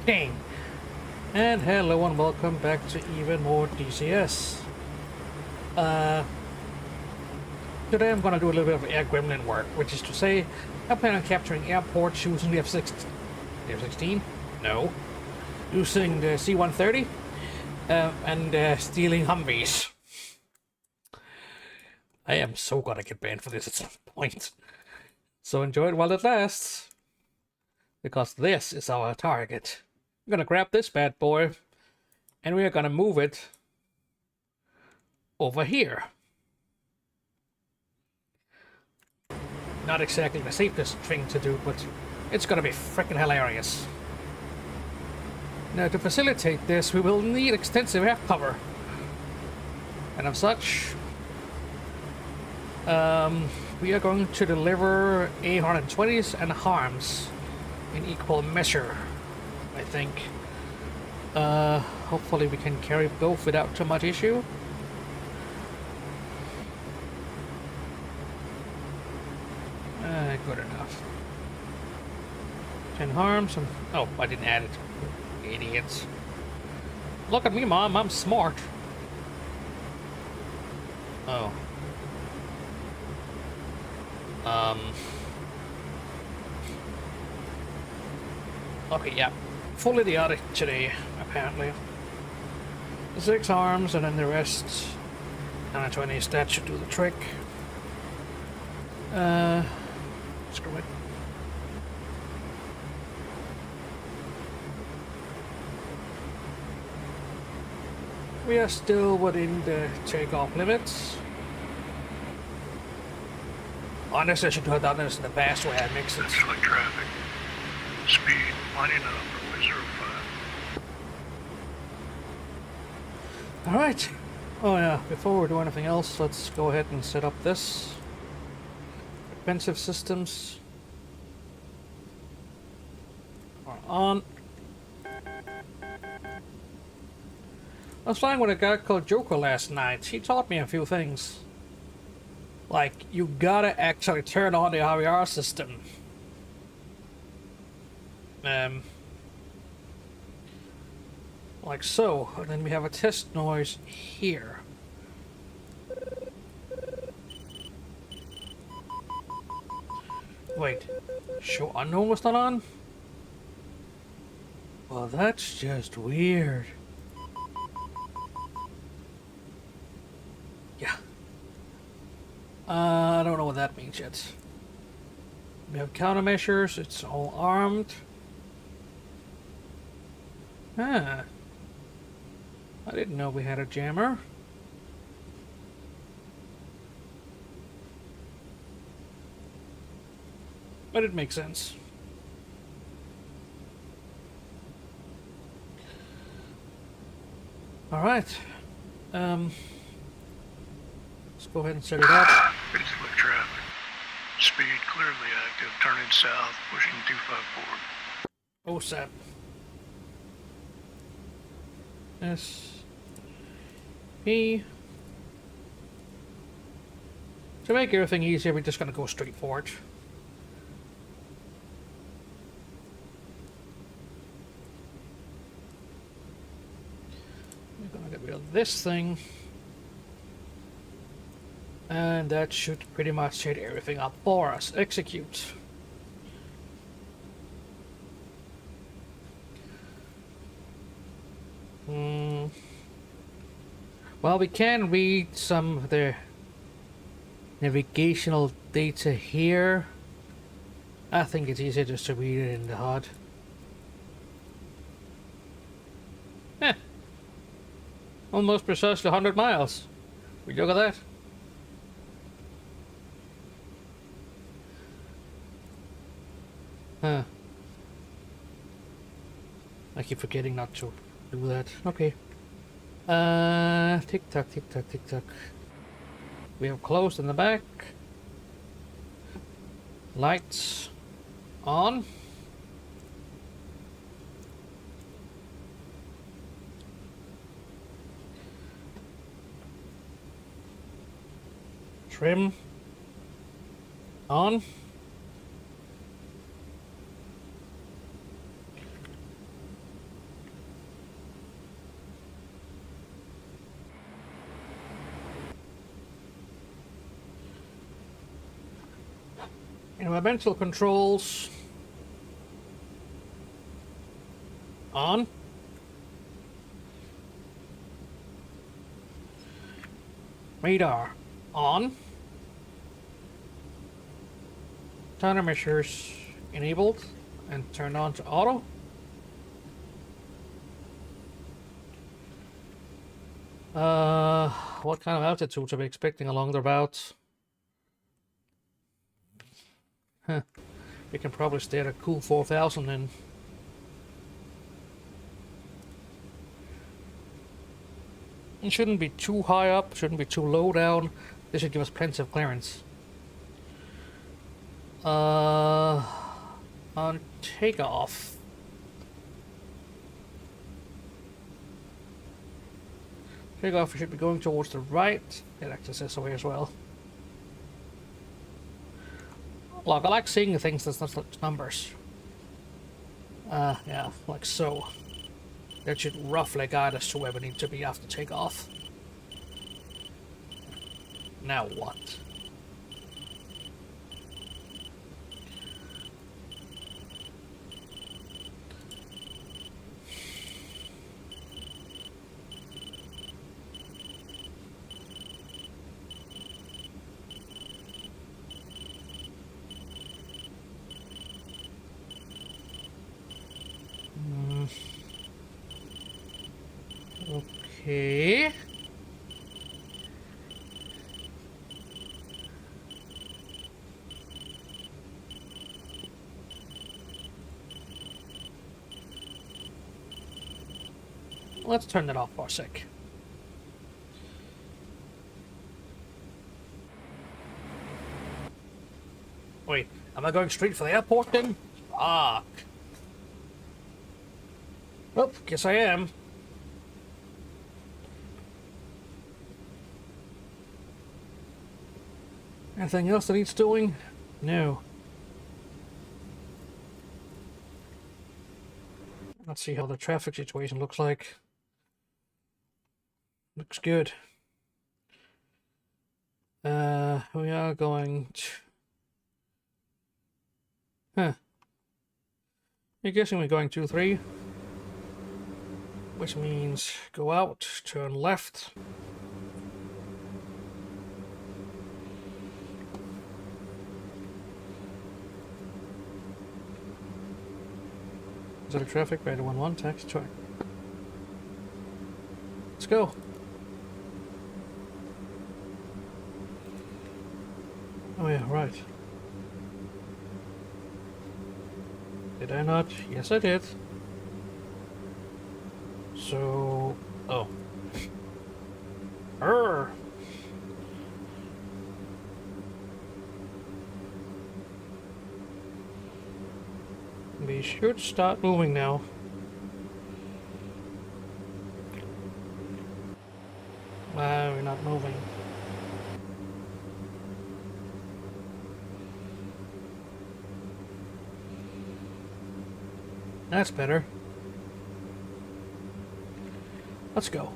Dang. And hello and welcome back to even more DCS. Today I'm gonna do a little bit of air gremlin work, which is to say, I plan on capturing airports using the F-16. The F-16? No. Using the C130 and stealing Humvees. I am so gonna get banned for this at some point. So enjoy it while it lasts. Because this is our target. I'm gonna grab this bad boy and we are gonna move it over here. Not exactly the safest thing to do, but it's gonna be freaking hilarious. Now, to facilitate this, we will need extensive air cover. And as such, we are going to deliver A120s and harms in equal measure, I think. Hopefully we can carry both without too much issue. Good enough. 10 harms and... oh, I didn't add it. Idiots. Look at me, Mom. I'm smart. Oh. Okay, yeah. Fully idiotic today, apparently. 6 arms and then the rest. 120s, that should do the trick. Screw it. We are still within the takeoff limits. Honestly, I should have done this in the past way I mix it. Excellent traffic. Speed lining up for 05. Alright. Oh yeah, before we do anything else, let's go ahead and set up this. Defensive systems are on. I was flying with a guy called Joker last night. He taught me a few things. Like, you gotta actually turn on the RVR system. Like so. And then we have a test noise here. Wait, show unknown was not on? Well, that's just weird. Yeah. I don't know what that means yet. We have countermeasures, it's all armed. Huh. I didn't know we had a jammer. But it makes sense. Alright. Let's go ahead and set it up. Excellent traffic. Speed clearly active. Turning south, pushing 254. OSAP. S. P. To make everything easier, we're just gonna go straight for it. We're gonna get rid of this thing. And that should pretty much set everything up for us. Execute. Well, we can read some of the navigational data here. I think it's easier just to read it in the HUD. Almost precisely 100 miles. Would you look at that? Huh. I keep forgetting not to do that. Okay. Tick tock, tick tock, tick tock. We have closed in the back. Lights on. Trim on. Environmental controls on. Radar on. Countermeasures enabled and turned on to auto. What kind of altitudes are we expecting along the route? Huh. We can probably stay at a cool 4,000 then. It shouldn't be too high up, shouldn't be too low down. This should give us plenty of clearance. On takeoff. Takeoff, we should be going towards the right. It actually says so here as well. Look, I like seeing the things that's not numbers. Yeah, like so. That should roughly guide us to where we need to be after takeoff. Now what? Okay. Let's turn that off for a sec. Wait, am I going straight for the airport then? Fuck. Oh, guess I am. Anything else that needs doing? No. Let's see how the traffic situation looks like. Looks good. We are going to... Huh. I'm guessing we're going 2-3. Which means go out, turn left. Zero traffic, radar 11, taxi track. Let's go. Oh yeah, right. Did I not? Yes, I did. So... oh. Err! We should start moving now. We're not moving. That's better. Let's go.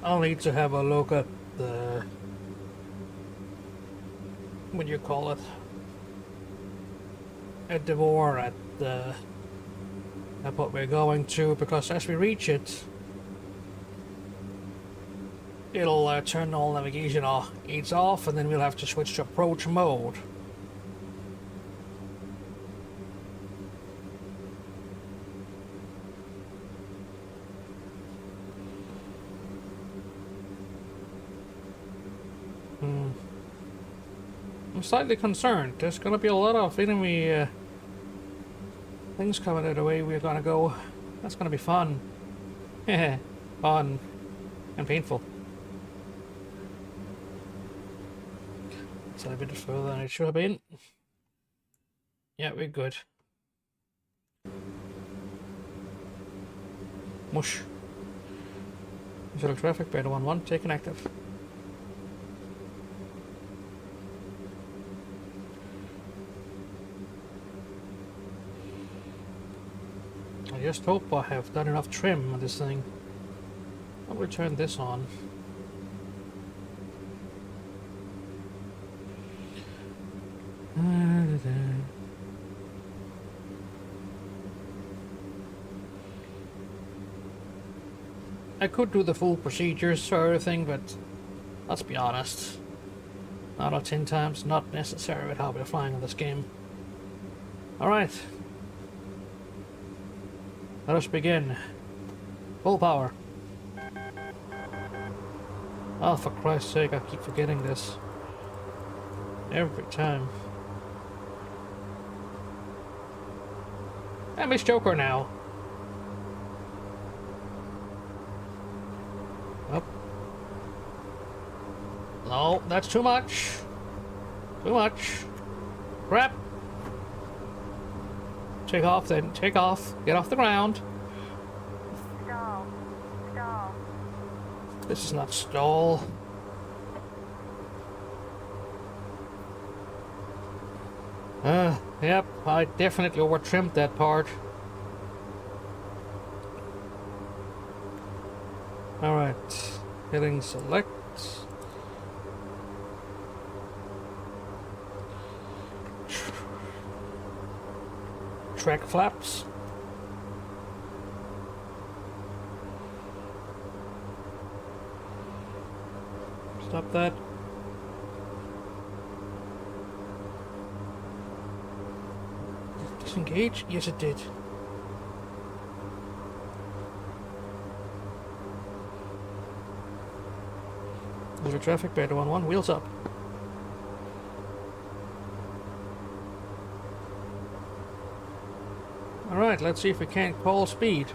I'll need to have a look at the... what do you call it? At the war at the... at what we're going to, because as we reach it, it'll turn all navigation aids off, and then we'll have to switch to approach mode. I'm slightly concerned. There's gonna be a lot of enemy things coming the way we're gonna go. That's gonna be fun. Fun. And painful. It's a bit further than it should have been. Yeah, we're good. Mush. Visual traffic, radar 11, taken active. I just hope I have done enough trim on this thing. I'll return this on. I could do the full procedures for everything, but let's be honest. 9 out of 10 times not necessary with how we're flying in this game. Alright. Let us begin. Full power. Oh, for Christ's sake, I keep forgetting this. Every time. I miss Joker now. Oh. No, that's too much. Too much. Crap. Take off then. Take off. Get off the ground. Stall. Stall. This is not stall. Yep, I definitely over-trimmed that part. Alright, hitting select. Track flaps. Stop that. Disengage? Yes, it did. There's a traffic better one. Wheels up. Alright, let's see if we can't call speed.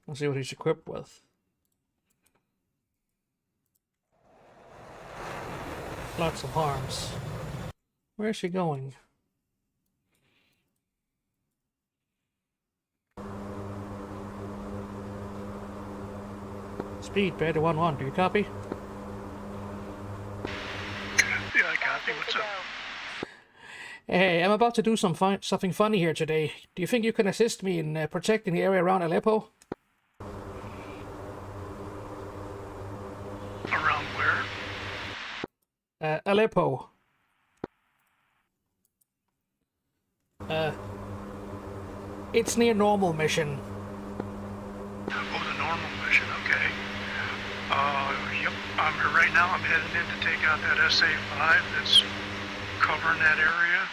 Let's see what he's equipped with. Lots of harms. Where is she going? Speed, Beta 1-1, do you copy? Yeah, I copy. What's up? Hey, I'm about to do something funny here today. Do you think you can assist me in protecting the area around Aleppo? Around where? Aleppo. It's near normal mission. Oh, the normal mission, okay. Yep, I'm here right now. I'm heading in to take out that SA-5 that's covering that area.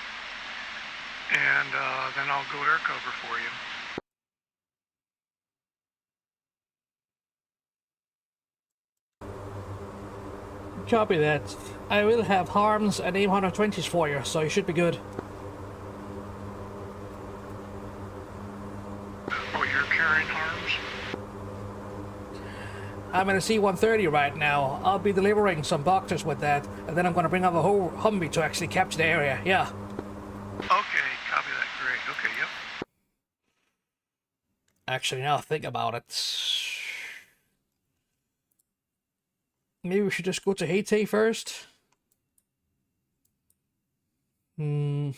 And then I'll go air cover for you. Copy that. I will have harms and AIM-120s for you, so you should be good. Oh, you're carrying harms? I'm in a C130 right now. I'll be delivering some boxes with that, and then I'm gonna bring up a whole Humvee to actually capture the area, yeah. Okay, copy that. Great. Okay, yep. Actually, now think about it. Maybe we should just go to Haiti first? I'm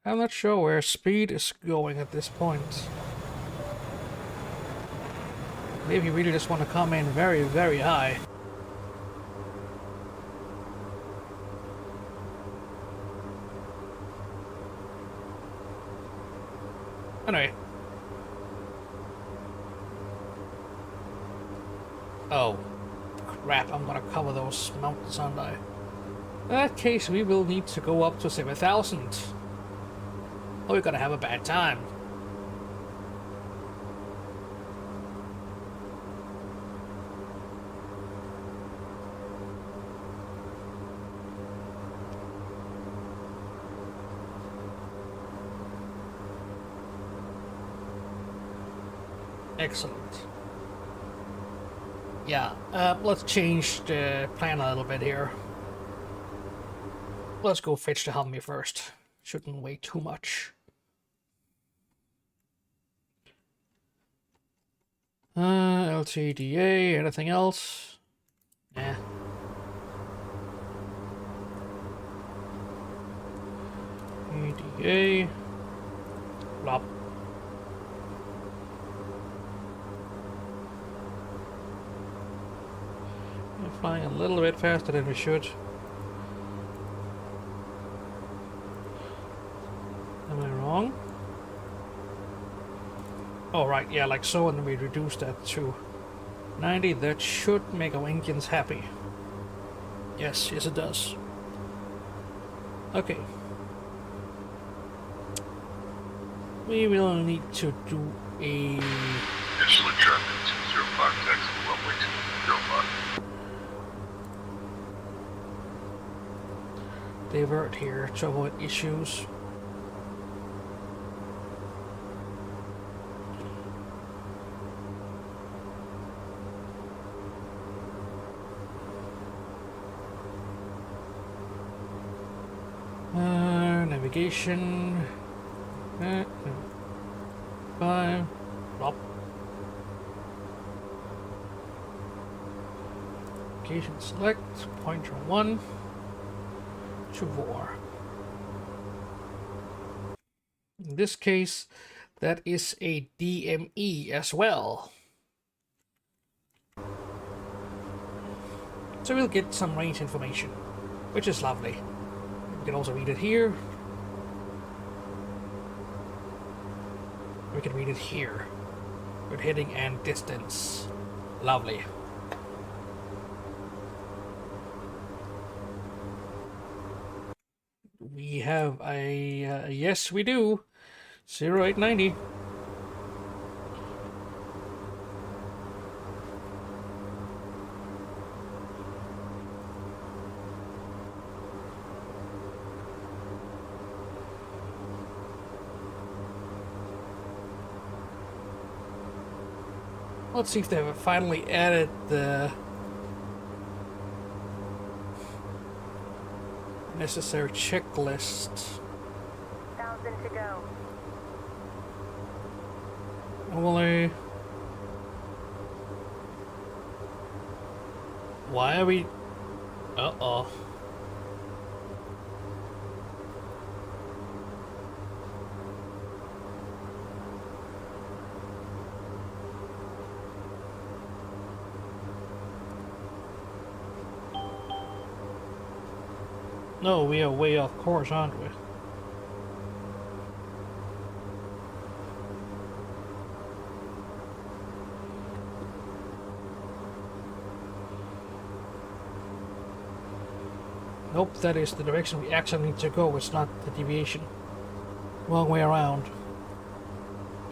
not sure where speed is going at this point. Maybe you really just want to come in very, very high. Anyway. Oh. Crap, I'm gonna cover those mountains, aren't I? In that case, we will need to go up to 7,000. Or we're gonna have a bad time. Excellent. Yeah, let's change the plan a little bit here. Let's go fetch the Humvee first. Shouldn't wait too much. LTDA, anything else? Nah. EDA. Blop. We're flying a little bit faster than we should. Am I wrong? Oh, right, yeah, like so, and then we reduce that to 90. That should make our engines happy. Yes, yes it does. Okay. We will need to do a... Initial German 205 taxi runway 205. divert here to avoid issues. Navigation. 5. Drop. Navigation select. Pointer 1. To 4. In this case, that is a DME as well. So we'll get some range information, which is lovely. We can also read it here. We can read it here with heading and distance. Lovely. We have a yes, we do. 0890. Let's see if they've finally added the necessary checklist. 1,000 to go. Normally, why are we? Uh-oh. No, we are way off course, aren't we? Nope, that is the direction we actually need to go. It's not the deviation. Wrong way around.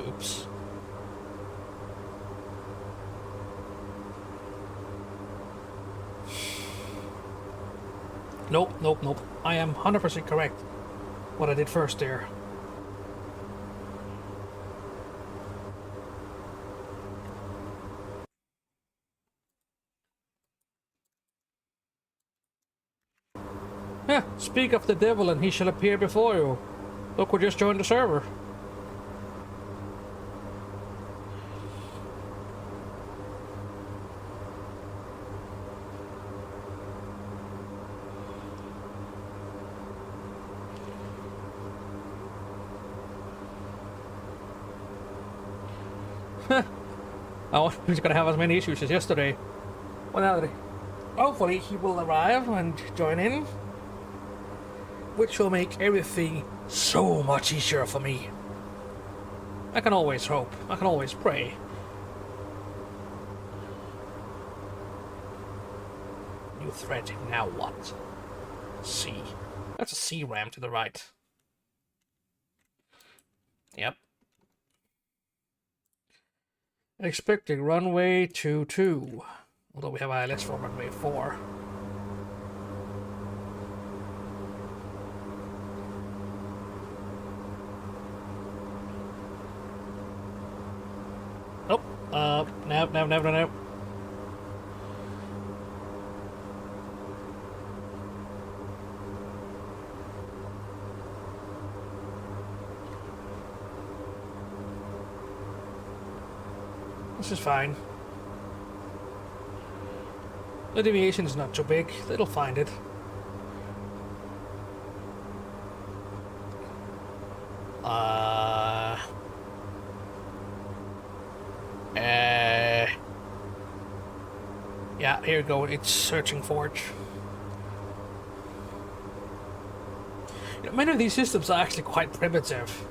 Oops. Nope, nope, nope. I am 100% correct. What I did first there. Heh, speak of the devil and he shall appear before you. Look, we just joined the server. Oh, he's gonna have as many issues as yesterday. Well, now, hopefully he will arrive and join in, which will make everything so much easier for me. I can always hope. I can always pray. New threat. Now what? C. That's a C ram to the right. Yep. Expecting runway 22. Although we have ILS for runway 4. Nope. No. This is fine. The deviation is not too big. They'll find it. Yeah, here you go. It's searching for it. You know, many of these systems are actually quite primitive.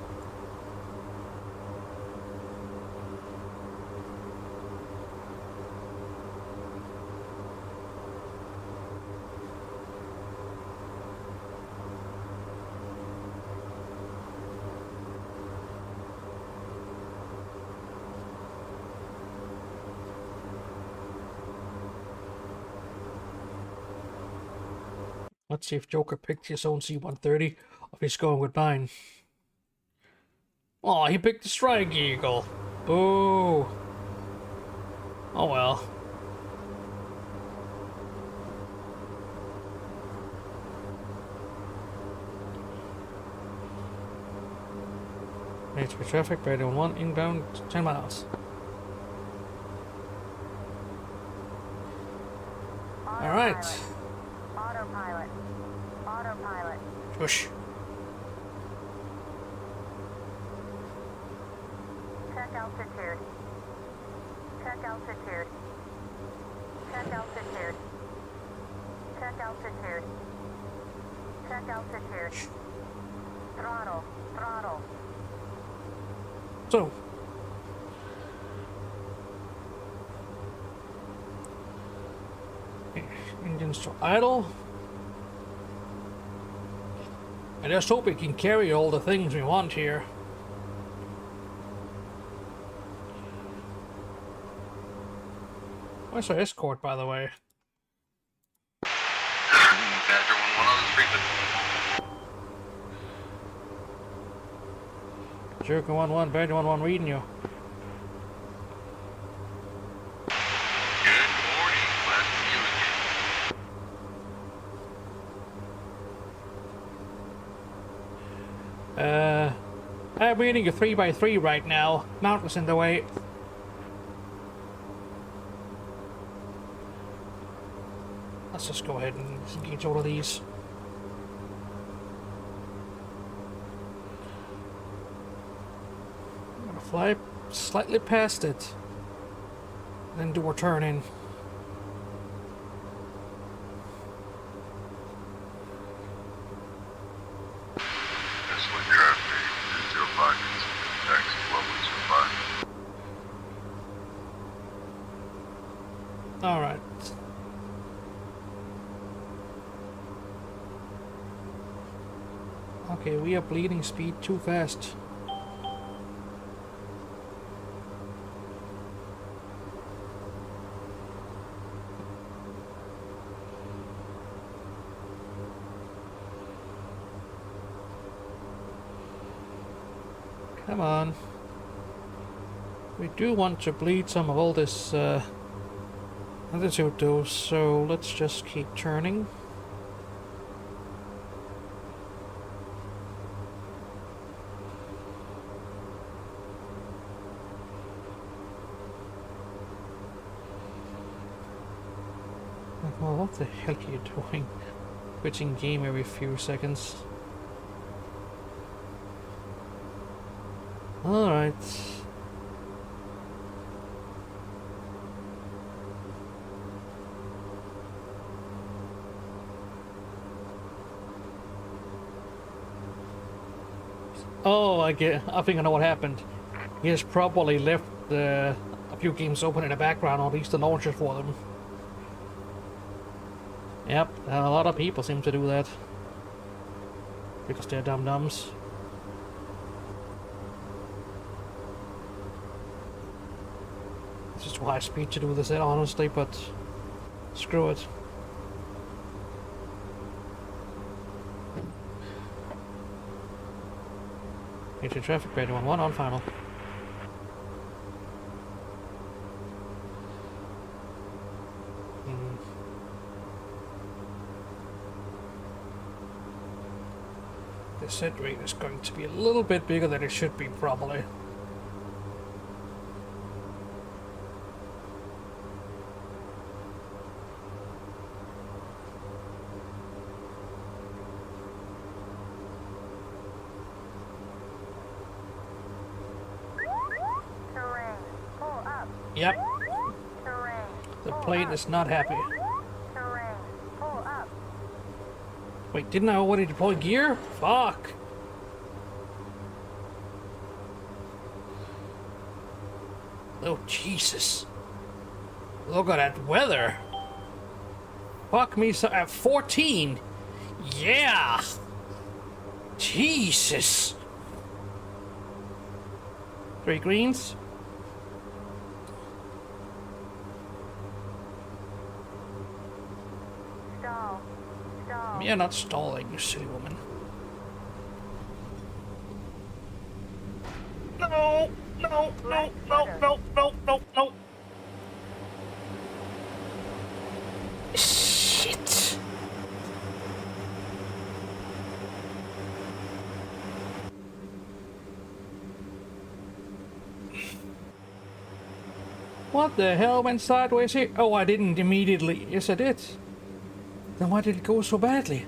Let's see if Joker picked his own C130 or if he's going with mine. Oh, he picked the Strike Eagle. Boo. Oh well. Major traffic, radio 1, inbound, 10 miles. Alright. Autopilot. Autopilot. Push. Check altitude. Check altitude. Check altitude. Check altitude. Check altitude. Throttle. Throttle. So. Engines to idle. I just hope we can carry all the things we want here. Where's our escort, by the way? Badger 1-1 on the street. Joker 1-1, Badger 1-1 reading you. Good morning. Glad to see you again. I'm reading a 3x3 right now. Mountains in the way. Let's just go ahead and engage all of these. I'm gonna fly slightly past it, then do a turn in. Excellent traffic. 205 taxi level 25. All right. Okay, we are bleeding speed too fast. Come on. We do want to bleed some of all this altitude though, so let's just keep turning. Well, what the hell are you doing? Switching game every few seconds. Alright. Oh, I think I know what happened. He has probably left a few games open in the background, or at least the launcher for them. Yep, a lot of people seem to do that. Because they're dum-dums. It's just high speed to do this, honestly, but screw it. Major traffic, radio 1-1 on final. The set rate is going to be a little bit bigger than it should be, probably. Yep, Terrain. the Pull plane up. is not happy. Terrain. Pull up. Wait, didn't I already deploy gear? Fuck. Oh, Jesus. Look at that weather. Fuck me, so at 14. Yeah. Jesus. 3 greens. Stall. Stall. You're not stalling, you silly woman. No, no, no, no, no, no, no, no. Shit. What the hell went sideways here? Oh, I didn't immediately. Yes, I did. Then why did it go so badly?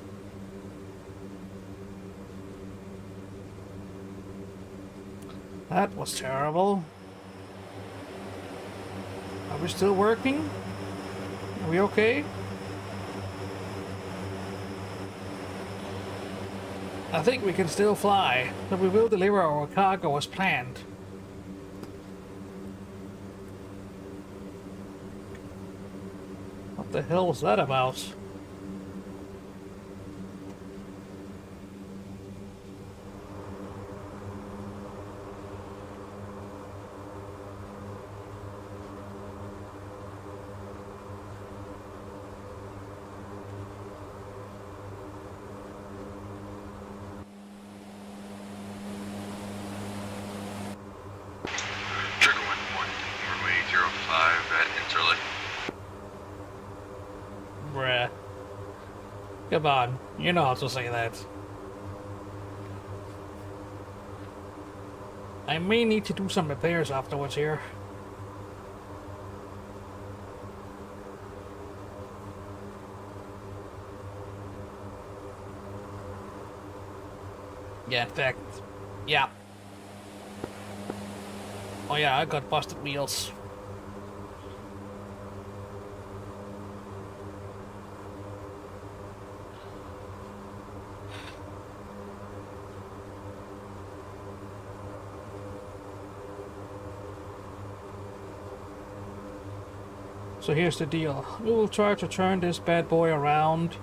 That was terrible. Are we still working? Are we okay? I think we can still fly, but we will deliver our cargo as planned. What the hell was that about? Trigger 1-1, runway 05 at Interlake. Bruh. Come on, you know how to say that. I may need to do some repairs afterwards here. Yeah, in fact, yeah. Oh yeah, I got busted wheels. So here's the deal. We will try to turn this bad boy around.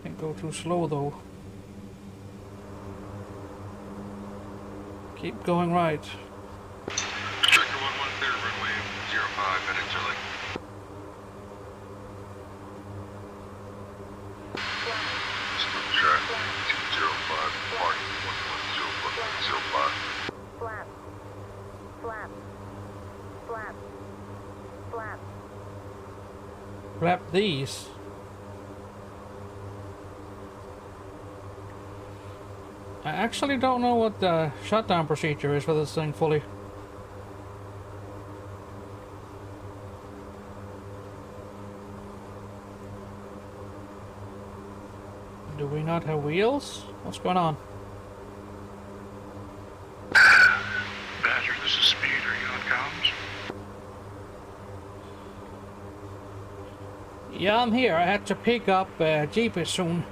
Can't go too slow though. Keep going right. Trigger 1-1, clear runway 05 at Interlake. Smooth traffic, 205, parking 1105. Flap. Flap. Flap. Flap. Grab these. I actually don't know what the shutdown procedure is for this thing fully. Do we not have wheels? What's going on? Badger, this is Speed. Are you on comms? Yeah, I'm here. I had to pick up Jeepers soon.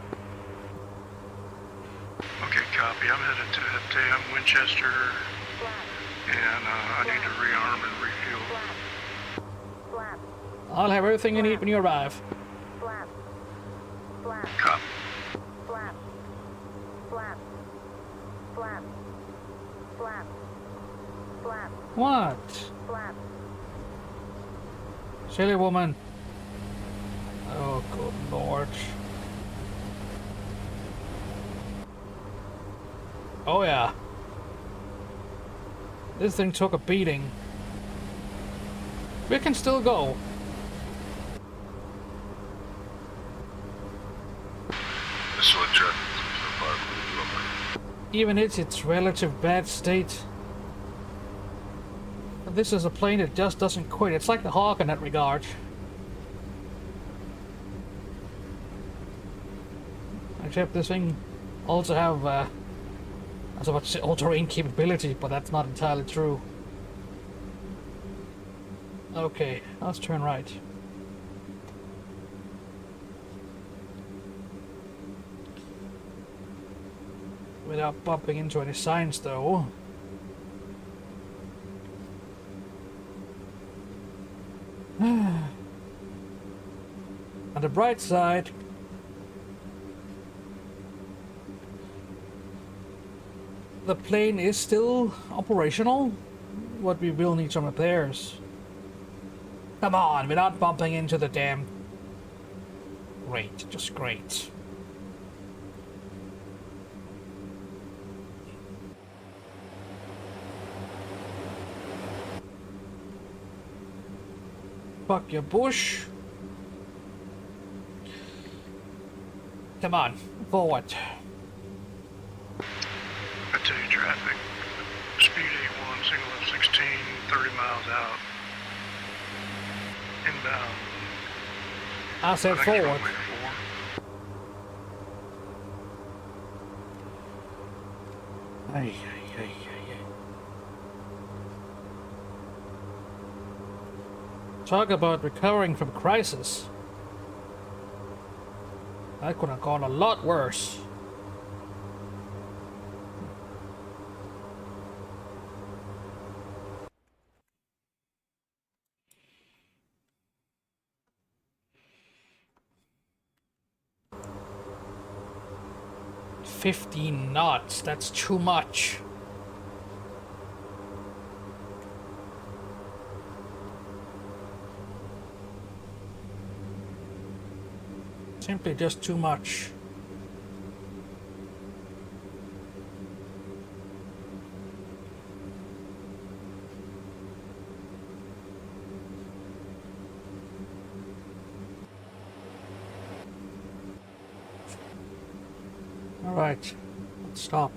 Okay, copy. I'm headed to Tam, Winchester, and I need to rearm and refuel. Flap. I'll have everything you need when you arrive. Flap. Flap. Copy. Flap. Flap. Flap. Flap. Flap. What? Flap. Silly woman. Oh, good lord. Oh yeah. This thing took a beating. We can still go. This one, traffic 205, Even its relative bad state. But this is a plane that just doesn't quit. It's like the Hawk in that regard. ship. This thing also have, I was about to say all-terrain capability, but that's not entirely true. Okay, let's turn right. Without bumping into any signs, though. On the bright side, the plane is still operational, but we will need some repairs. Come on, without bumping into the damn... Great, just great. Fuck your bush. Come on, forward. I tell you, traffic. Speed 81, single F16, 30 miles out. Inbound. I said I think it's forward. runway 4. Ay, ay, ay, ay, ay. Talk about recovering from crisis. That could have gone a lot worse. "15 knots, that's too much." Simply just too much. All right, let's stop.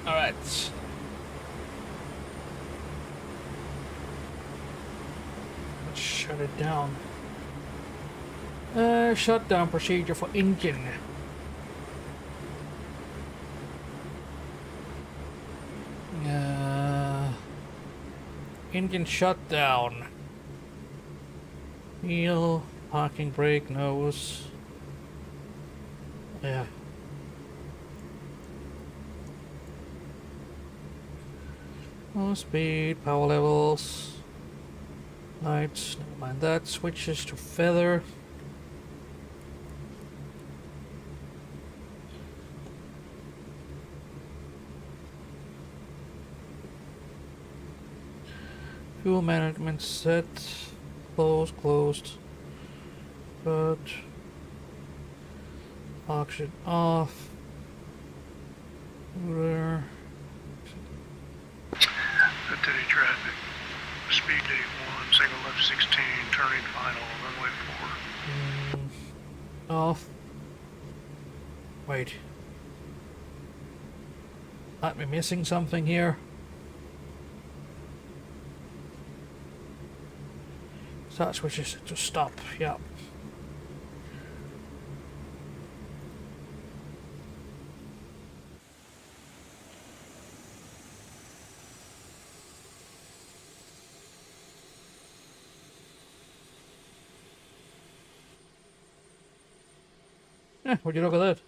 All right. Let's shut it down. Shutdown procedure for engine. Engine shutdown. Wheel, parking brake, nose. Yeah. Low speed, power levels, lights, never mind that, switches to feather. Fuel management set, closed, but oxygen off. There. City traffic. Speed 81, single F16, turning final, runway 4. Off. Wait. Might be missing something here. Start switches to stop, yeah. Would you look at that?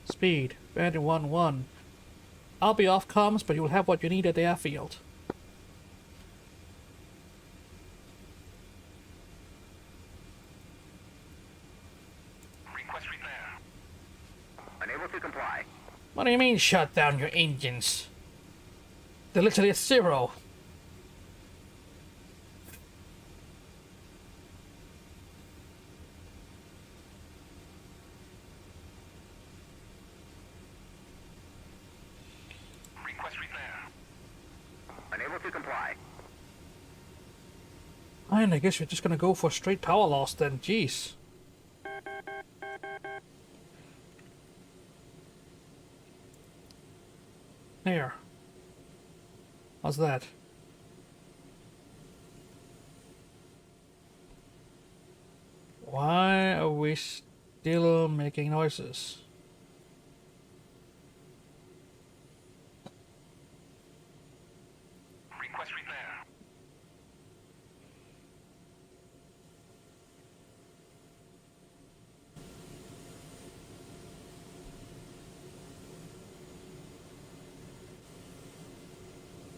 Speed, Bandit 1-1. I'll be off comms, but you'll have what you need at the airfield. Request repair. What do you mean shut down your engines? They're literally at 0. Request repair. Unable to comply. And I guess we're just gonna go for straight power loss then. Jeez. There. How's that? Why are we still making noises? Request repair.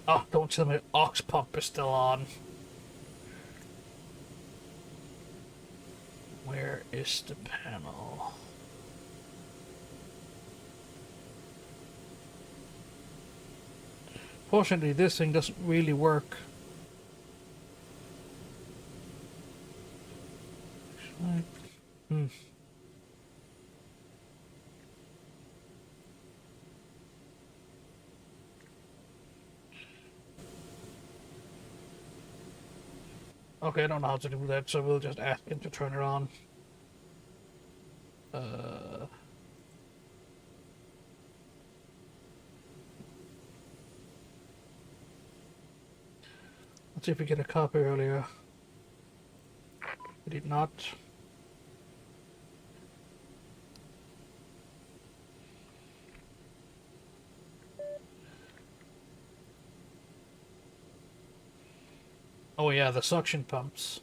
Oh, don't tell me ox pump is still on. Where is the panel? Fortunately, this thing doesn't really work. Hmm. Okay, I don't know how to do that, so we'll just ask him to turn it on. Let's see if we get a copy earlier. We did not. Oh yeah, the suction pumps.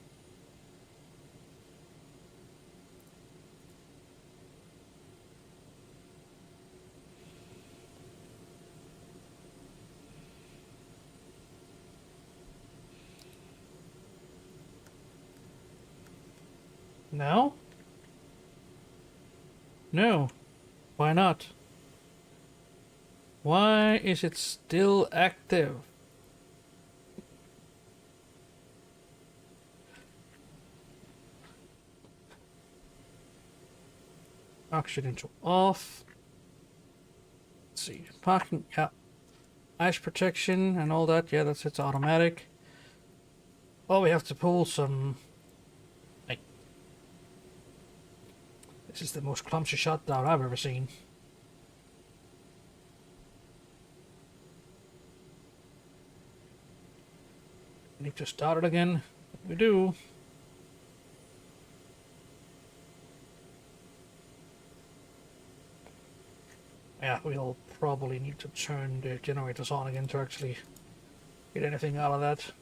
No? No. Why not? Why is it still active? Oxygen to off. Let's see. Parking, yeah. Ice protection and all that, yeah, it's automatic. Oh, we have to pull some. Like, this is the most clumsy shutdown I've ever seen. Need to start it again. We do. Yeah, we'll probably need to turn the generators on again to actually get anything out of that.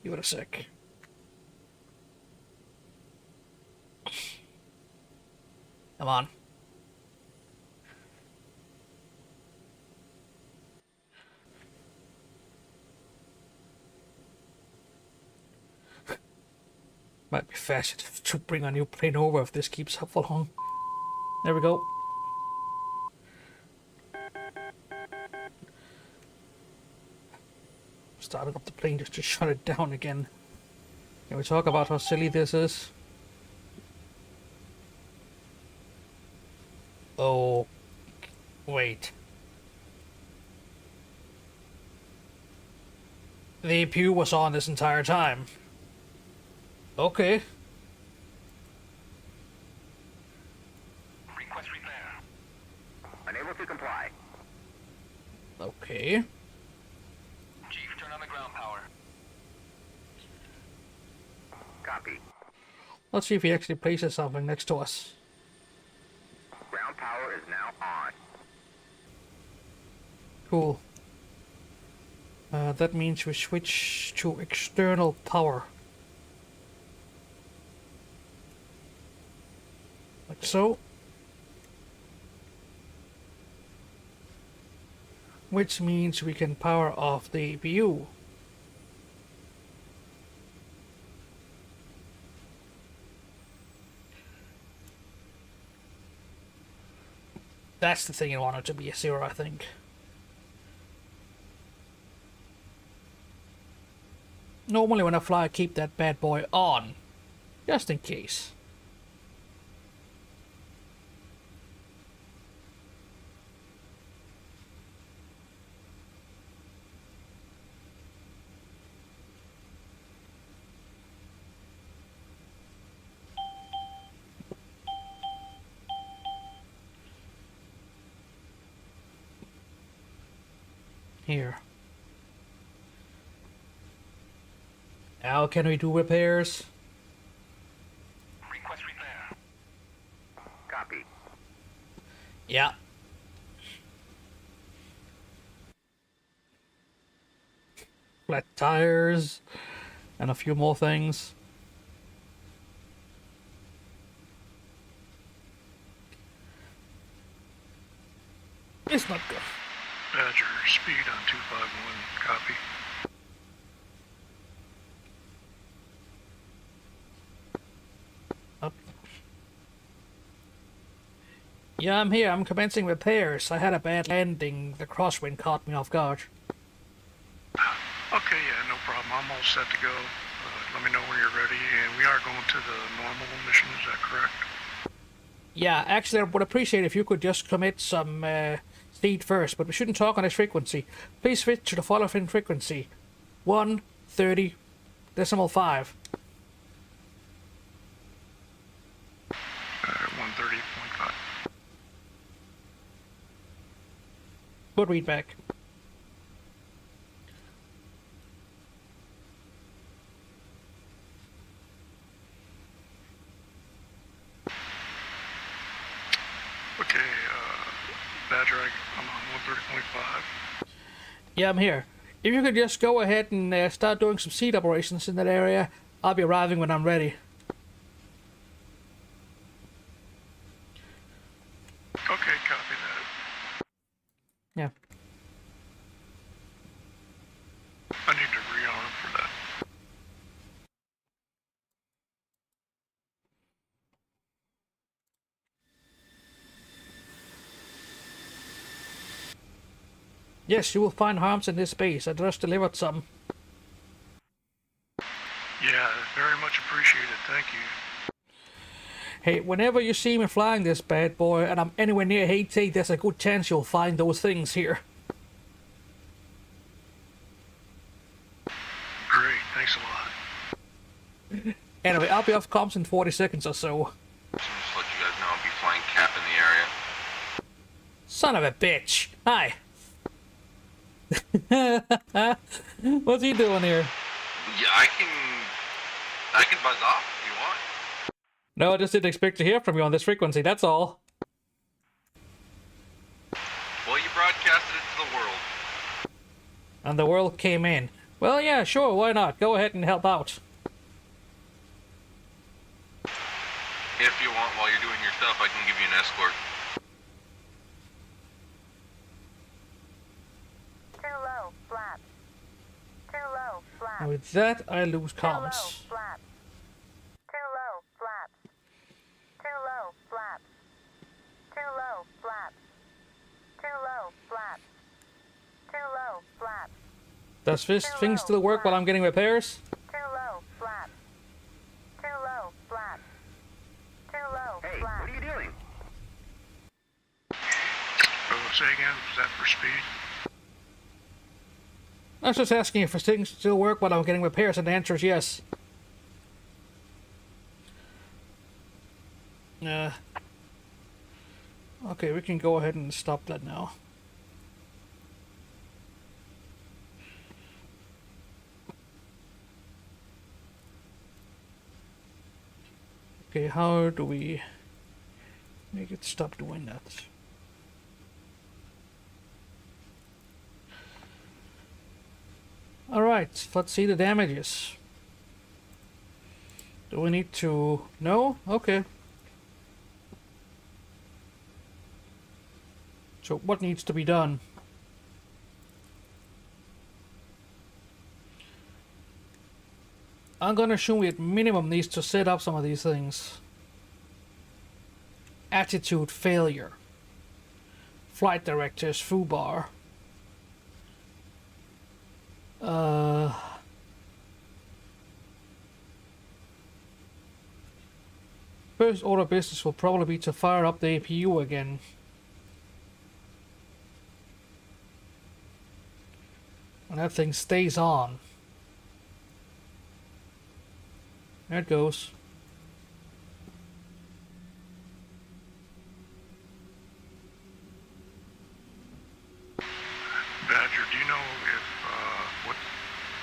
Give it a sec. Come on. Might be faster to bring a new plane over if this keeps up for long. There we go. Starting up the plane just to shut it down again. Can we talk about how silly this is? Oh, wait. The APU was on this entire time. Okay. Request repair. Unable to comply. Okay. Chief, turn on the ground power. Copy. Let's see if he actually places something next to us. Ground power is now on. Cool. That means we switch to external power. Like so. Which means we can power off the APU. That's the thing you want it to be a 0, I think. Normally when I fly, I keep that bad boy on, just in case. Here. How can we do repairs? Request repair. Copy. Yeah. Flat tires and a few more things. It's not good. Badger, speed on 251, copy. Up. Yeah, I'm here. I'm commencing repairs. I had a bad landing. The crosswind caught me off guard. Okay, yeah, no problem. I'm all set to go. Let me know when you're ready, and we are going to the normal mission, is that correct? Yeah, actually, I would appreciate if you could just commit some speed first, but we shouldn't talk on this frequency. Please switch to the following frequency: 130.5. 130.5. Good readback. Okay, Badger, I'm on 130.5. Yeah, I'm here. If you could just go ahead and start doing some seed operations in that area, I'll be arriving when I'm ready. Okay, copy that. Yeah. I need to rearm for that. Yes, you will find harms in this base. I just delivered some. Yeah, very much appreciated. Thank you. Hey, whenever you see me flying this bad boy and I'm anywhere near Haiti, there's a good chance you'll find those things here. Great, thanks a lot. Anyway, I'll be off comms in 40 seconds or so. Just to let you guys know, I'll be flying cap in the area. Son of a bitch. Hi. What's he doing here? Yeah, I can buzz off if you want. No, I just didn't expect to hear from you on this frequency, that's all. Well, you broadcasted it to the world. And the world came in. Well, yeah, sure, why not? Go ahead and help out. If you want, while you're doing your stuff, I can give you an escort. Too low, flaps. Too low, flaps. And with that, I lose Too low, comms. flaps. Too low, flaps. Too low, flaps. Too low, flaps. Too low, flaps. Too low, flaps. Does this thing still work while I'm getting repairs? Too low, flaps. Too low, flaps. Too low, Hey, flaps. what are you doing? Say again, was that for speed? I was just asking if things still work while I'm getting repairs, and the answer is yes. Okay, we can go ahead and stop that now. Okay, how do we make it stop doing that? Alright, let's see the damages. Do we need to... No? Okay. So what needs to be done? I'm gonna assume we at minimum needs to set up some of these things. Attitude failure. flight director's foobar. First order of business will probably be to fire up the APU again. And that thing stays on. There it goes. Badger, do you know if what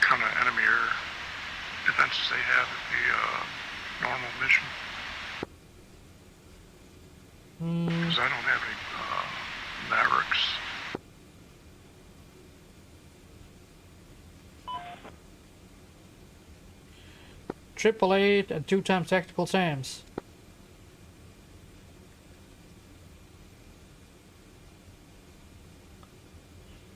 kind of enemy air defenses they have at the normal mission? Because I don't have any Mavericks. Triple 8 and 2 times tactical SAMs.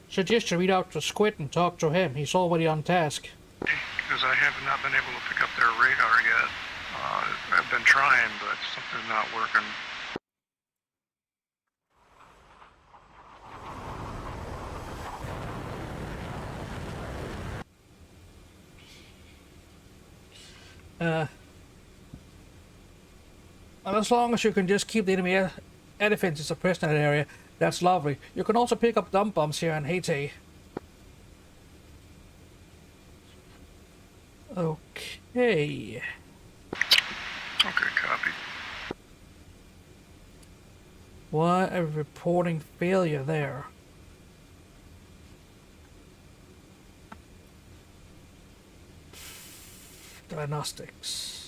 Suggest you read out to Squid and talk to him. He's already on task. Because I have not been able to pick up their radar yet. I've been trying, but something's not working. And as long as you can just keep the enemy air defenses suppressed in that area, that's lovely. You can also pick up dump bombs here in Haiti. Okay. Okay, copy. Why a reporting failure there? Diagnostics.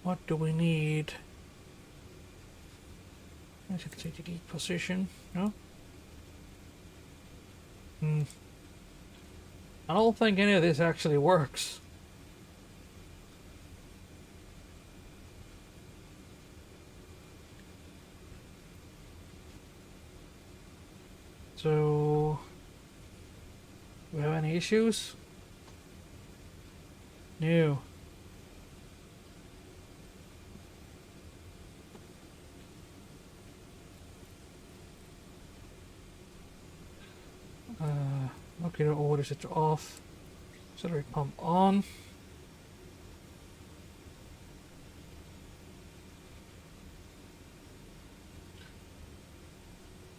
What do we need? Strategic position, no? I don't think any of this actually works. So, do we have any issues? No. Okay, orders it off. Auxiliary pump on.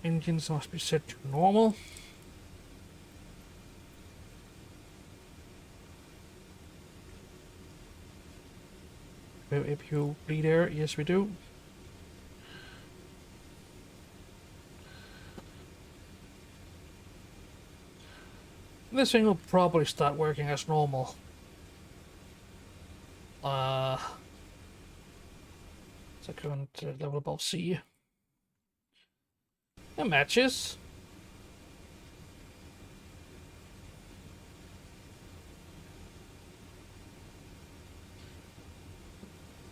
Engines must be set to normal. We have APU bleed air. Yes, we do. This thing will probably start working as normal. It's a current level above C. It matches.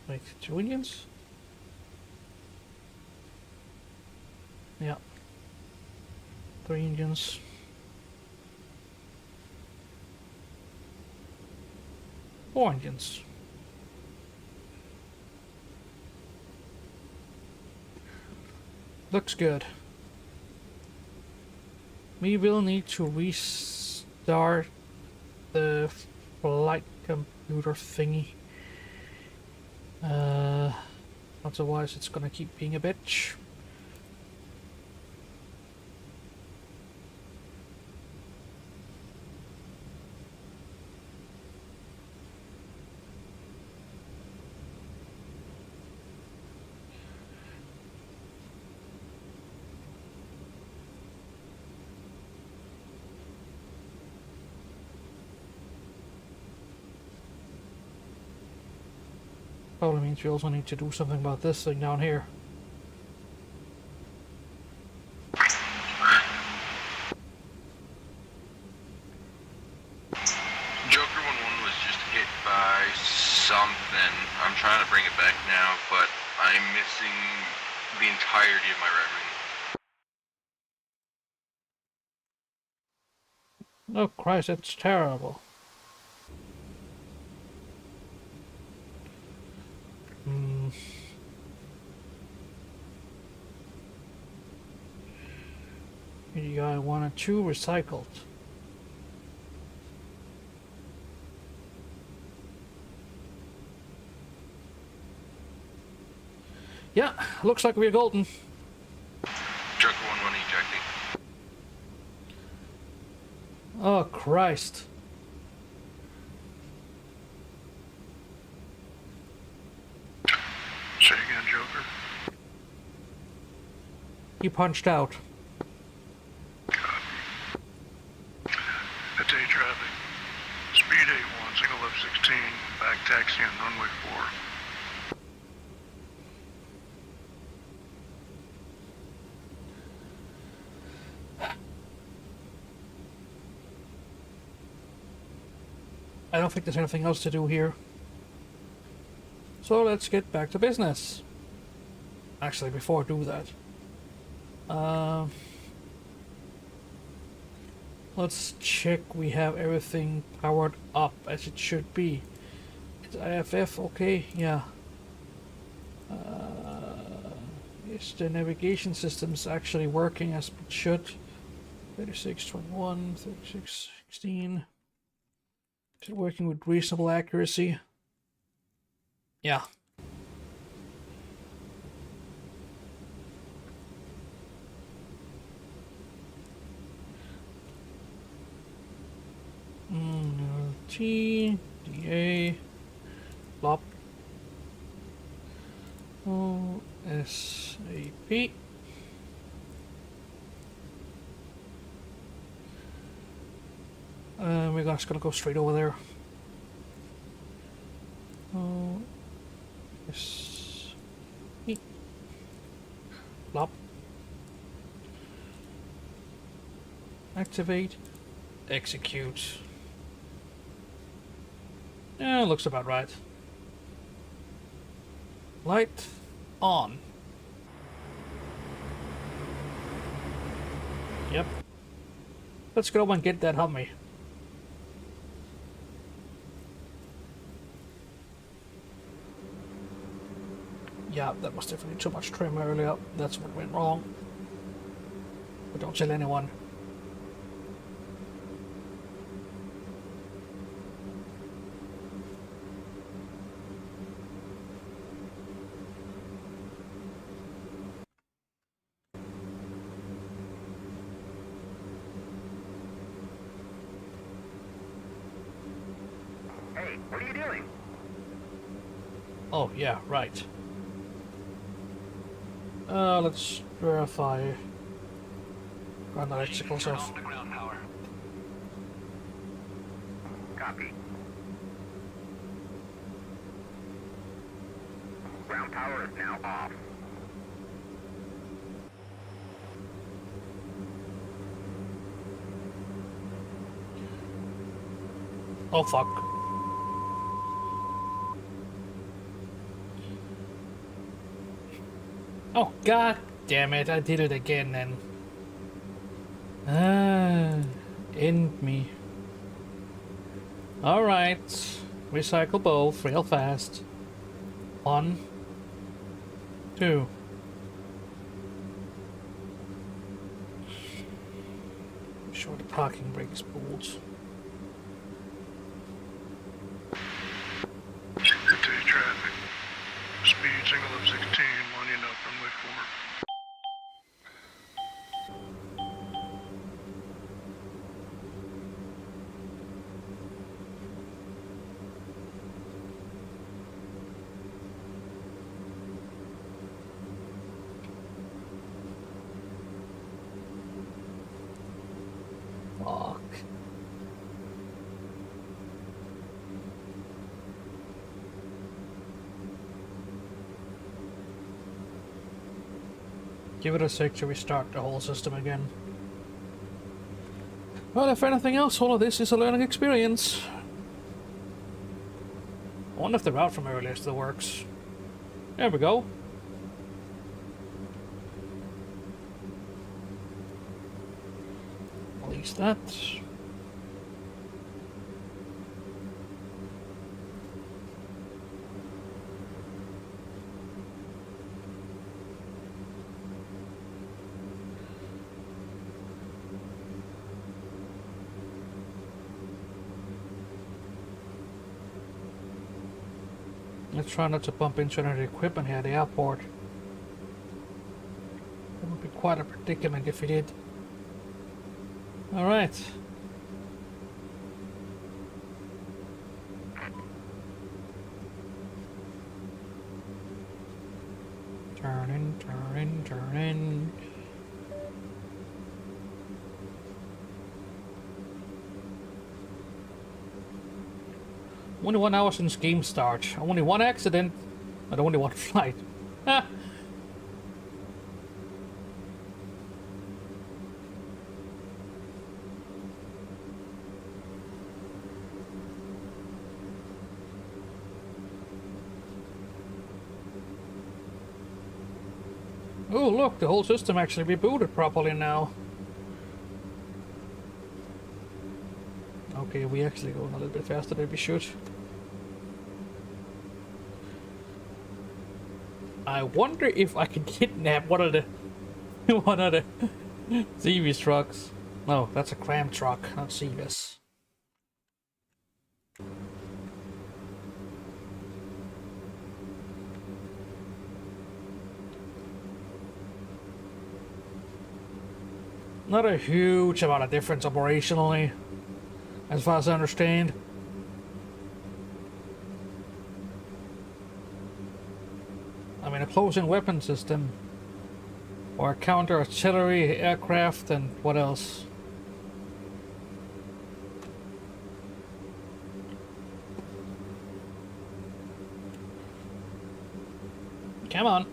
Like 2 engines? Yeah. 3 engines. Four engines. Looks good. We will need to restart the flight computer thingy. Otherwise it's gonna keep being a bitch. Probably means we also need to do something about this thing down here. Joker 1-1 was just hit by something. I'm trying to bring it back now, but I'm missing the entirety of my right wing. Oh Christ, that's terrible. Hmm. EDI 1 and 2 recycled. Yeah, looks like we're golden. Truck 1-1 ejecting. Oh Christ. Say again, Joker. He punched out. It's A traffic. Speed 81, single left 16, back taxi on runway 4. I don't think there's anything else to do here. So let's get back to business. Actually, before I do that, let's check we have everything powered up as it should be. It's IFF, okay, yeah. Is the navigation system's actually working as it should? 3621, 3616. Is it working with reasonable accuracy? Yeah. T, DA, flop, O, S, A, P. We're just gonna go straight over there. O, S, E, flop, activate, execute. Yeah, looks about right. Light on. Yep. Let's go and get that Humvee. Yeah, that was definitely too much trim earlier. That's what went wrong. But don't tell anyone. Hey, what are you doing? Oh, yeah, right. Let's verify. Run electrical Turn stuff. off the ground power. Copy. Ground power is now off. Oh, fuck. Oh, god damn it, I did it again then. End me. Alright. Recycle both real fast. 1, 2. Make sure the parking brake is pulled. It's A traffic. Speed single left 16, lining up runway 4. Fuck. Give it a sec to restart the whole system again. Well, if anything else, all of this is a learning experience. I wonder if the route from earlier still works. There we go. Release that. Let's try not to bump into any equipment here at the airport. It would be quite a predicament if we did. Alright. Turning, turning, turning. Only 1 hour since game start. Only one accident, and only one flight. Ah. Oh look, the whole system actually rebooted properly now. Okay, we actually going a little bit faster than we should. I wonder if I can kidnap one of the Zevis trucks. No, that's a cram truck, not Zevis. Not a huge amount of difference operationally, as far as I understand. I mean, a close-in weapon system, or a counter-artillery aircraft, and what else? Come on.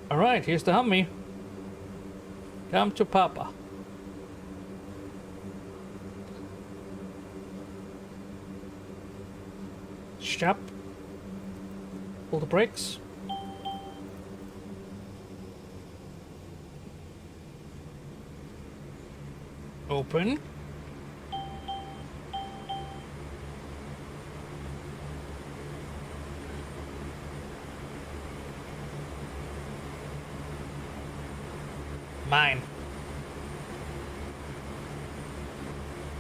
Alright, here's the Humvee. Come to Papa. Stop. Pull the brakes. Open. Mine.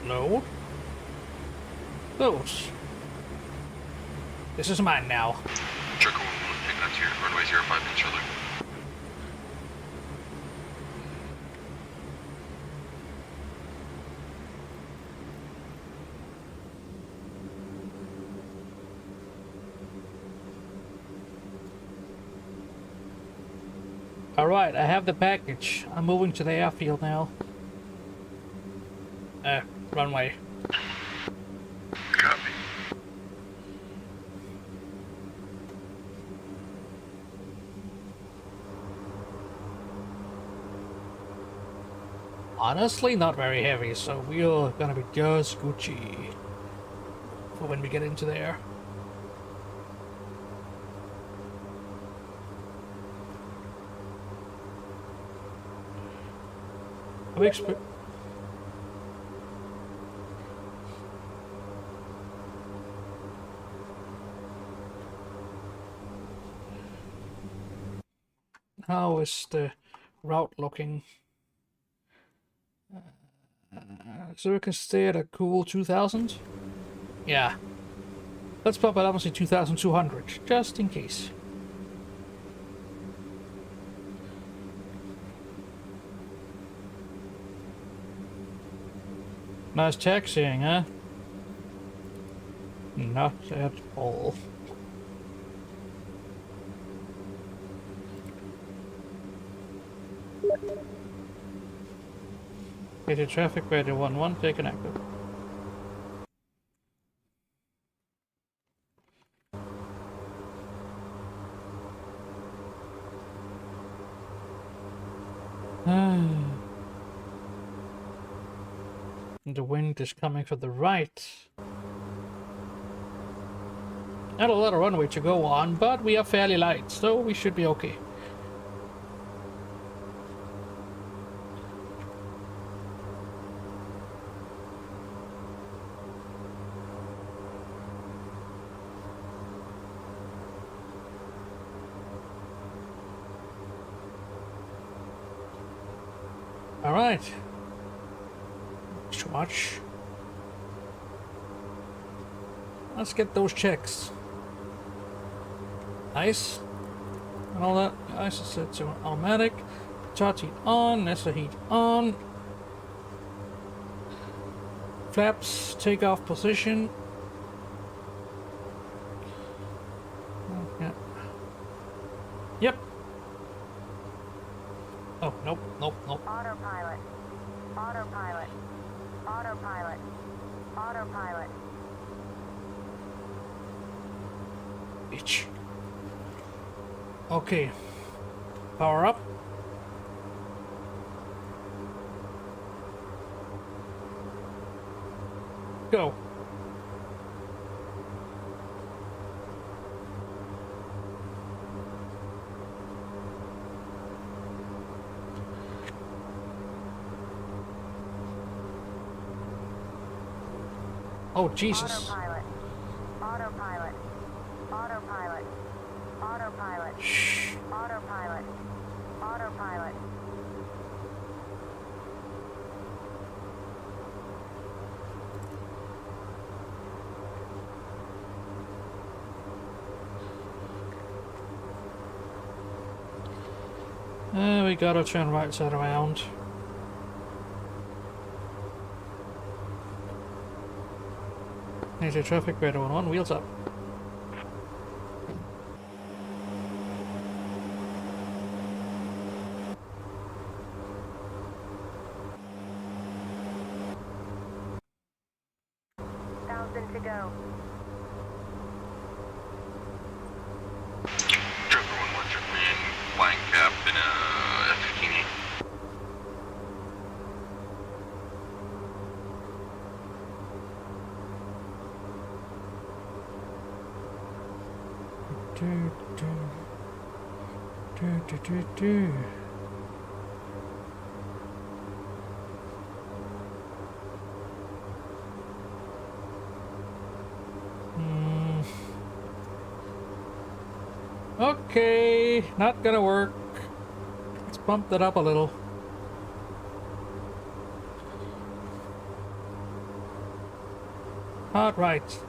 No. Those. This is mine now. Check 1 taking out to your runway 05 controller. Alright, I have the package. I'm moving to the airfield now. Runway. Copy. Honestly, not very heavy, so we're gonna be just Gucci for when we get into there. I'm How is the route looking? So we can stay at a cool 2000? Yeah. Let's pop it up and say 2200, just in case. Nice taxiing, huh? Not at all. Get traffic ready 1-1, taken active. The wind is coming from the right. Not a lot of runway to go on, but we are fairly light, so we should be okay. All right. Too much. Let's get those checks. Nice. And all that. Nice. Set to automatic. Charge heat on. Nestor heat on. Flaps. Take off position. Yeah. Yep. Oh, nope, nope, nope. Autopilot. Autopilot. Autopilot. Autopilot. Bitch. Okay. Power up. Go. Oh, Jesus. Autopilot. Autopilot. Autopilot. Autopilot. Shh. Autopilot. Autopilot. We gotta turn right side around. Major traffic, radar on, wheels up. Thousand to go. Trevor 1-1 took me in flying cap in a F-15E. Do, do. Do, do, do, do. Okay, not gonna work. Let's bump that up a little. Hot right.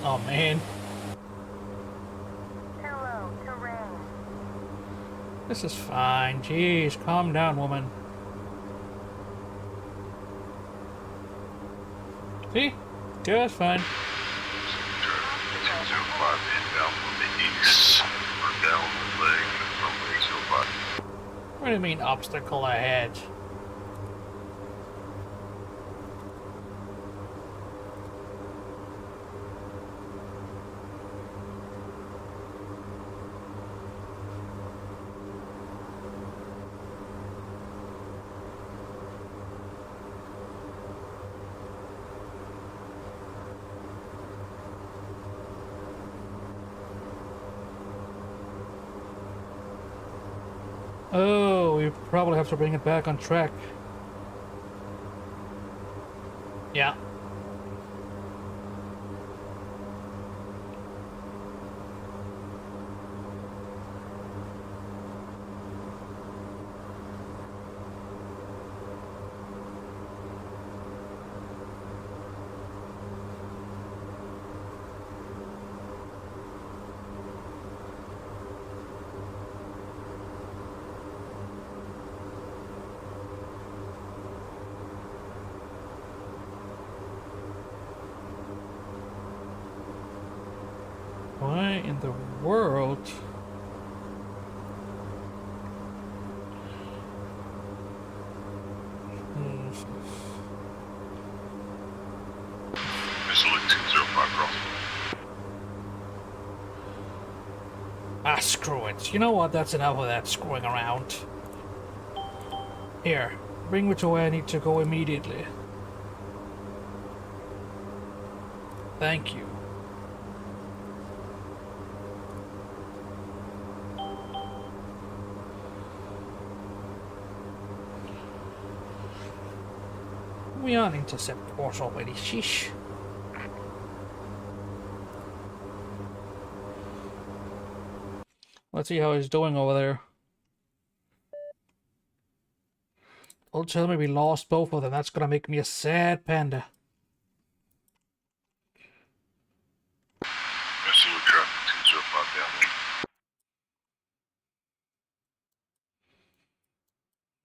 Oh man, Too low. Terrain. this is fine. Jeez, calm down, woman. See? Just fine. 605 inbound from the east. We're down the leg from 605. What do you mean obstacle ahead? Oh, we probably have to bring it back on track. Yeah. Why in the world? Missile at 205 cross. Ah, screw it. You know what? That's enough of that screwing around. Here, bring me to where I need to go immediately. Thank you. We are on intercept course already, sheesh. Let's see how he's doing over there. Don't tell me we lost both of them. That's gonna make me a sad panda. I see what traffic 205 down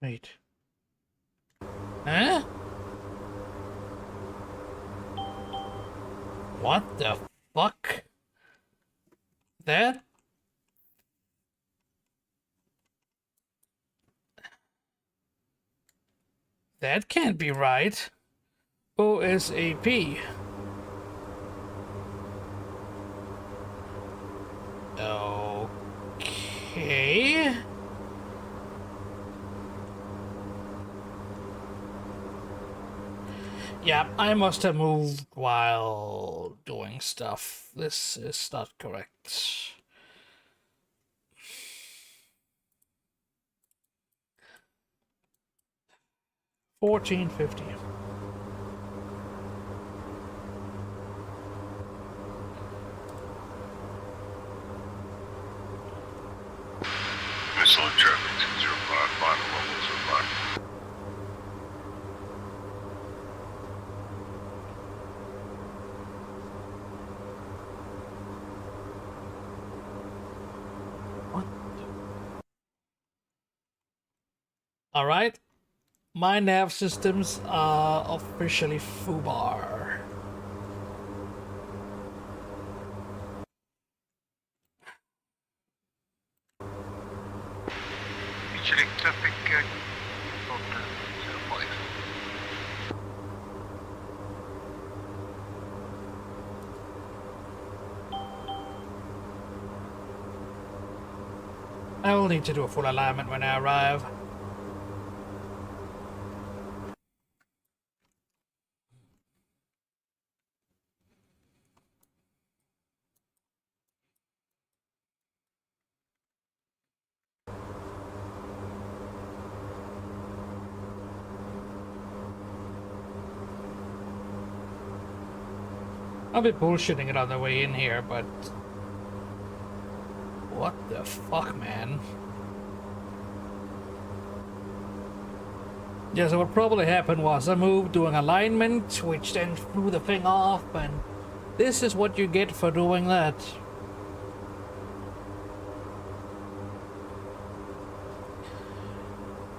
there. Wait. Huh? What the fuck? That? That can't be right. OSAP. Okay. Yeah, I must have moved while doing stuff. This is not correct. $14.50. Missile traffic 205, final levels of 5. What? All right. My nav systems are officially FUBAR. Initially traffic total 05. I will need to do a full alignment when I arrive. I'll be bullshitting it on the way in here, but... What the fuck, man? Yeah, so what probably happened was I moved doing alignment, which then threw the thing off, and this is what you get for doing that.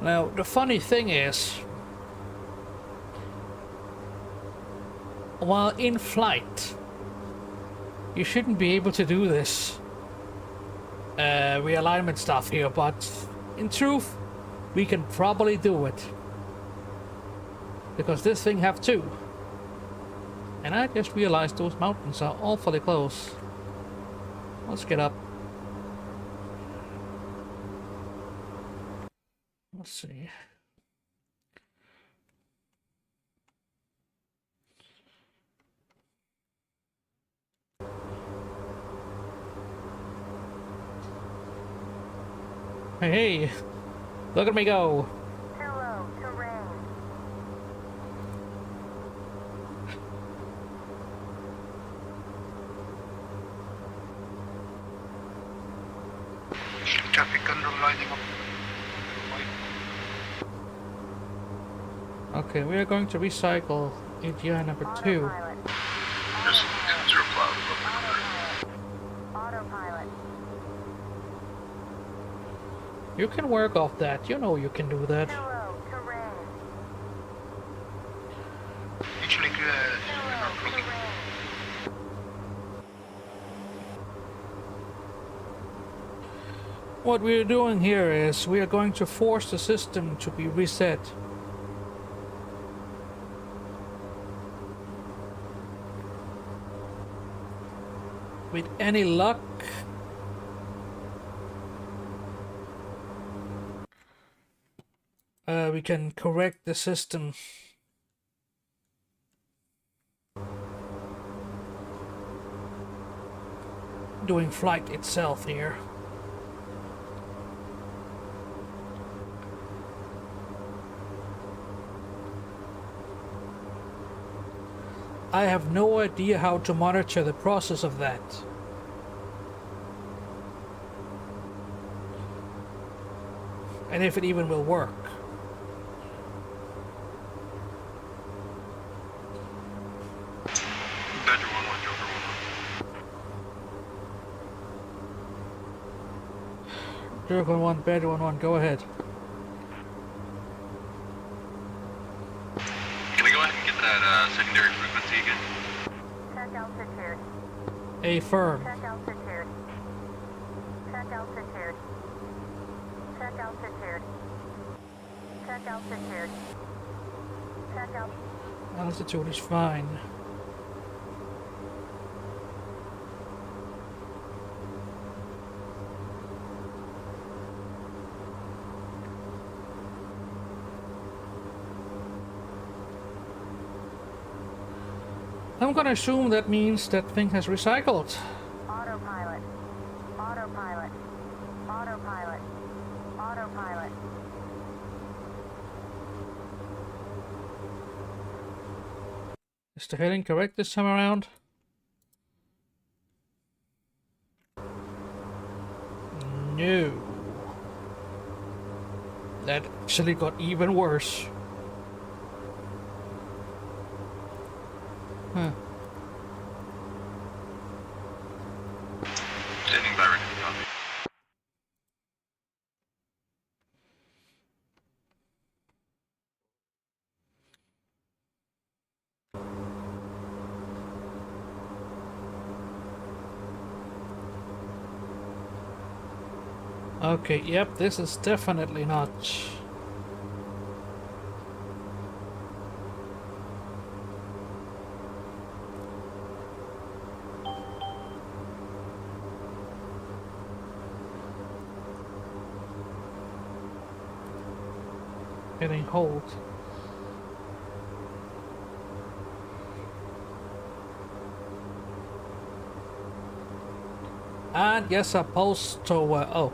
Now, the funny thing is, while in flight, you shouldn't be able to do this realignment stuff here, but in truth, we can probably do it. Because this thing have two. And I just realized those mountains are awfully close. Let's get up. Let's see. Hey, look at me go. Too low, terrain. Traffic underlining up. Okay, we are going to recycle AGI number 2. Autopilot. Missile 205, level 3. Autopilot. You can work off that. You know you can do that. Too low, terrain. Initially Too low, terrain. What we are doing here is we are going to force the system to be reset. With any luck, we can correct the system. Doing flight itself here. I have no idea how to monitor the process of that. And if it even will work. Badger 1-1, Joker 1-1. Joker 1-1, Badger 1-1, go ahead. Can we go ahead and get that secondary frequency again? Check altitude. Affirm. Check altitude. Check altitude. Check altitude. Check altitude. Check altitude. Altitude is fine. I'm gonna assume that means that thing has recycled. Autopilot. Autopilot. Autopilot. Autopilot. Is the heading correct this time around? No. That actually got even worse. Huh. Standing by, ready to copy. Okay, yep, this is definitely not. Getting hold. And you're supposed to, oh.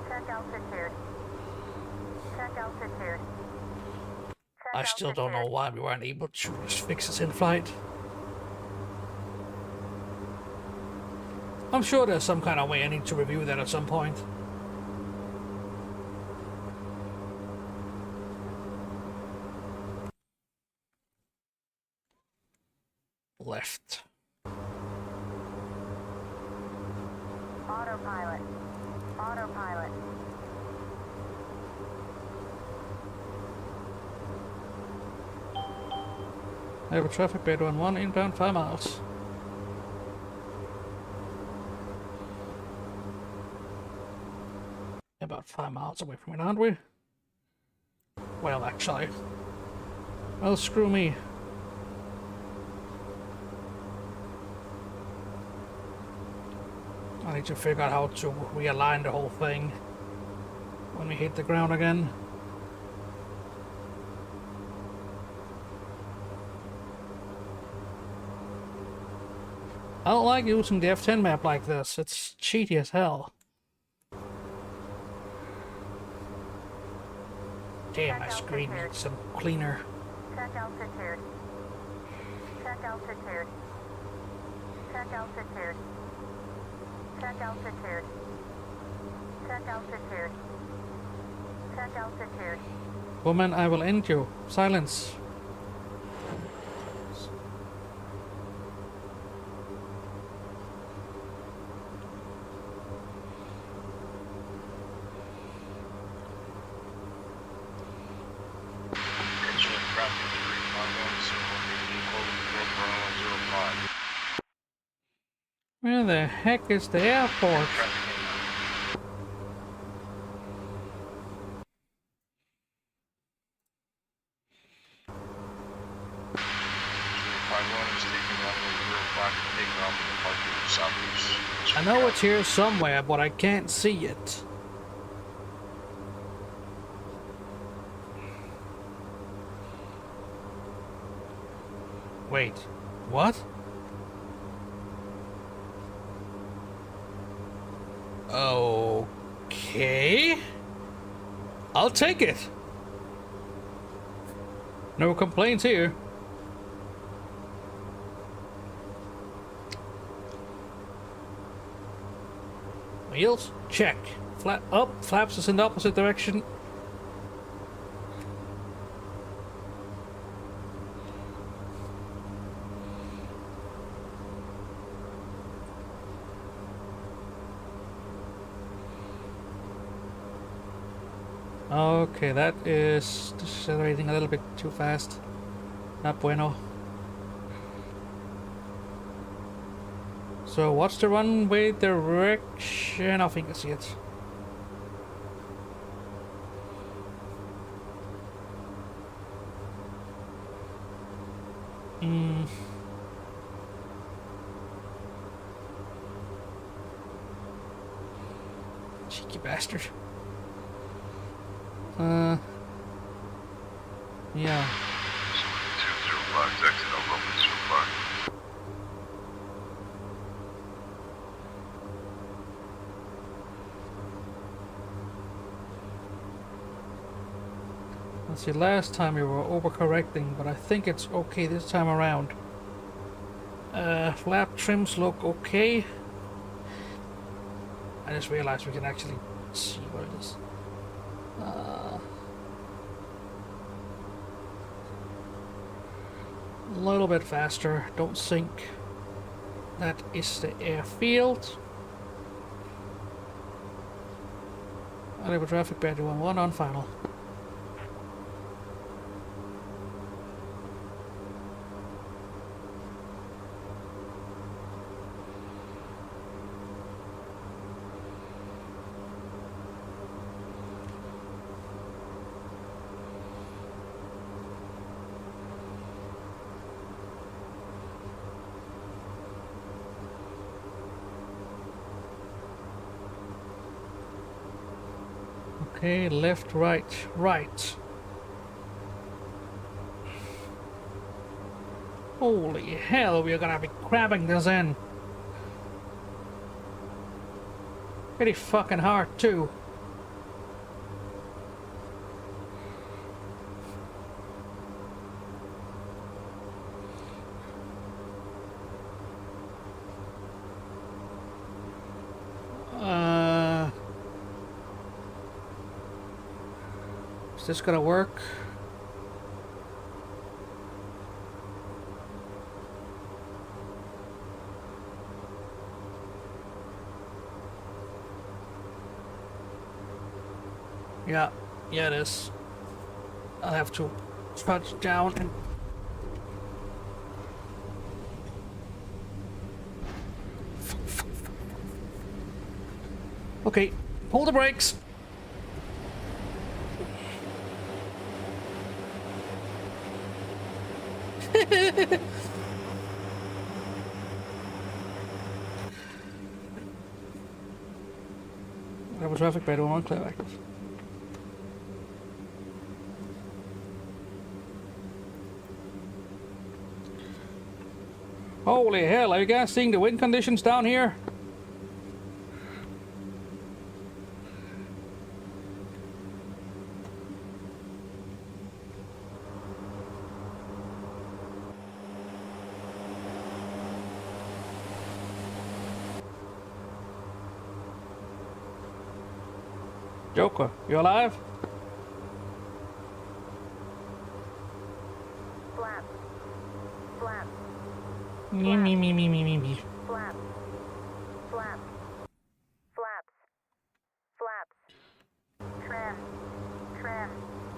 Check altitude. Check altitude. Check I still don't know altitude. why we weren't able to just fix this in flight. I'm sure there's some kind of way I need to review that at some point. Left. Autopilot. Autopilot. Aero traffic, bed 1-1, inbound 5 miles. About 5 miles away from it, aren't we? Well, actually. Well, screw me. I need to figure out how to realign the whole thing when we hit the ground again. I don't like using the F10 map like this. It's cheaty as hell. Damn, my screen needs some cleaner. Check altitude. Check altitude. Check altitude. Check altitude. Check altitude. Check altitude. Woman, I will end you. Silence. Instrument traffic 351, Where the heck is the airport? I know it's here somewhere, but I can't see it. Wait, what? Okay. I'll take it. No complaints here. Wheels? Check. Flap up. Flaps is in the opposite direction. Okay, that is decelerating a little bit too fast. Not bueno. So what's the runway direction? I think I see it. Cheeky bastard. Yeah. 205, exit 1105. Let's see, last time we were overcorrecting, but I think it's okay this time around. Flap trims look okay. I just realized we can actually see what it is. A little bit faster. Don't sink. That is the airfield. Arrival traffic bear 211 on final. Okay, left, right, right. Holy hell, we're gonna be crabbing this in. Pretty fucking hard, too. Is this gonna work? Yeah, it is. I'll have to touch down and okay, pull the brakes. That was traffic better on clear active. Holy hell, are you guys seeing the wind conditions down here? Joker, you alive? Flap. Flap. Me. Flap. Flap. Flaps. Flaps. Trim. Trim.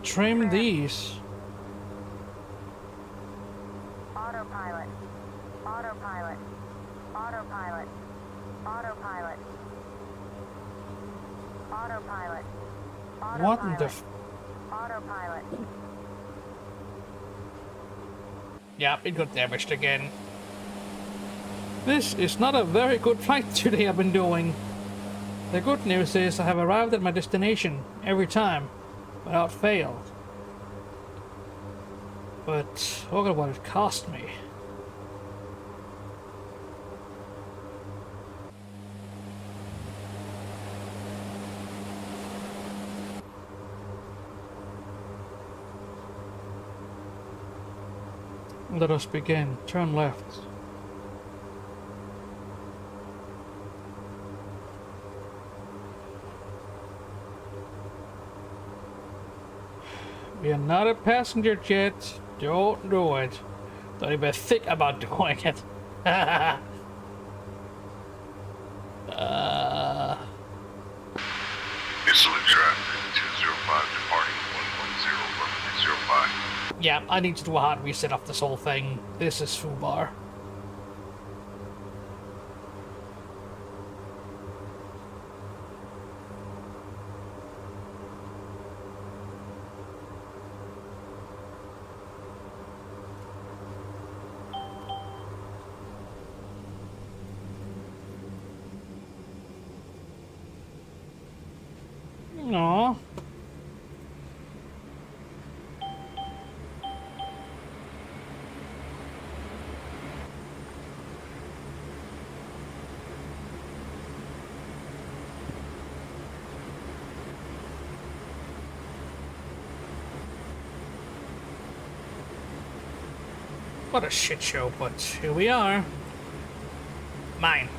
Trim these. Autopilot. Autopilot. Autopilot. Autopilot. Autopilot. What in the f- Autopilot. Yep, it got damaged again. This is not a very good flight today I've been doing. The good news is I have arrived at my destination every time, without fail. But look at what it cost me. Let us begin. Turn left. We are not a passenger jet. Don't do it. Don't even think about doing it. Insulin traffic 205 departing 110 Yeah, I need to do a hard reset of this whole thing. This is foobar. Aww. What a shit show, but here we are. Mine.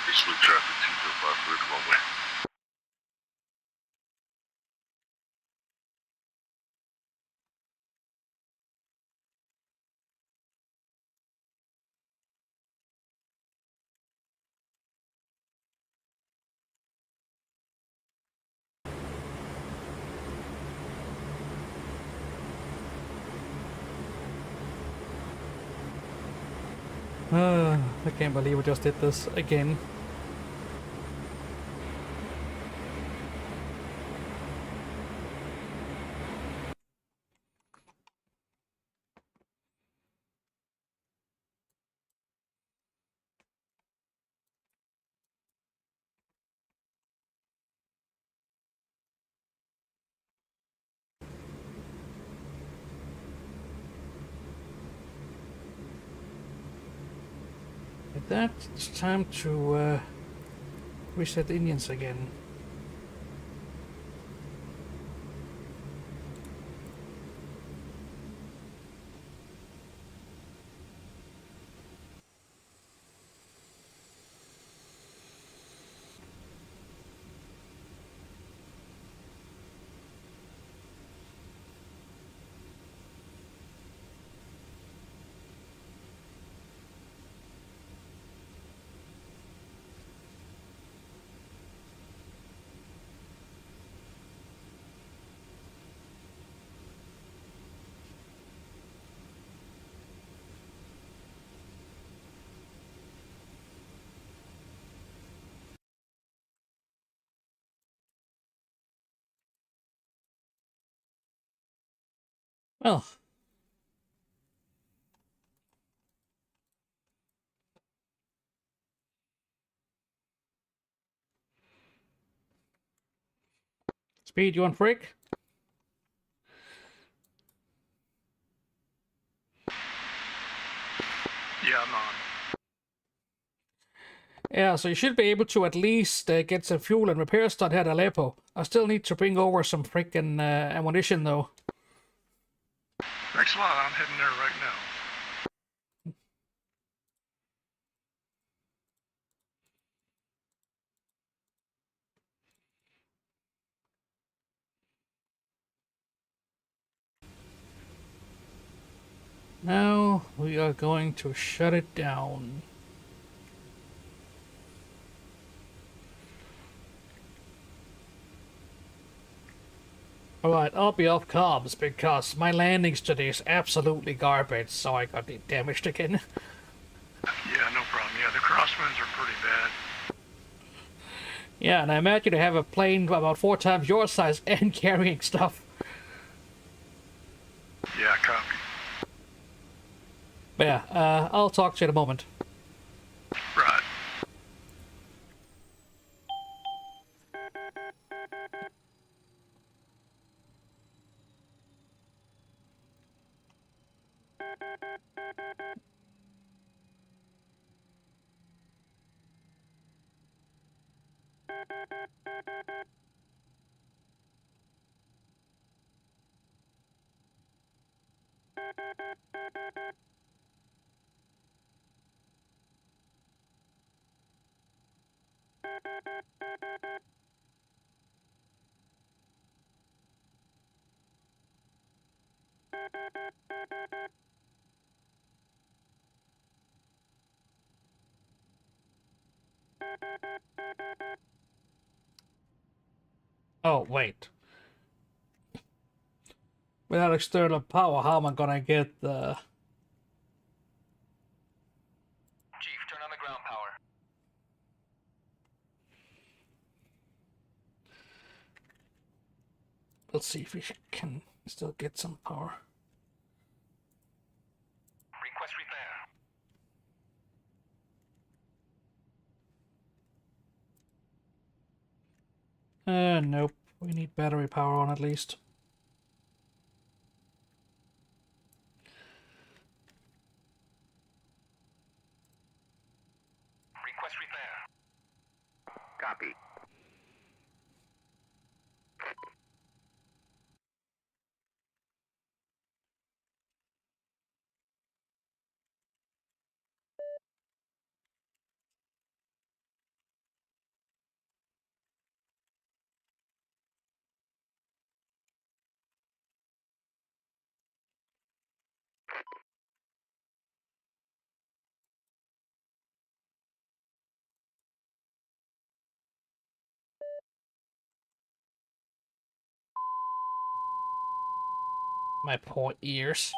Insulin traffic 205 clear to runway. I can't believe we just did this again. With that, it's time to reset the Indians again. Well, Speed, you want break? Yeah, I'm on. Yeah, so you should be able to at least get some fuel and repairs done here at Aleppo. I still need to bring over some freaking ammunition, though. Thanks a lot. I'm heading there right now. Now we are going to shut it down. Alright, I'll be off comms because my landings today is absolutely garbage, so I got damaged again. Yeah, no problem. Yeah, the crosswinds are pretty bad. Yeah, and I imagine to have a plane about 4 times your size and carrying stuff. Yeah, copy. But yeah, I'll talk to you in a moment. Right. Oh, wait. Without external power, how am I gonna get the... Chief, turn on the ground power. Let's see if we can still get some power. Request repair. Nope. We need battery power on at least. Request repair. Copy. My poor ears.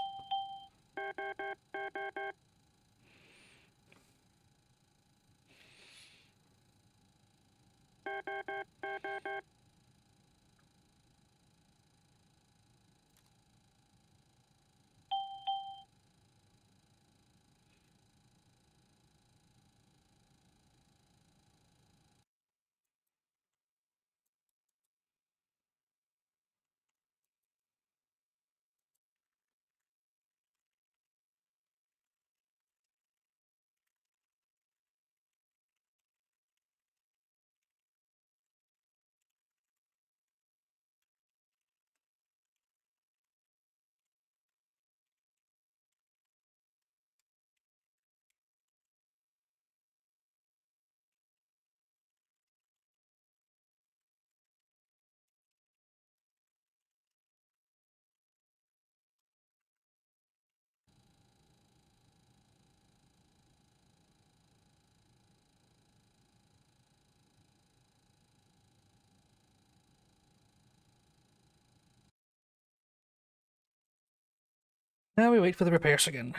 Now we wait for the repairs again.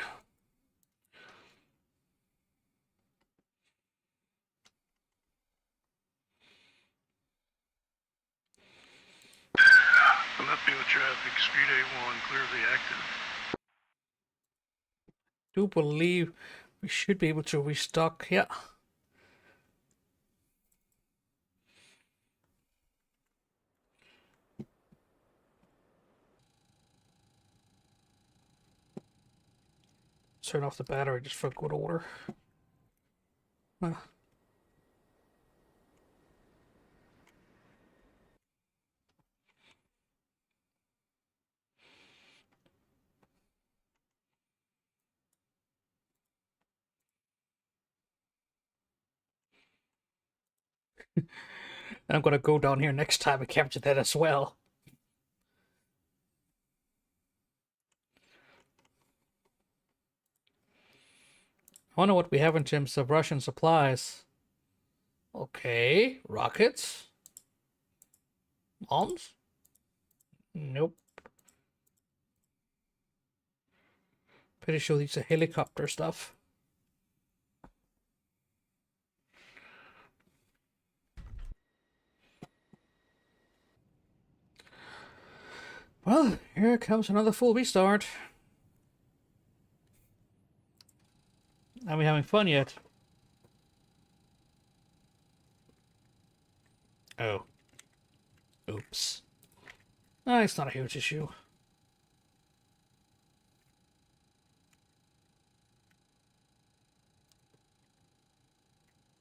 Alepio traffic, speed A1, clearly active. Do believe we should be able to restock. Yeah. Turn off the battery just for good order. I'm gonna go down here next time and capture that as well. I wonder what we have in terms of Russian supplies. Okay, rockets. Bombs? Nope. Pretty sure these are helicopter stuff. Well, here comes another full restart. Are we having fun yet? Oh. Oops. It's not a huge issue.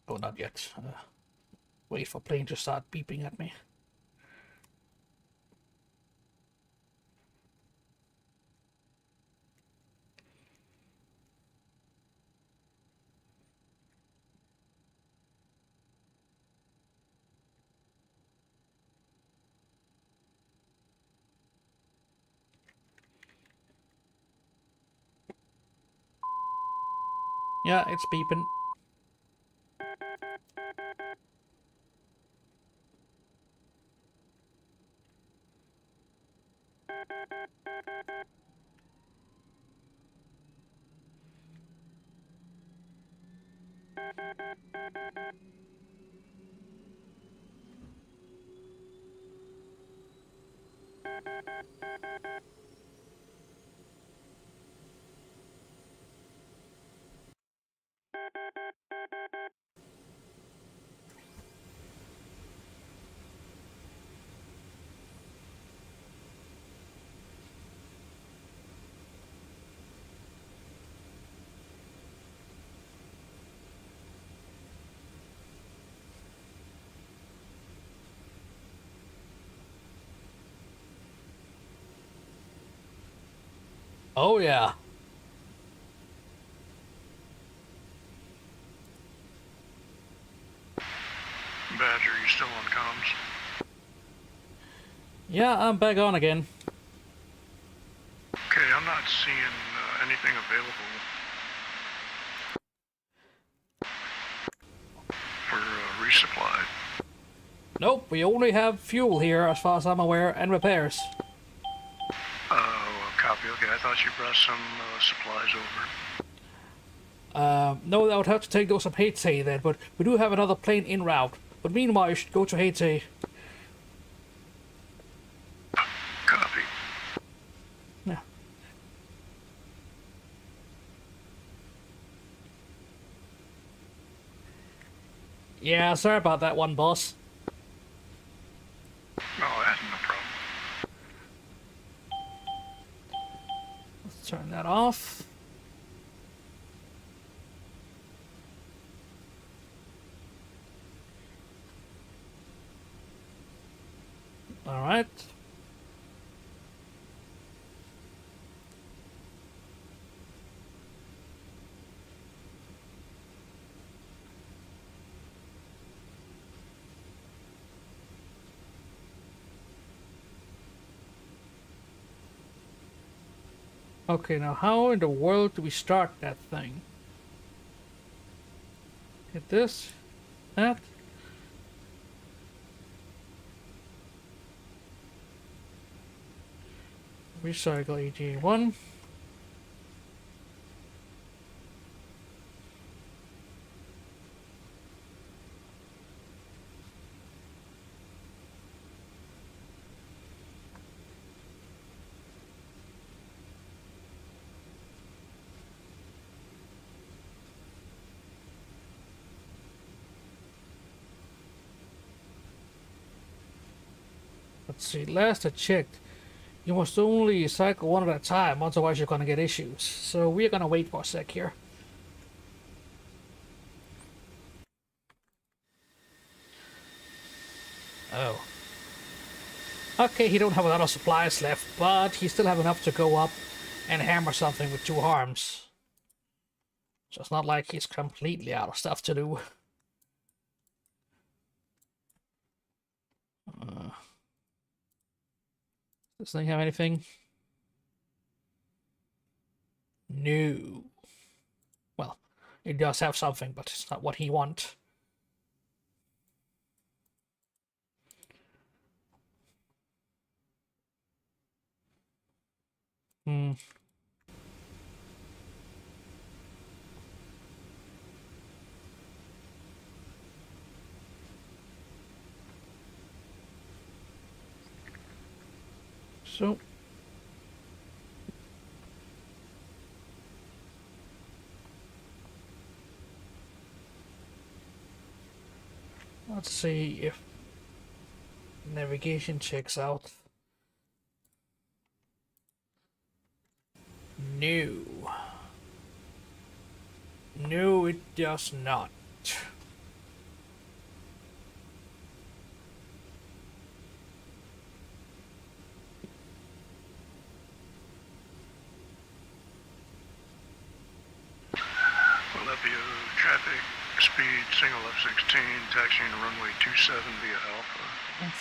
Oh, not yet. Wait for plane to start beeping at me. Yeah, it's beeping. Oh yeah. Badger, you still on comms? Yeah, I'm back on again. Okay, I'm not seeing anything available for resupply. Nope, we only have fuel here as far as I'm aware, and repairs. Copy. Okay, I thought you brought some supplies over. No, I would have to take those from Haiti then, but we do have another plane en route. But meanwhile, you should go to Haiti. Copy. Yeah. Yeah, sorry about that one, boss. Oh, that's no problem. Let's turn that off. All right. Okay, now how in the world do we start that thing? Hit this, that. Recycle EG1. Let's see, last I checked, you must only cycle one at a time, otherwise you're gonna get issues. So we're gonna wait for a sec here. Oh. Okay, he don't have a lot of supplies left, but he still have enough to go up and hammer something with 2 arms. So it's not like he's completely out of stuff to do. Does this thing have anything? No. Well, it does have something, but it's not what he wants. Hmm. So let's see if navigation checks out. No. No, it does not. Olympia, traffic speed, single F-16, taxiing to runway 27 via Alpha.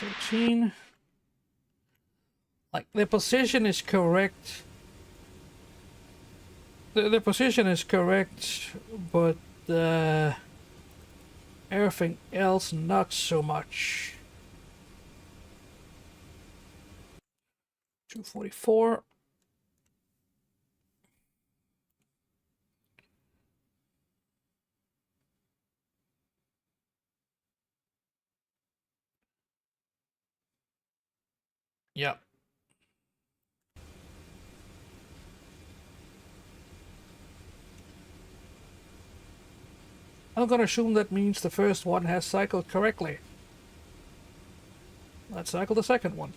13. Like, the position is correct. The position is correct, but everything else not so much. 244. Yeah. I'm gonna assume that means the first one has cycled correctly. Let's cycle the second one.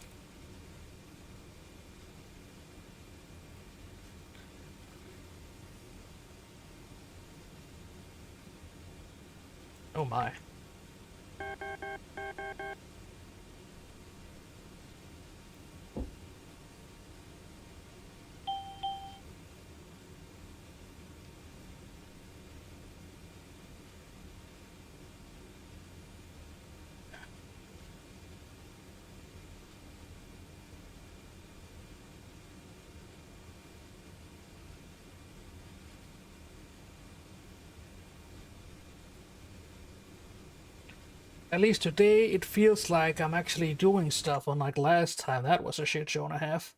Oh my. At least today it feels like I'm actually doing stuff, unlike last time. That was a shit show and a half.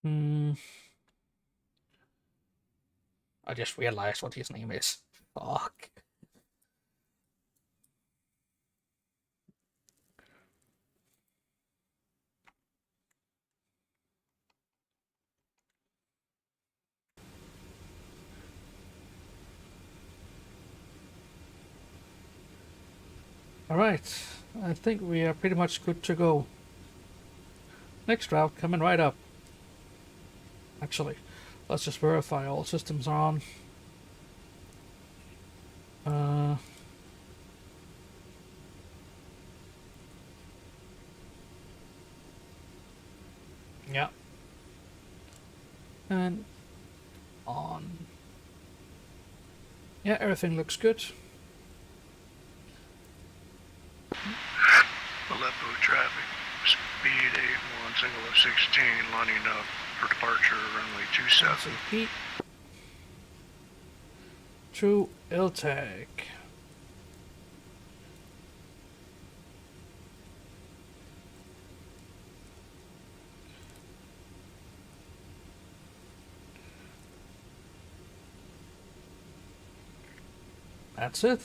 Hmm. I just realized what his name is. Fuck. Alright, I think we are pretty much good to go. Next route coming right up. Actually, let's just verify all systems are on. Uh, yeah. And on. Yeah, everything looks good. Aleppo traffic, speed 81, single of 16, lining up for departure, runway 27. Pete. True LTAG. That's it.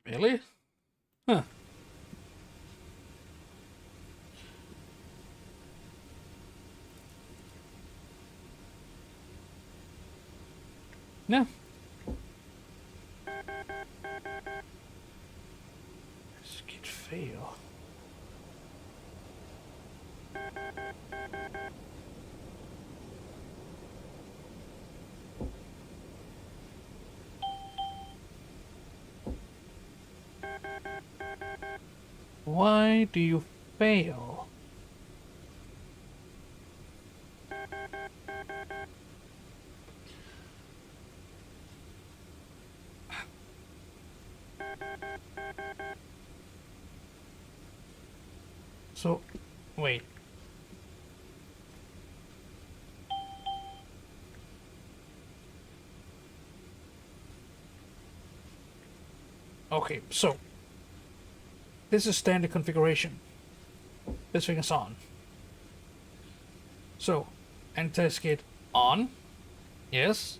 Really? Huh. Yeah. Skid fail. Why do you fail? So, wait. Okay, so this is standard configuration. This thing is on. So, anti-skid on. Yes.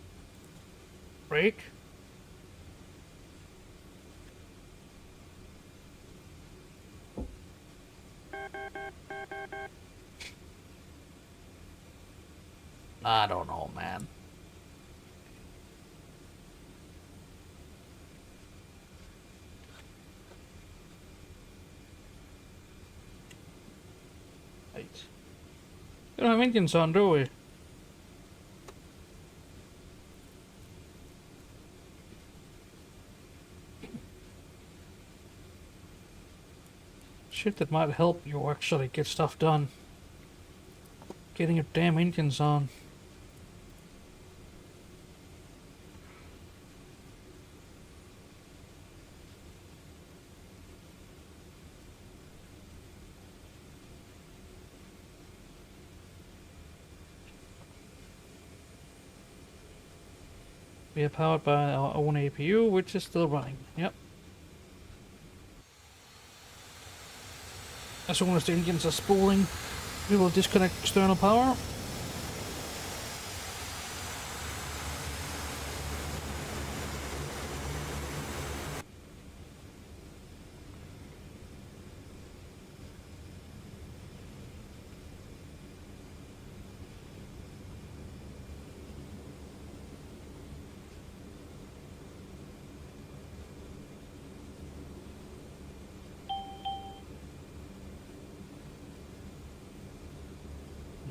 Brake. I don't know, man. Wait. We don't have engines on, do we? Shit that might help you actually get stuff done. Getting your damn engines on. We are powered by our own APU, which is still running. Yep. As soon as the engines are spooling, we will disconnect external power.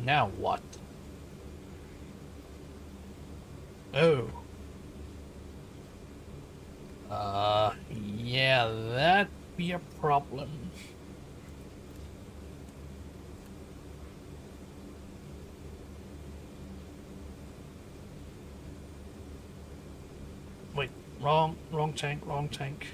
Now what? Oh. Yeah, that'd be a problem. Wait, wrong tank, wrong tank.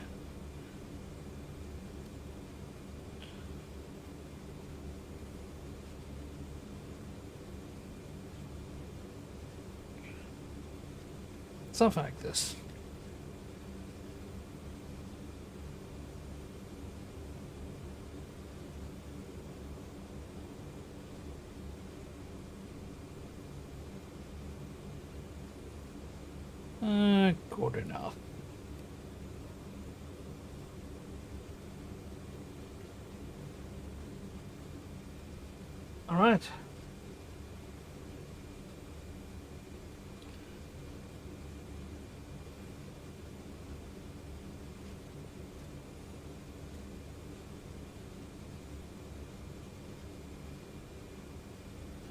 Something like this. Good enough. All right.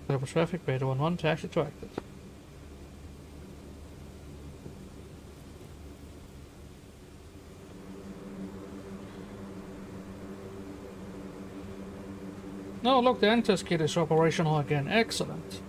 Global traffic, radar 11, taxi to active. No, look, the anti kit is operational again. Excellent.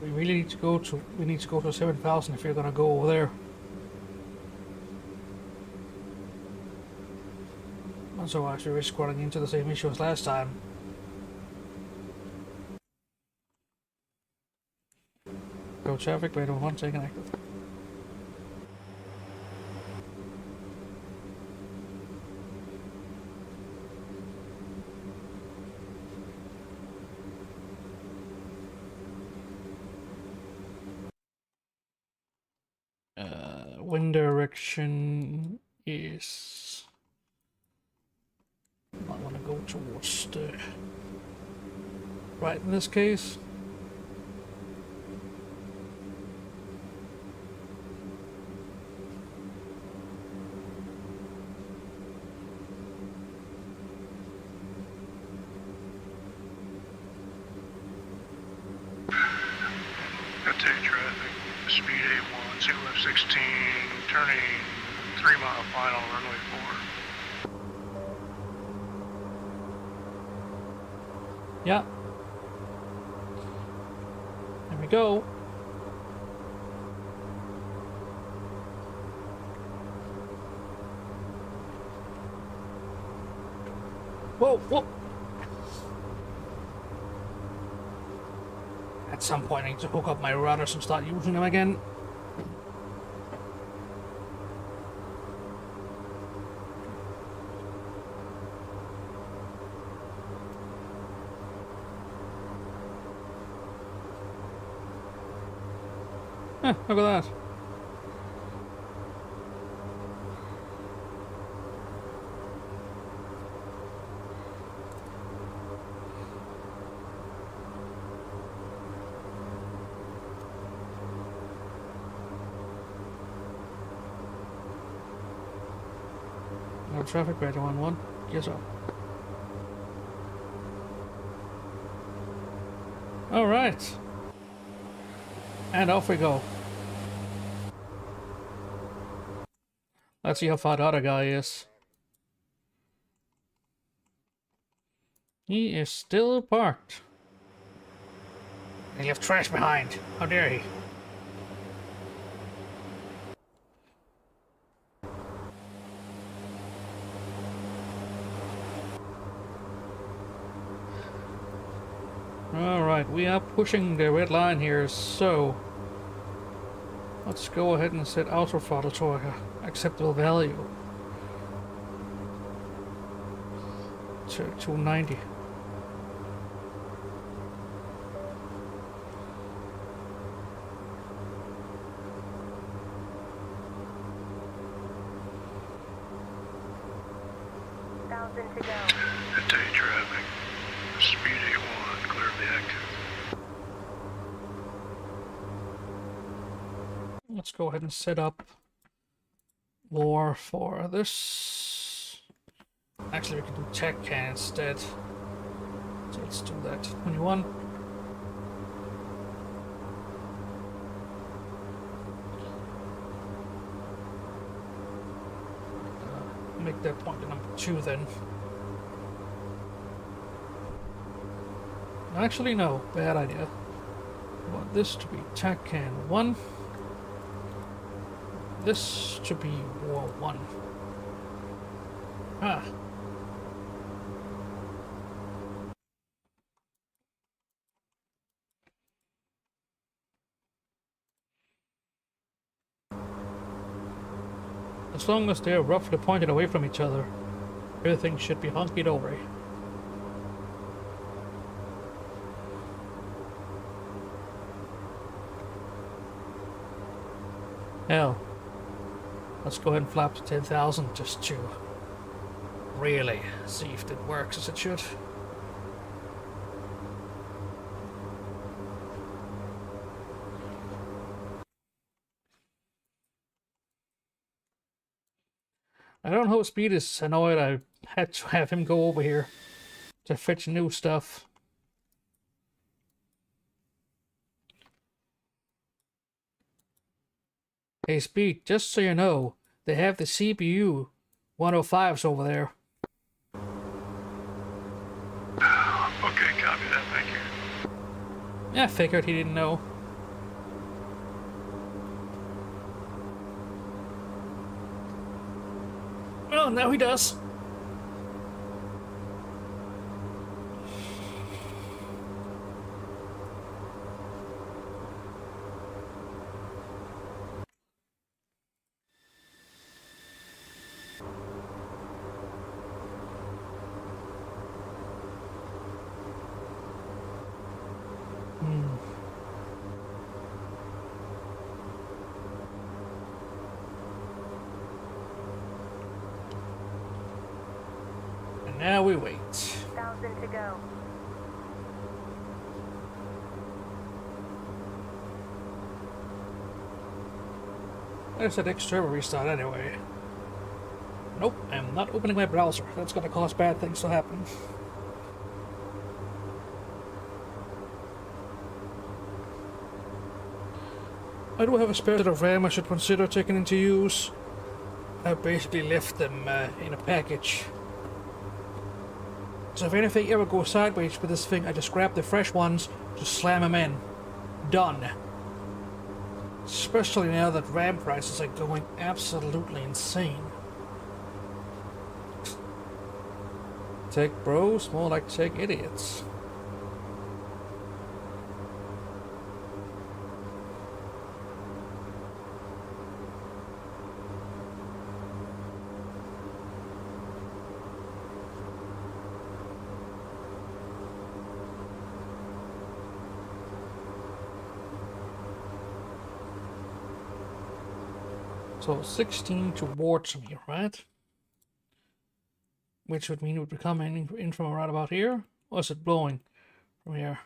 We really need to go to. We need to go to 7,000 if you're gonna go over there. Otherwise, we risk running into the same issue as last time. Go traffic, radar 1 taken active. Wind direction is. I want to go towards the right in this case. Update traffic. Speed 81, single F16, turning 3 mile final, runway 4. Yeah. There we go. Whoa, whoa. At some point I need to hook up my rudders and start using them again. Look at that. on traffic radar on one. Yes, sir. All right. And off we go. Let's see how far the other guy is. He is still parked. He left trash behind. How dare he? Alright, we are pushing the red line here, so let's go ahead and set auto throttle to an acceptable value. To 290. Thousand to go. Day traffic. Speed 81, clear of the active. Let's go ahead and set up lore for this. Actually, we can do tech can instead. So let's do that. 21. Make that point number 2 then. Actually, no, bad idea. I want this to be tech can 1. This should be war 1. Ah. As long as they're roughly pointed away from each other, everything should be hunky-dory. Hell, let's go ahead and flap to 10,000 just to really see if it works as it should. I don't know how Speed is annoyed I had to have him go over here to fetch new stuff. Hey Speed, just so you know, they have the CPU 105s over there. Okay, copy that, thank you. Yeah, I figured he didn't know. Well, now he does. And now we wait. 1,000 to go. There's that extra restart anyway. Nope, I'm not opening my browser. That's gonna cause bad things to happen. I do have a spare set of RAM I should consider taking into use. I basically left them in a package. So if anything ever goes sideways with this thing, I just grab the fresh ones, just slam them in. Done. Especially now that RAM prices are going absolutely insane. Tech bros, more like tech idiots. So 16 towards me, right? Which would mean it would be coming in from right about here. Or is it blowing from here?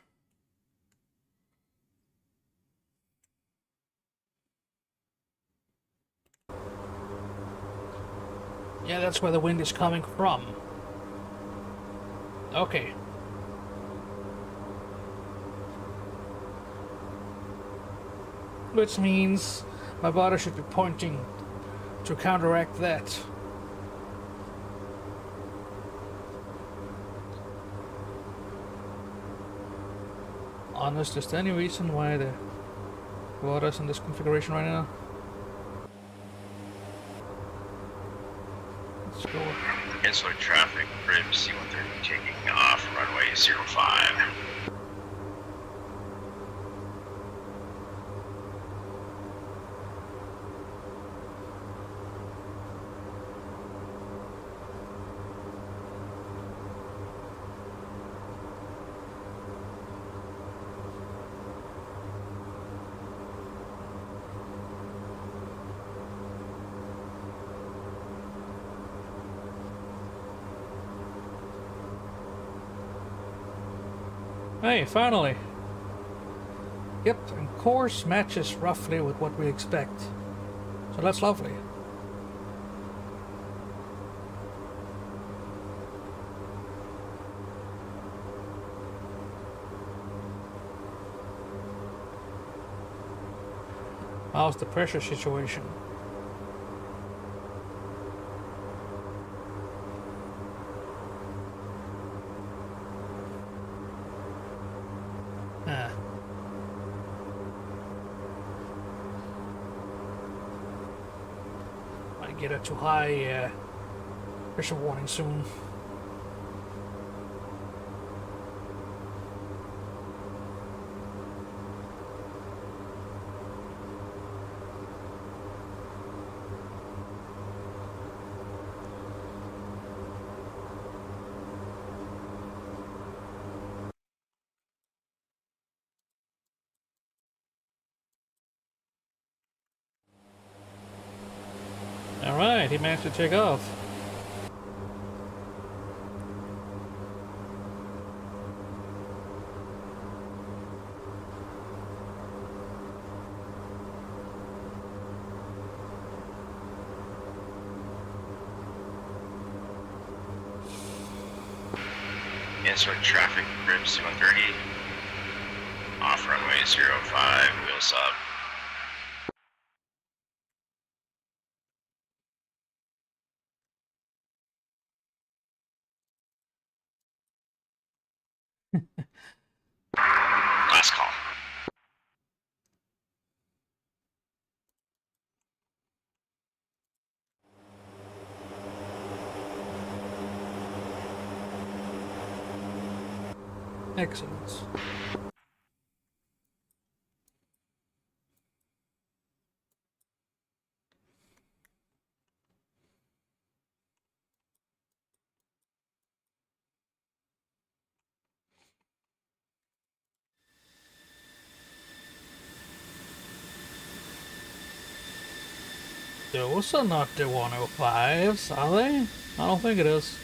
Yeah, that's where the wind is coming from. Okay. Which means my body should be pointing to counteract that. Unless there's any reason why the water's in this configuration right now. Let's go. Insular traffic, Brim C130 taking off, runway 05. Hey, finally! Yep, and course matches roughly with what we expect. So that's lovely. How's the pressure situation? Ah. Might get a too high pressure warning soon. Alright, he managed to take off. Insular traffic, Brim C130. Off runway 05, wheel sub. Last call. Excellent. Those are not the 105s, are they? I don't think it is.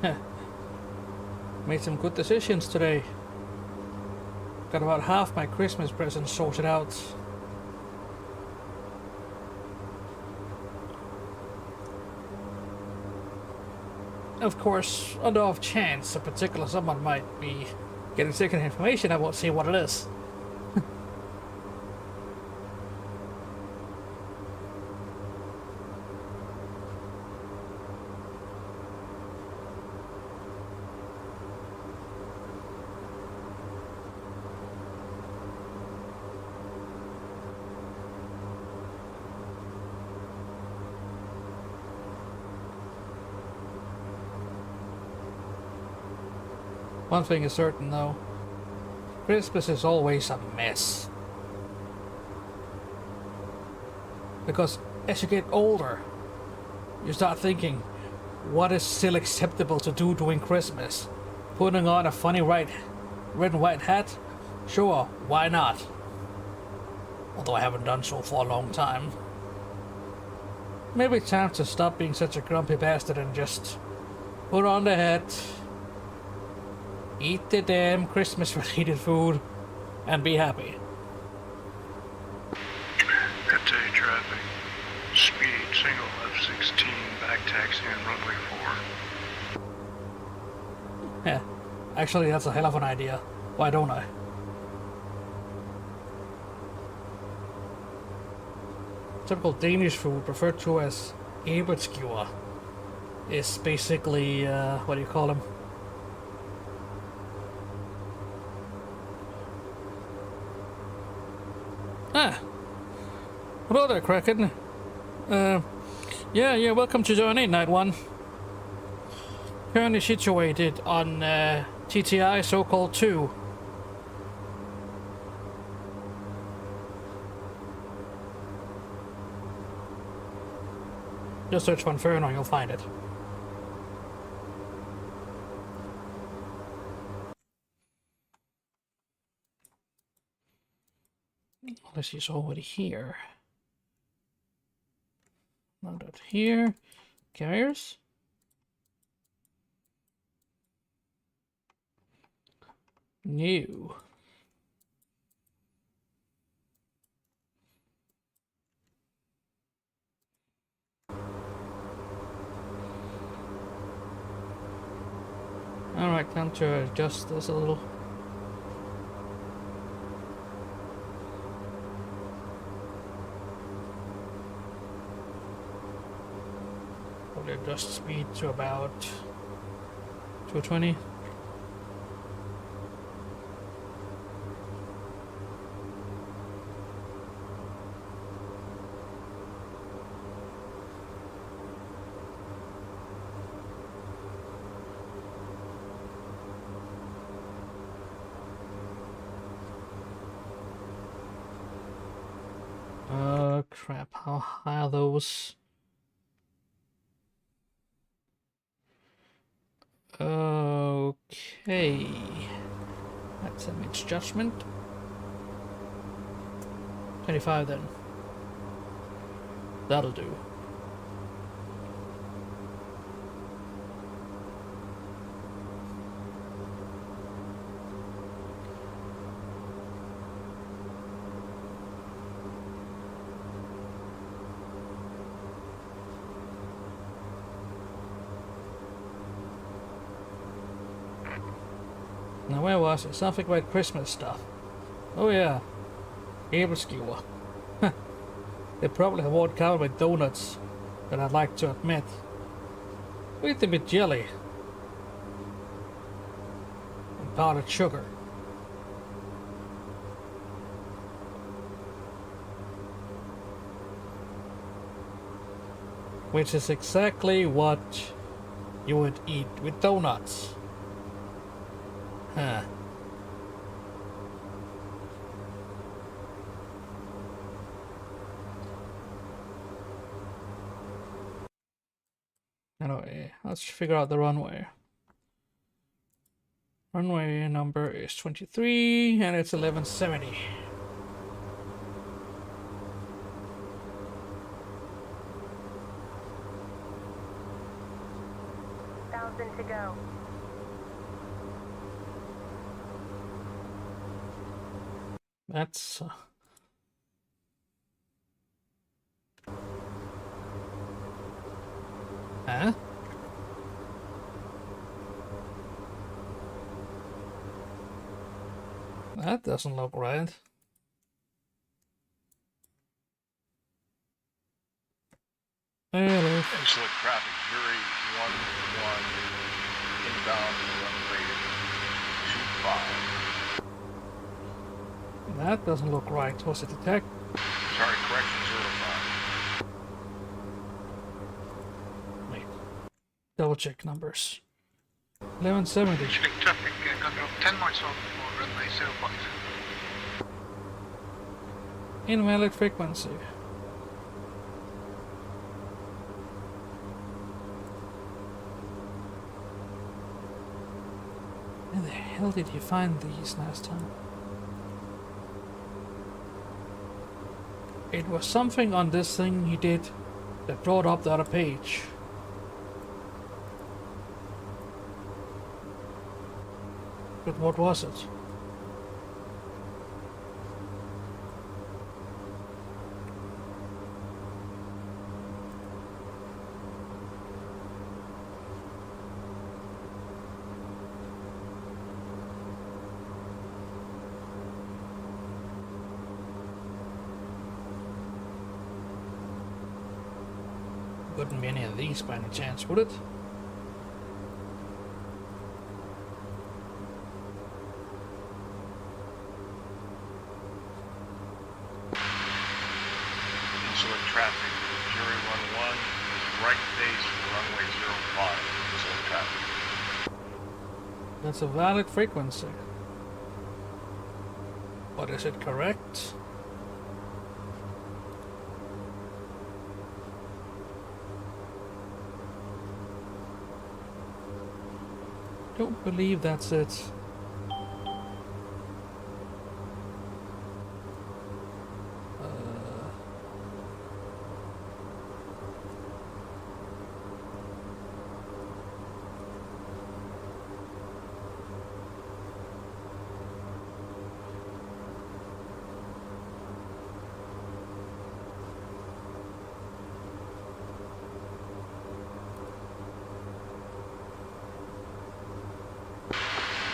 Heh. Made some good decisions today. Got about half my Christmas presents sorted out. Of course, on the off chance a particular someone might be getting second information, I won't say what it is. One thing is certain though, Christmas is always a mess. Because as you get older, you start thinking, what is still acceptable to do during Christmas? Putting on a funny red and white hat? Sure, why not? Although I haven't done so for a long time. Maybe it's time to stop being such a grumpy bastard and just put on the hat. Eat the damn Christmas-related food and be happy. FTA traffic. Speed, single F-16, back taxi and runway 4. Yeah, actually that's a hell of an idea. Why don't I? Typical Danish food, referred to as æbelskewer, is basically, what do you call them? Ah! Hello there, Kraken. Yeah, welcome to Journey Night 1. Currently situated on TTI so-called 2. Just search for Inferno and you'll find it. Unless he's already here. Not that here. Carriers. New. Alright, time to adjust this a little. Probably adjust speed to about 220. Crap, how high are those? Okay. That's a misjudgment. 25 then. That'll do. Now where was it? Something about Christmas stuff. Oh yeah. Æbelskewer. They probably have one covered with donuts that I'd like to admit. With a bit jelly. And powdered sugar. Which is exactly what you would eat with donuts. Huh. Anyway, let's figure out the runway. Runway number is 23 and it's 1170. Thousand to go. That's huh? That doesn't look right. Hello. Excellent traffic, Jury 1-1, inbound runway 25. That doesn't look right. Was it a tech? Sorry, correction 05. Wait. Double check numbers. 1170. Check traffic, got up 10 miles off for runway 05. Invalid frequency. Where the hell did you find these last time? It was something on this thing he did that brought up the other page. but what was it? Wouldn't be any of these by any chance, would it? Insolent traffic. Jury 11 is right base for runway 05. Insolent traffic. That's a valid frequency. But is it correct? Don't believe that's it.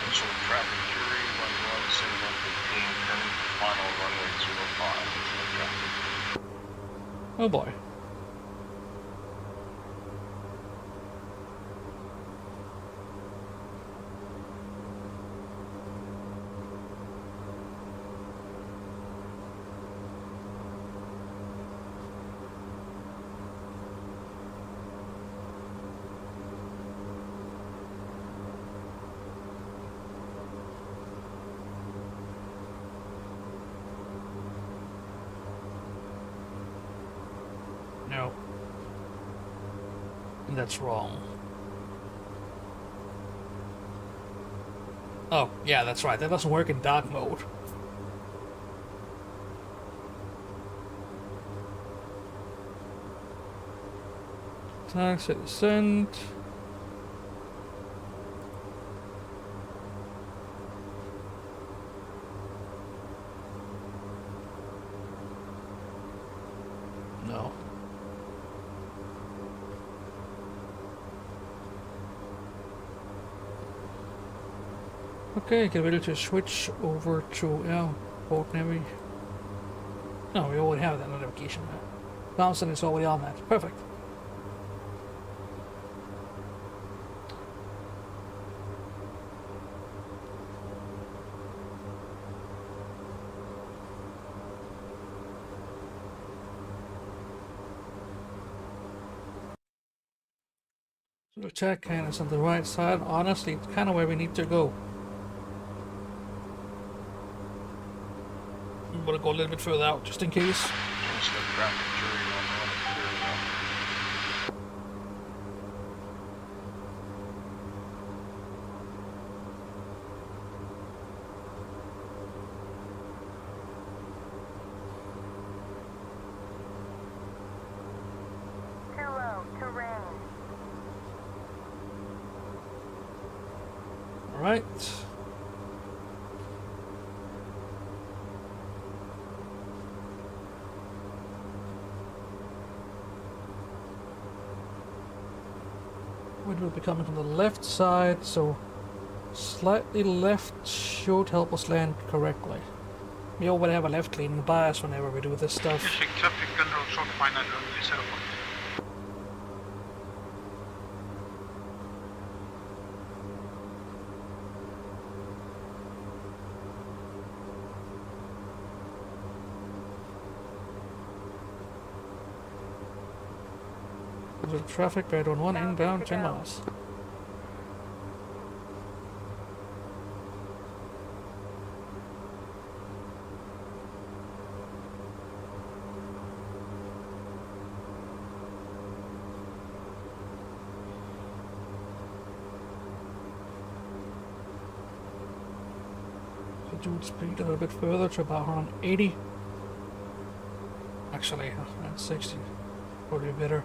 Insolent traffic. Jury 11, City 115, turning to final runway 05. Insolent traffic. Oh boy. No. That's wrong. Oh, yeah, that's right. That doesn't work in dark mode. Taxi descent. No. Okay, get ready to switch over to airport navy. No, we already have that notification. Bouncing is already on that. Perfect. So the check can is on the right side. Honestly, it's kind of where we need to go. I'm gonna go a little bit further out just in case. Insolent traffic. Jury 11 is clear now. Too low. Terrain. All right. Wind will be coming from the left side, so slightly left should help us land correctly. We already have a left leaning bias whenever we do this stuff. Using traffic control short final runway 05. There's traffic by 1 inbound 10 miles. Reduce speed a little bit further to about around 80. Actually, at 60. Probably better.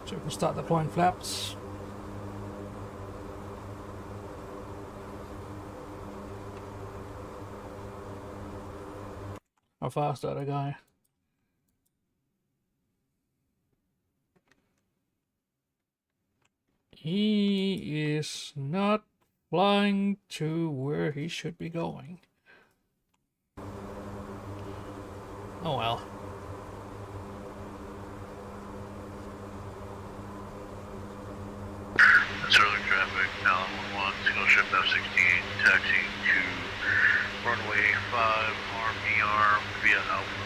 So we can start deploying flaps. How fast is that guy? He is not flying to where he should be going. Oh well. Sterling traffic, Allen 11, Skill Ship F-16, taxi to runway 5, RMER via Alpha.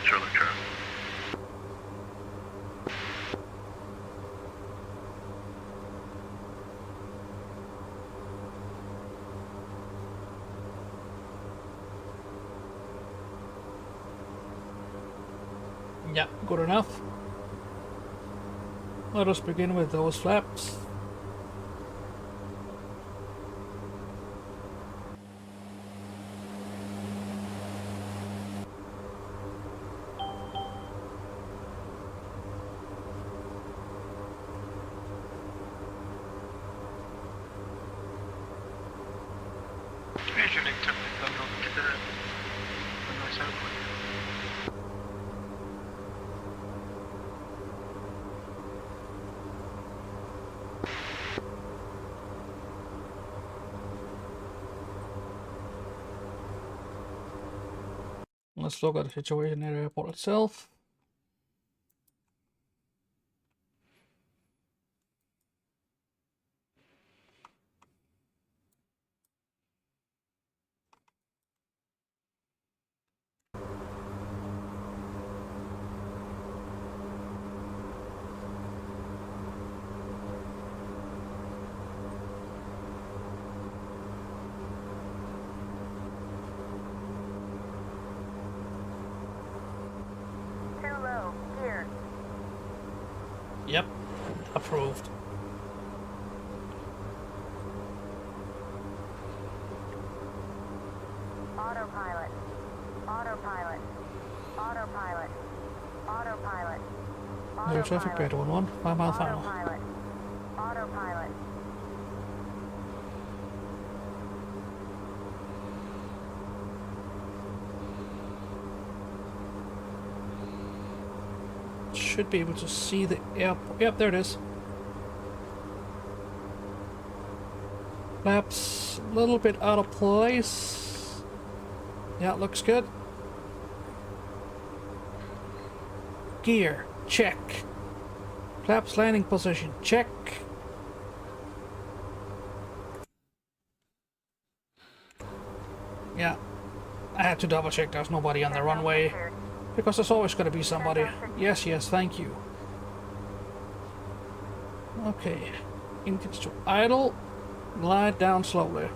Sterling traffic. Yeah, good enough. Let us begin with those flaps. Let's look at the situation at the airport itself. Too low. Gear. Yep, approved. Autopilot. Autopilot. Autopilot. Autopilot. Zero traffic, Beta 11, 5 mile final. Autopilot. Autopilot. Should be able to see the airport. Yep, there it is. Flaps a little bit out of place. Yeah, looks good. Gear, check. Flaps landing position, check. Yeah, I had to double check there's nobody on the runway. Because there's always going to be somebody. Yes, yes, thank you. Okay. Engines to idle. Glide down slowly.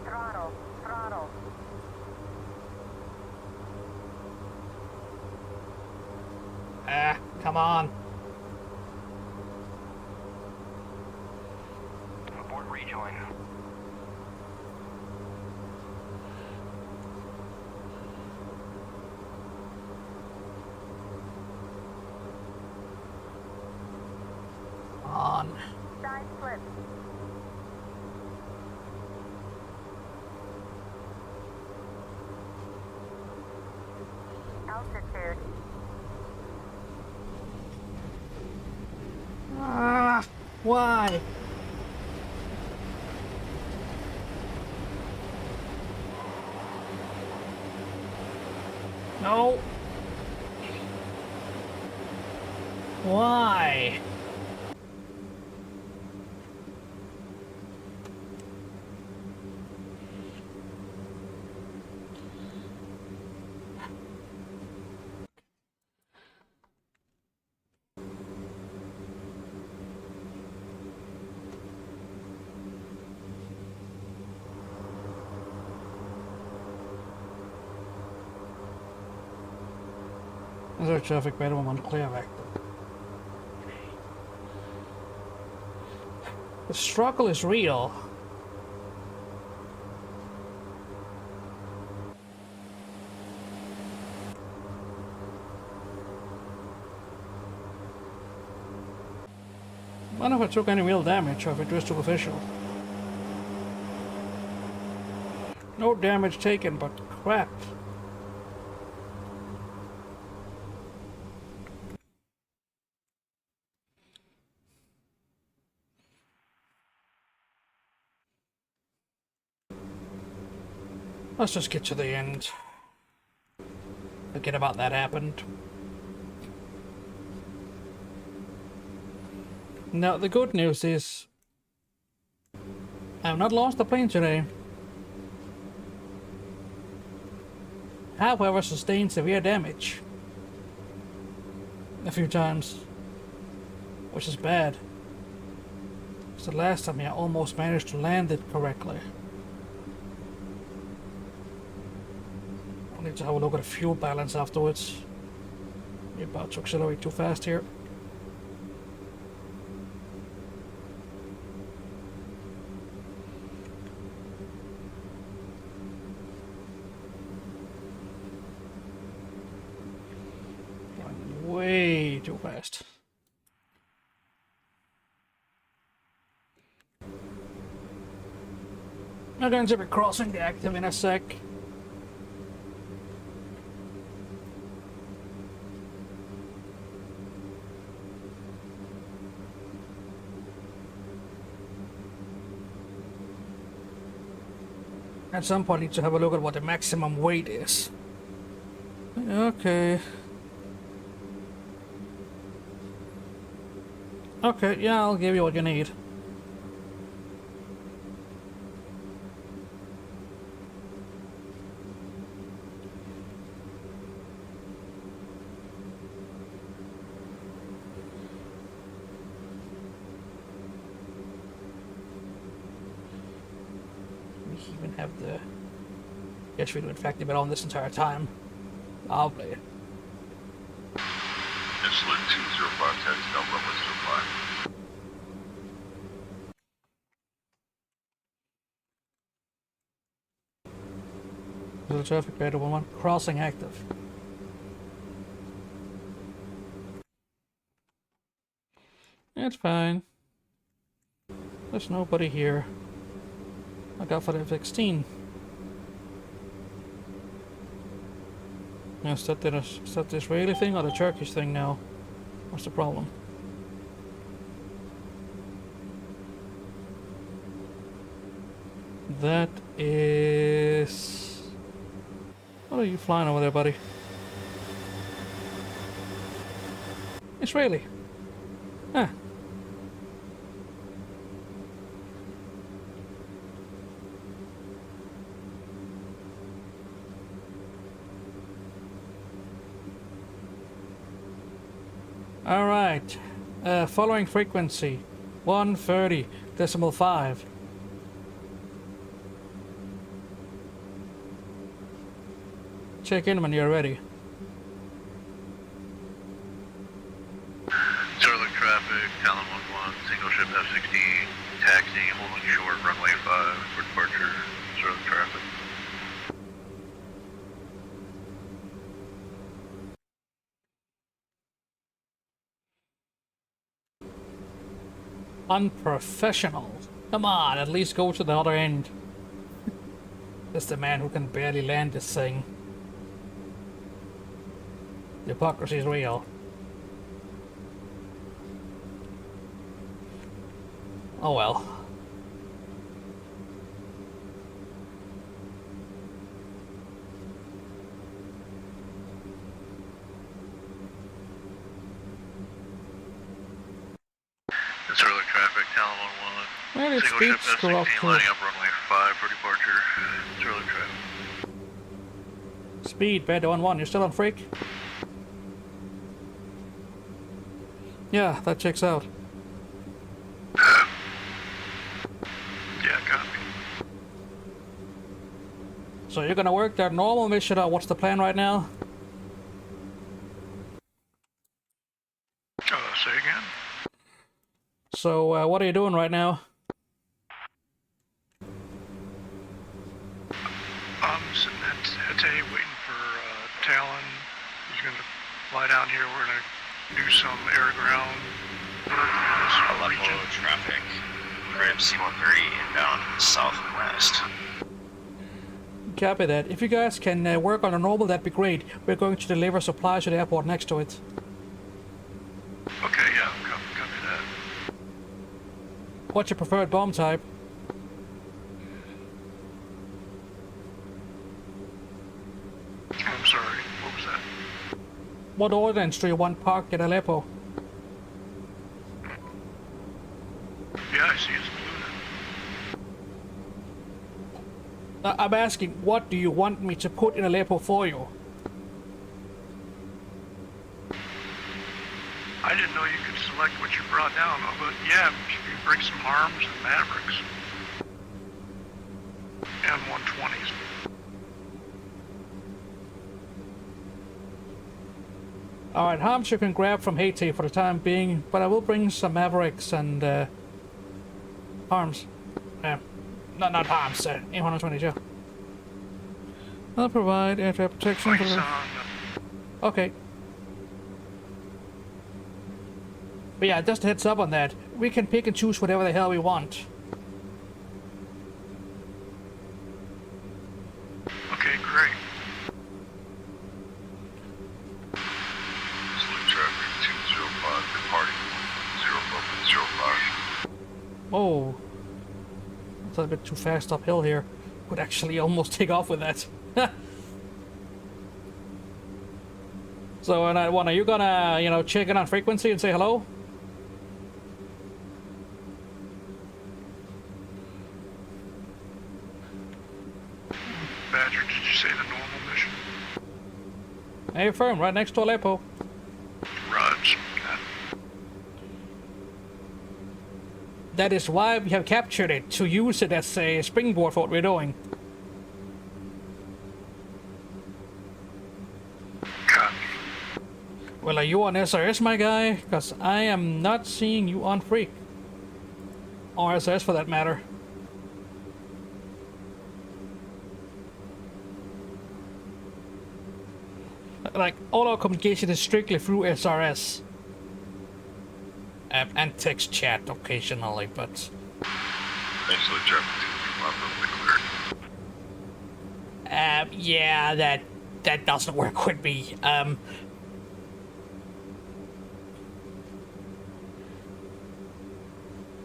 Throttle. Throttle. Ah, come on. Abort rejoin. On. Side flip. Altitude. Ah, why? No. Why? Is there traffic better on clear vector? The struggle is real. I don't know if I took any real damage or if it was superficial. No damage taken, but crap. Let's just get to the end. Forget about that happened. Now, the good news is I've not lost the plane today. However, sustained severe damage a few times, which is bad. Because the last time I almost managed to land it correctly. I need to have a look at the fuel balance afterwards. We're about to accelerate too fast here. Way too fast. I'm going to be crossing the active in a sec. At some point, I need to have a look at what the maximum weight is. Okay. Okay, yeah, I'll give you what you need. We even have the... Yes, we do in fact have been on this entire time. Lovely. Insulin 205 text, no runway 05. The traffic better one crossing active. It's fine. There's nobody here. I got for the F-16. Is that the Israeli thing or the Turkish thing now? What's the problem? That is... What are you flying over there, buddy? Israeli. Ah. All right. Following frequency 130.5. Check in when you're ready. Zero traffic, Talon 1-1, single ship F-16, taxiing, holding short, runway 5 for departure, zero traffic. Unprofessional. Come on, at least go to the other end. That's the man who can barely land this thing. The hypocrisy is real. Oh well. Zero traffic, Talon 1-1. Well, its Single ship speeds go up F-16 to lining up runway 5 for departure, zero traffic. speed, bed 1-1. You're still on freak? Yeah, that checks out. Yeah, copy. So you're gonna work that normal mission out. What's the plan right now? Say again? So what are you doing right now? I'm sitting at A waiting for Talon. He's going to fly down here. We're going to do some air-ground Aleppo traffic. Crib C130 inbound southwest. Copy that. If you guys can work on a normal, that'd be great. We're going to deliver supplies to the airport next to it. Okay, yeah, copy that. What's your preferred bomb type? I'm sorry, what was that? What ordnance do you want parked at Aleppo? Yeah, I see it's the I'm asking, what do you want me to put in Aleppo for you? I didn't know you could select what you brought down, but yeah, you bring some arms and Mavericks. And 120s. Alright, harms you can grab from Haiti for the time being, but I will bring some Mavericks and arms. Not arms, A122. I'll provide air traffic protection for the... Okay. But yeah, just a heads up on that. We can pick and choose whatever the hell we want. Okay, great. Salute traffic 205 departing 0405. Oh. That's a bit too fast uphill here. Could actually almost take off with that. So, are you gonna, check in on frequency and say hello? Badger, did you say the normal mission? Hey, firm, right next to Aleppo. Raj. That is why we have captured it, to use it as a springboard for what we're doing. Copy. Well, are you on SRS, my guy? Because I am not seeing you on Freak. Or SRS for that matter. Like, all our communication is strictly through SRS. And text chat occasionally, but... Salute traffic 235 cleared. Yeah, that doesn't work with me. I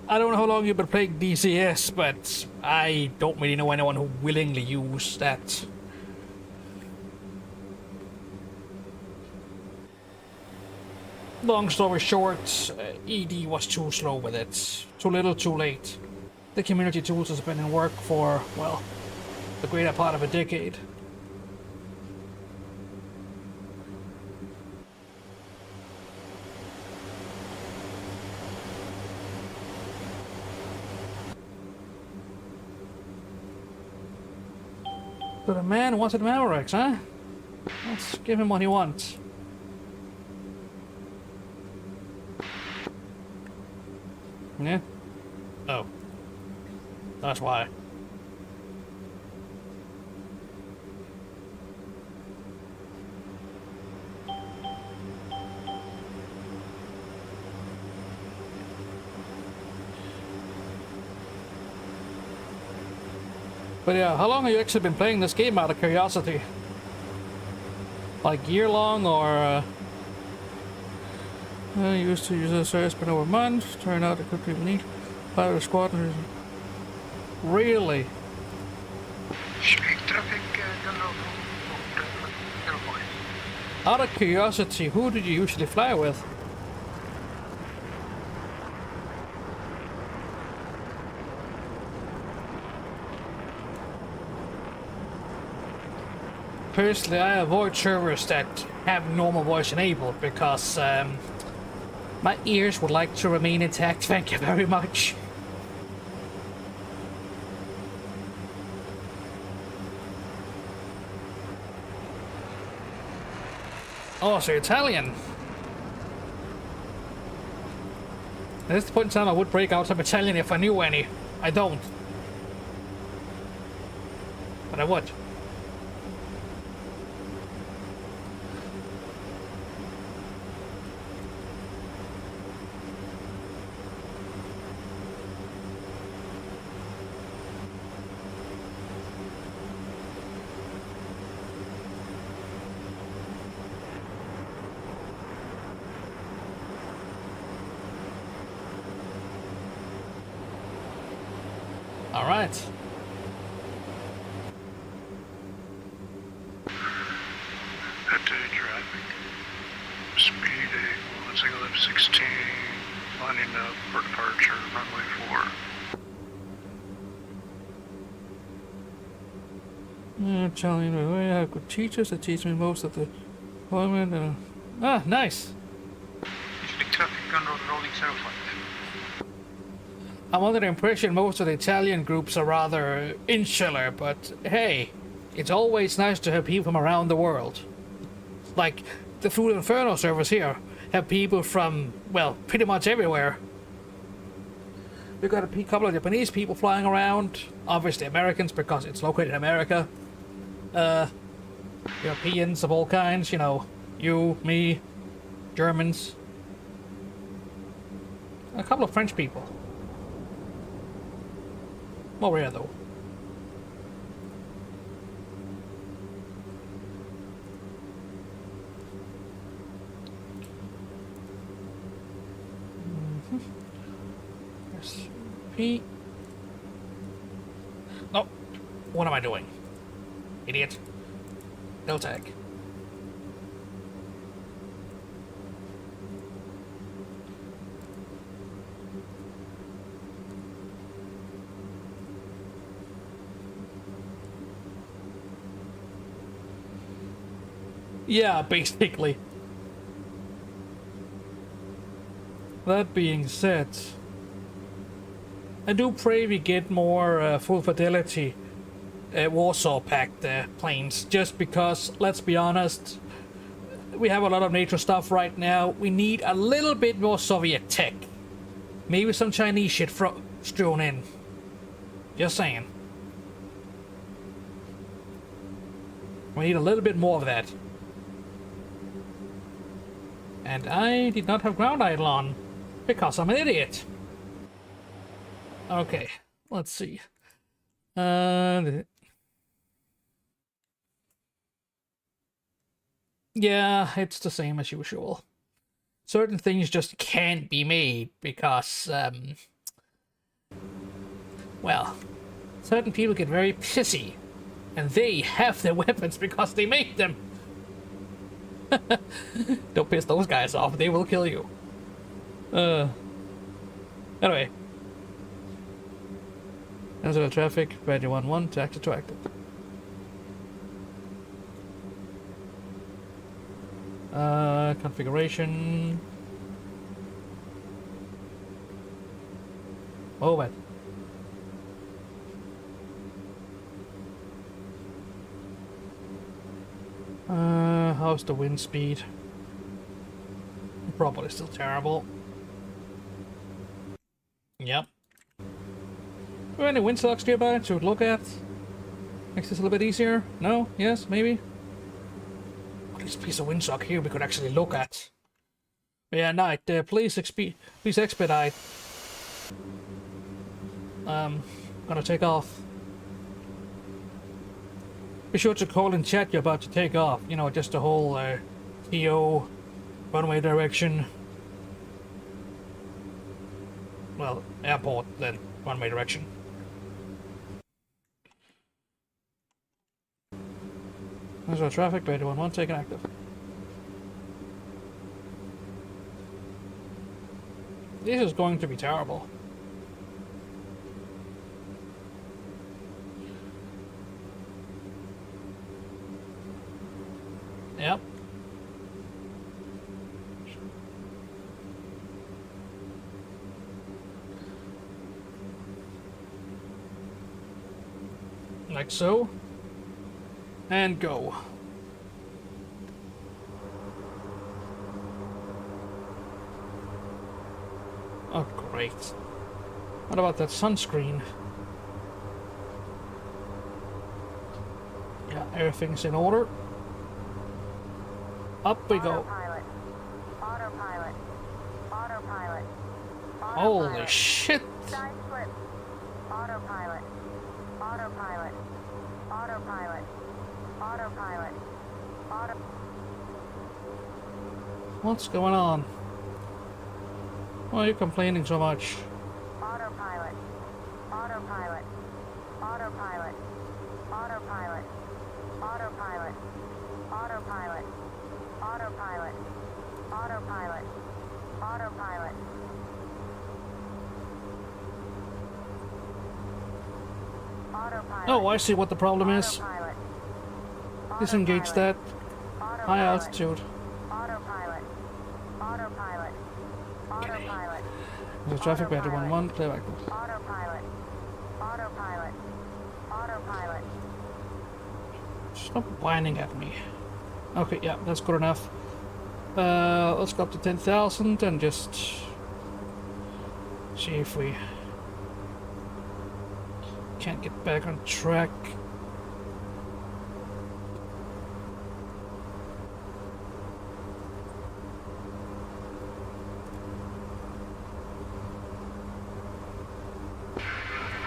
don't know how long you've been playing DCS, but I don't really know anyone who willingly use that. Long story short, ED was too slow with it. Too little, too late. The community tools has been in work for, well, the greater part of a decade. But a man wanted Mavericks, huh? Let's give him what he wants. Yeah? Oh. That's why. But yeah, how long have you actually been playing this game out of curiosity? Like year long or I used to use this but over months. Turned out it could be neat. Fire squad. Really? Out of curiosity, who did you usually fly with? Personally, I avoid servers that have normal voice enabled because my ears would like to remain intact, thank you very much. Oh, so you're Italian. At this point in time, I would break out some Italian if I knew any. I don't. But I would. All right. Head to traffic. Speed 8, 16, lining up for departure, runway 4. Telling me I have good teachers that teach me most of the employment. Ah, nice. Usually traffic control rolling south like I'm under the impression most of the Italian groups are rather insular, but hey, it's always nice to have people from around the world. Like the Food Inferno service here have people from, well, pretty much everywhere. We've got a couple of Japanese people flying around, obviously Americans because it's located in America. Europeans of all kinds, you know, you, me, Germans. A couple of French people. More rare though. SP. No. What am I doing? Idiot. No tag. Yeah, basically. That being said, I do pray we get more full fidelity Warsaw Pact planes, just because, let's be honest, we have a lot of NATO stuff right now. We need a little bit more Soviet tech. Maybe some Chinese shit strewn in. Just saying. We need a little bit more of that. And I did not have ground idle on, because I'm an idiot. Okay, let's see. Yeah, it's the same as usual. Certain things just can't be made because, well, certain people get very pissy, and they have their weapons because they made them. Don't piss those guys off, they will kill you. Anyway. Enter the traffic, ready 1-1, tax attracted. Configuration. Oh, wait. How's the wind speed? Probably still terrible. Yep. Are there any windsogs nearby to look at? Makes this a little bit easier? No? Yes? Maybe? At least a piece of windsock here we could actually look at. Yeah, Knight, please expedite. Gonna take off. Be sure to call in chat you're about to take off. You know, just the whole TO, runway direction. Well, airport, then runway direction. There's our traffic, Beta 1-1, taken active. This is going to be terrible. Yep. Like so. And go. Oh, great. What about that sunscreen? Yeah, everything's in order. Up we go. Autopilot. Autopilot. Autopilot. Holy Autopilot. shit! Side slip. Autopilot. Autopilot. Autopilot. Autopilot. Auto. What's going on? Why are you complaining so much? Autopilot. Autopilot. Autopilot. Autopilot. Autopilot. Oh, I see what the problem is. Autopilot. Disengage that. High altitude. Autopilot. Autopilot. Autopilot. The traffic battery 1-1, playback. Autopilot. Autopilot. Autopilot. Stop whining at me. Okay, yeah, that's good enough. Let's go up to 10,000 and just see if we can't get back on track.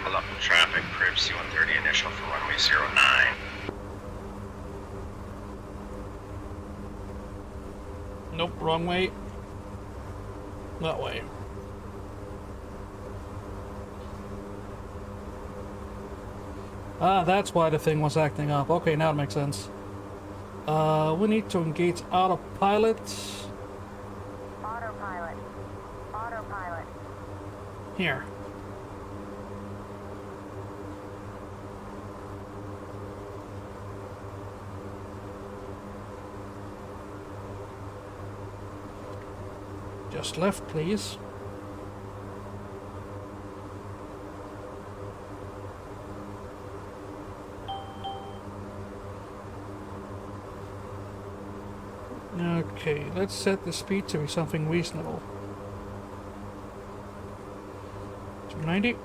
Pull up in traffic, crib C130 initial for runway 09. Nope, wrong way. That way. Ah, that's why the thing was acting up. Okay, now it makes sense. We need to engage autopilot. Autopilot. Autopilot. Here. Just left, please. Okay, let's set the speed to be something reasonable. 290.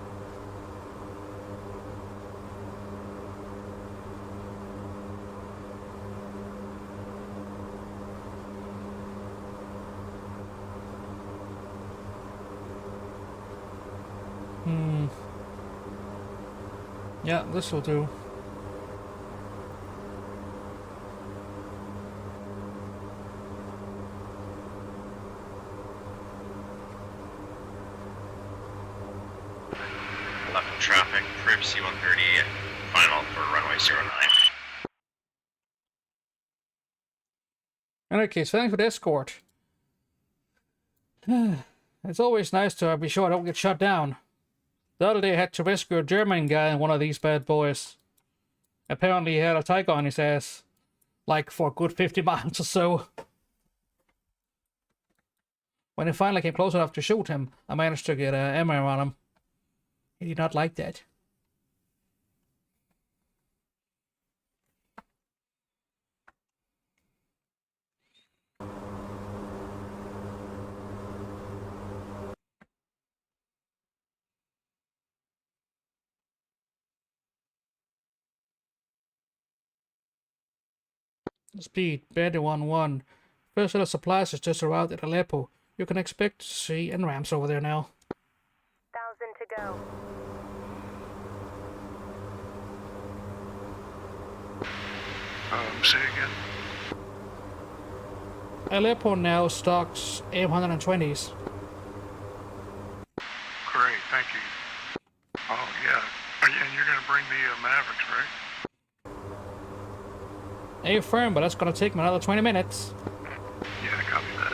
Yeah, this will do. Left in traffic, crib C130, final for runway 09. In that case, thanks for the escort. It's always nice to be sure I don't get shot down. The other day I had to rescue a German guy in one of these bad boys. Apparently he had a tiger on his ass. Like for a good 50 miles or so. When he finally came close enough to shoot him, I managed to get ammo on him. He did not like that. Speed, Betty 1-1. First set of supplies is just arrived at Aleppo. You can expect to see and ramps over there now. 1,000 to go. Say again. Aleppo now stocks M120s. Great, thank you. Oh, yeah. And you're going to bring the Mavericks, right? A firm, but that's gonna take me another 20 minutes. Yeah, copy that.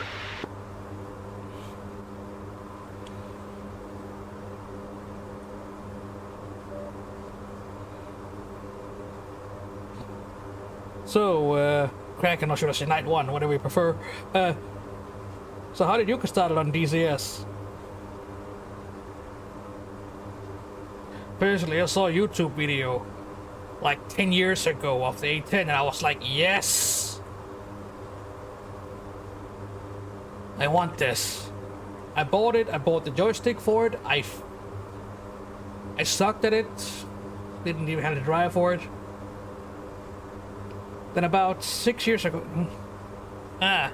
So, Kraken, or should I say Night 1, whatever we prefer. So how did you get started on DZS? Personally, I saw a YouTube video like 10 years ago of the A10 and I was like, yes! I want this. I bought it, I bought the joystick for it, I sucked at it, didn't even have the drive for it. Then about 6 years ago... Oh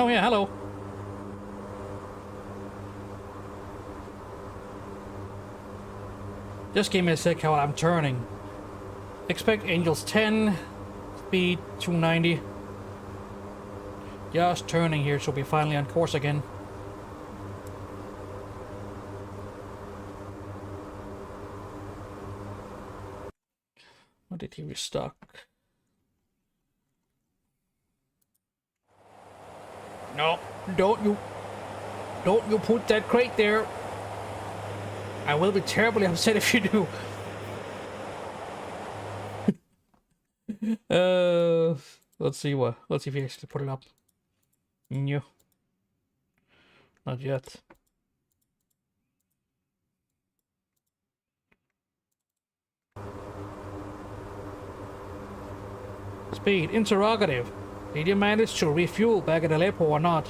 yeah, hello. Just give me a sec while I'm turning. Expect Angels 10, speed 290. Just turning here, so we'll be finally on course again. Or did he restock? No, don't you put that crate there. I will be terribly upset if you do. Let's see if he actually put it up. No, not yet. Speed, interrogative. Did you manage to refuel back at Aleppo or not?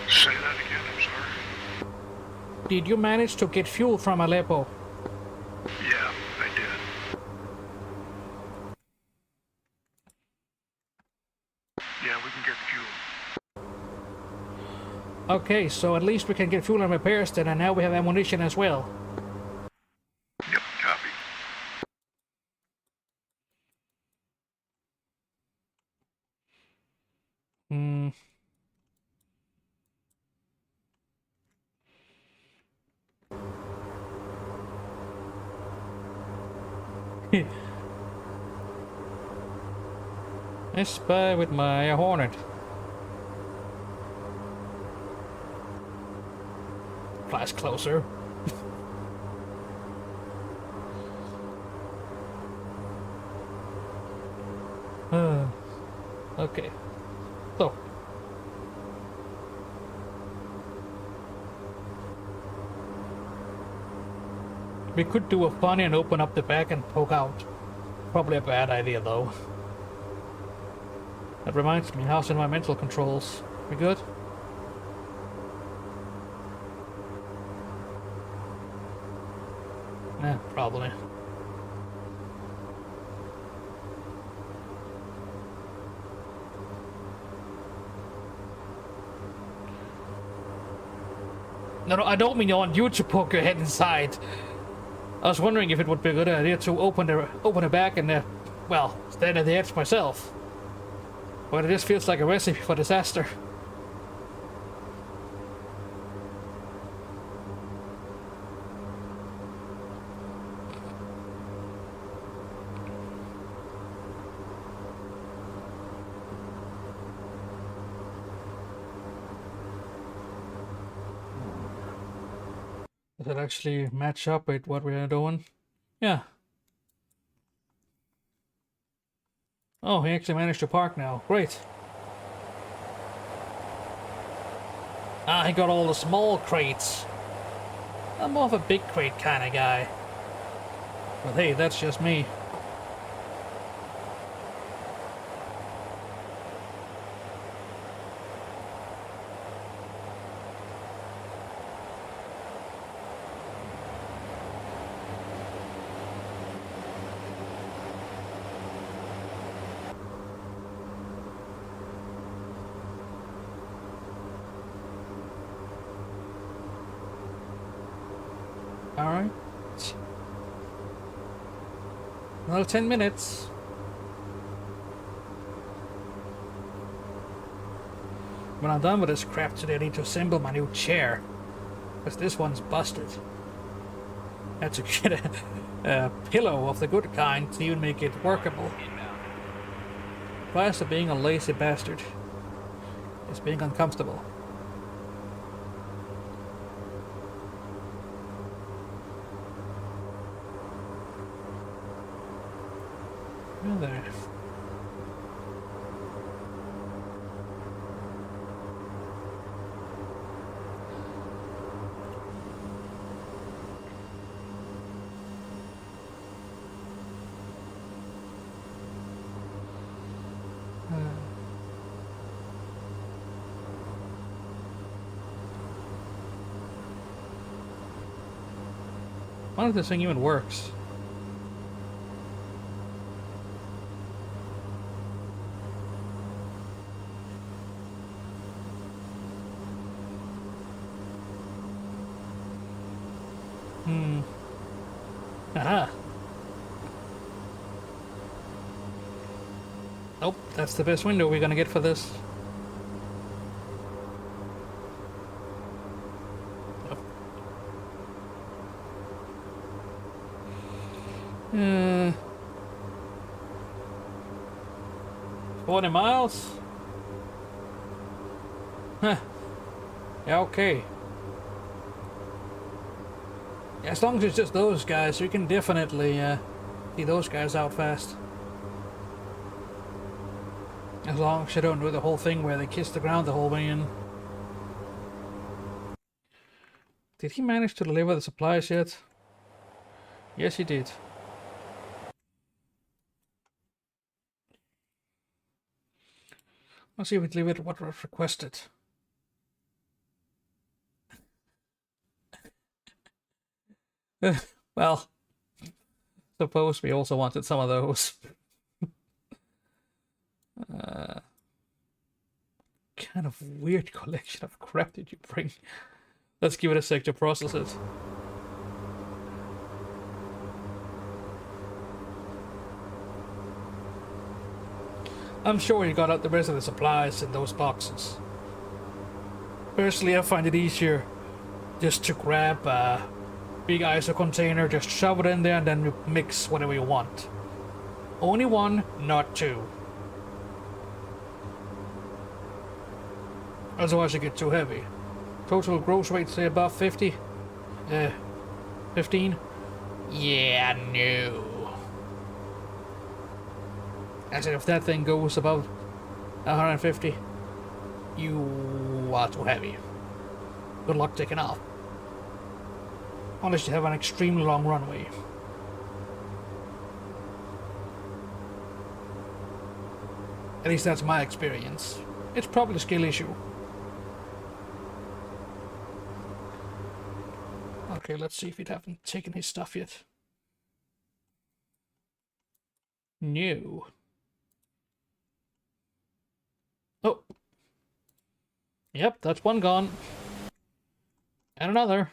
Say that again, I'm sorry. Did you manage to get fuel from Aleppo? Yeah, I did. Yeah, we can get fuel. Okay, so at least we can get fuel and repairs then, and now we have ammunition as well. Yep, copy. Hmm. Let's spy with my Hornet. Flies closer. Okay. So. We could do a funny and open up the back and poke out. Probably a bad idea though. That reminds me, how's environmental controls? We good? Yeah, probably. No, I don't mean I want you to poke your head inside. I was wondering if it would be a good idea to open the back and, well, stand at the edge myself. But it just feels like a recipe for disaster. Does it actually match up with what we're doing? Yeah. Oh, he actually managed to park now. Great. Ah, he got all the small crates. I'm more of a big crate kind of guy. But hey, that's just me. Alright. Another 10 minutes. When I'm done with this crap today, I need to assemble my new chair. Because this one's busted. I had to get a pillow of the good kind to even make it workable. Price of being a lazy bastard is being uncomfortable. There. I wonder if this thing even works. Aha. Nope, that's the best window we're gonna get for this. Yep. Uh, 40 miles? Huh. Yeah, okay. As long as it's just those guys, we can definitely see those guys out fast. As long as you don't do the whole thing where they kiss the ground the whole way in. Did he manage to deliver the supplies yet? Yes, he did. Let's see if we delivered what was requested. Well, suppose we also wanted some of those. Kind of weird collection of crap did you bring? Let's give it a sec to process it. I'm sure you got out the rest of the supplies in those boxes. Personally, I find it easier just to grab a big ISO container, just shove it in there, and then you mix whatever you want. Only one, not two. Otherwise, it gets too heavy. Total gross weight, say above 50? 15? Yeah, no. I said, if that thing goes about 150, you are too heavy. Good luck taking off. Unless you have an extremely long runway. At least that's my experience. It's probably a skill issue. Okay, let's see if it haven't taken his stuff yet. No. Oh. Yep, that's one gone. And another.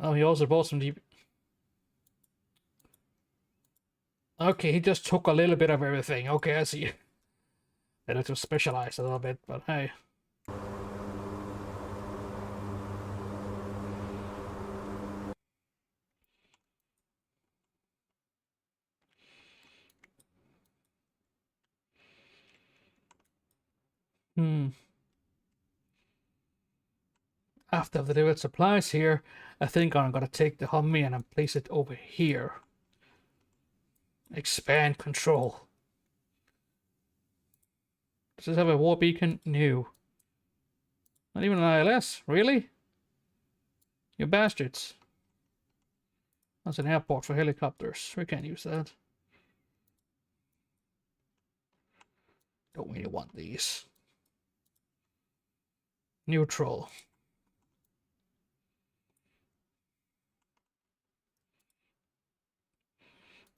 Oh, he also bought some deep. Okay, he just took a little bit of everything. Okay, I see. They had to specialize a little bit, but hey. After I've delivered supplies here, I think I'm gonna take the Humvee and place it over here. Expand control. Does this have a war beacon? No. Not even an ILS? Really? You bastards. That's an airport for helicopters. We can't use that. Don't really want these. Neutral.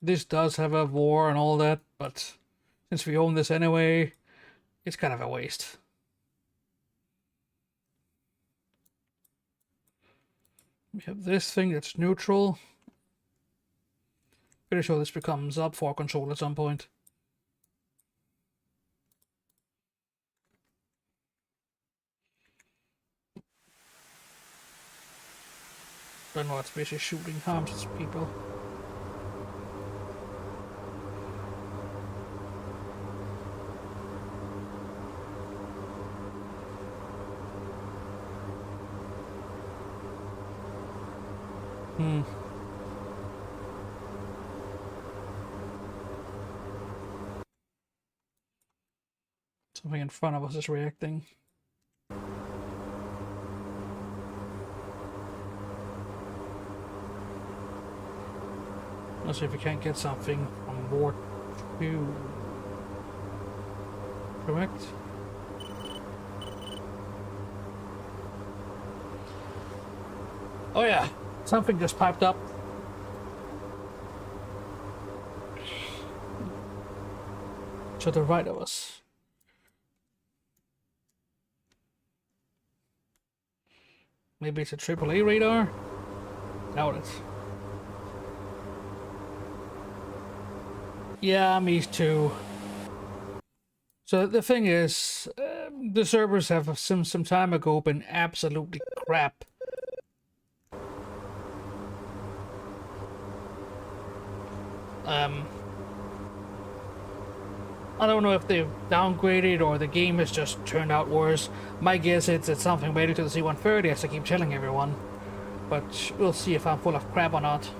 This does have a war and all that, but since we own this anyway, it's kind of a waste. We have this thing that's neutral. Pretty sure this becomes up for control at some point. Don't know what's basically shooting harms people. Something in front of us is reacting. Let's see if we can't get something from War 2. Correct? Oh yeah, something just piped up. To the right of us. Maybe it's a AAA radar? Doubt it. Yeah, me too. So the thing is, the servers have some time ago been absolutely crap. I don't know if they've downgraded or the game has just turned out worse. My guess is it's something related to the C130, as I keep telling everyone. But we'll see if I'm full of crap or not.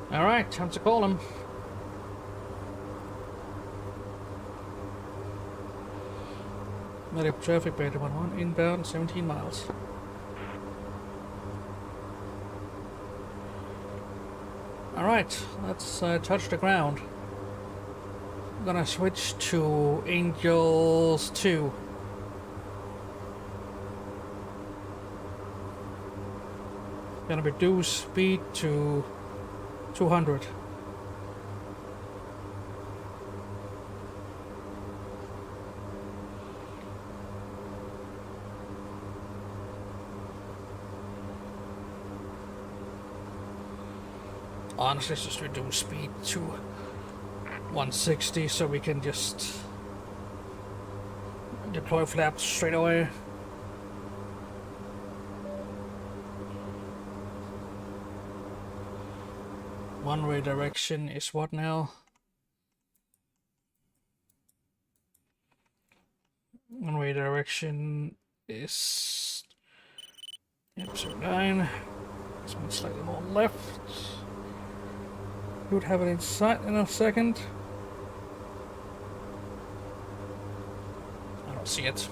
Alright, time to call him. Medical traffic, Beta 11, inbound, 17 miles. Alright, let's touch the ground. I'm gonna switch to Angels 2. Gonna reduce speed to 200. Honestly, let's just reduce speed to 160 so we can just deploy flaps straight away. One-way direction is what now? One-way direction is episode 9. This one's slightly more left. You would have it in sight in a second. I don't see it.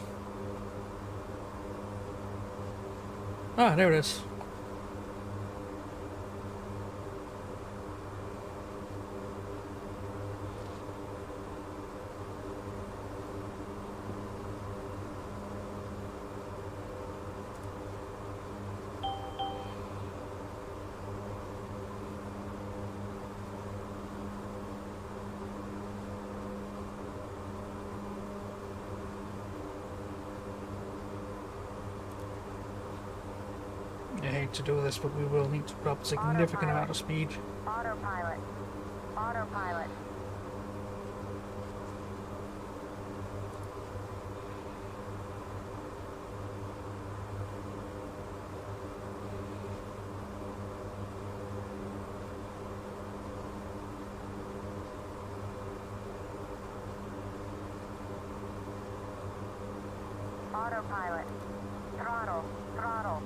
Ah, there it is. I hate to do this, but we will need to drop a significant amount of speed. Autopilot. Autopilot. Autopilot. Throttle. Throttle.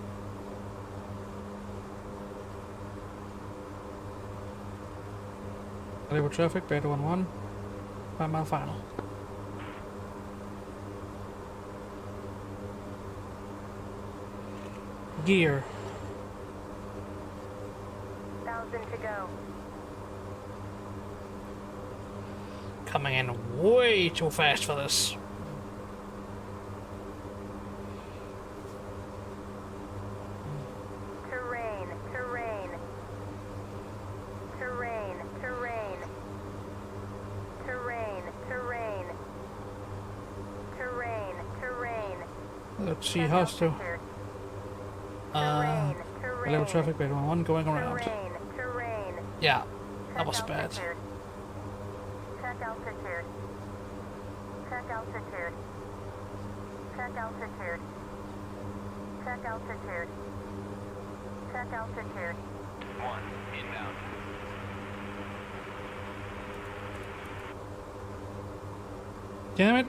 Label traffic, Beta 11, 5 mile final. Gear. 1,000 to go. Coming in way too fast for this. Terrain. Terrain. Terrain. Terrain. Terrain. Terrain. Terrain. Terrain. Let's see how to. Terrain. Level traffic, Beta 11 going around. Terrain. Terrain. Yeah, that was bad. Check altitude. Check altitude. Check altitude. Check altitude. Check altitude. 1, inbound. Damn it.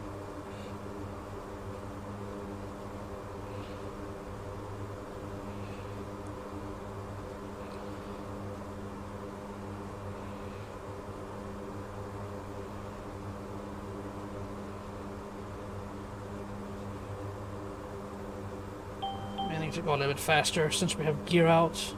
I need to go a little bit faster since we have gear out.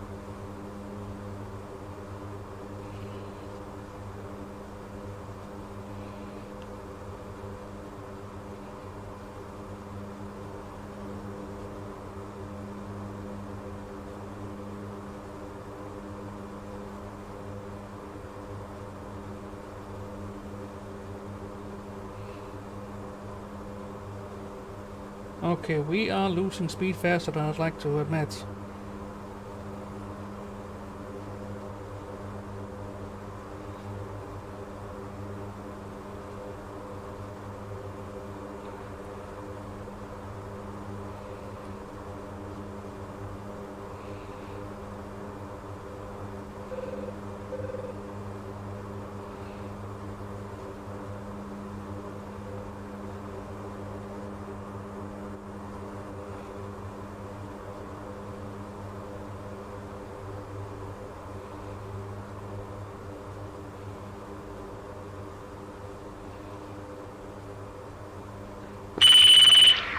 Okay, we are losing speed faster than I'd like to admit.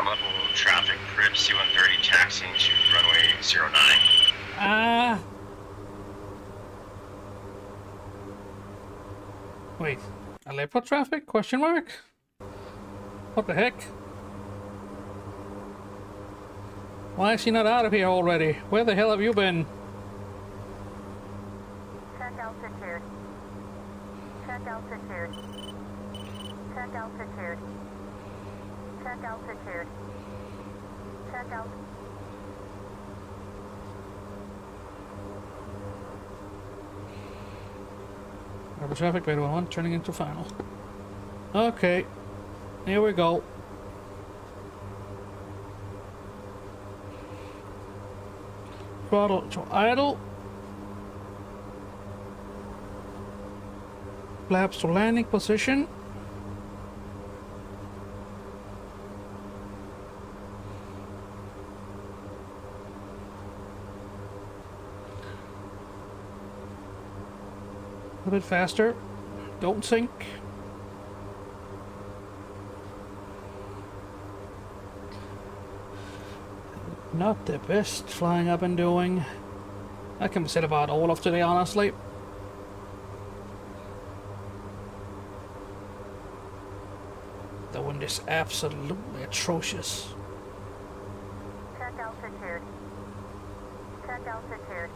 Level traffic, crib C130 taxiing to runway 09. Wait. Aleppo traffic? Question mark? What the heck? Why is he not out of here already? Where the hell have you been? Check altitude. Check altitude. Check altitude. Check altitude. Check out. Aleppo traffic, beta 1 turning into final. Okay. Here we go. Throttle to idle. Flaps to landing position. A bit faster. Don't sink. Not the best flying I've been doing. I can be said about all of today, honestly. The wind is absolutely atrocious. Check altitude. Check altitude.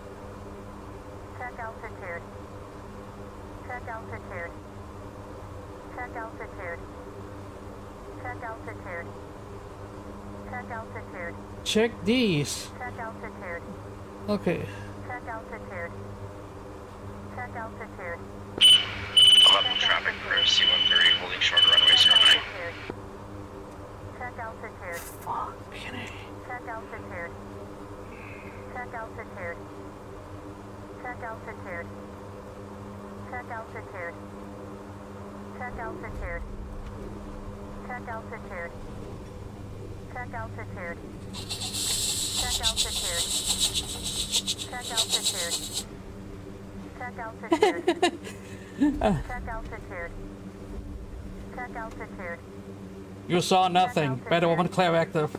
Check altitude. Check altitude. Check altitude. Check altitude. Check altitude. Check these. Check altitude. Okay. Check altitude. Check altitude. Level traffic, crib C130 holding short of runway 09. Check altitude. Fucking A. Check altitude. Check altitude. Check altitude. Check altitude. Check altitude. Check altitude. Check altitude. Check altitude. Check altitude. Check altitude. Check altitude. Check altitude. You saw nothing. Better woman clear active.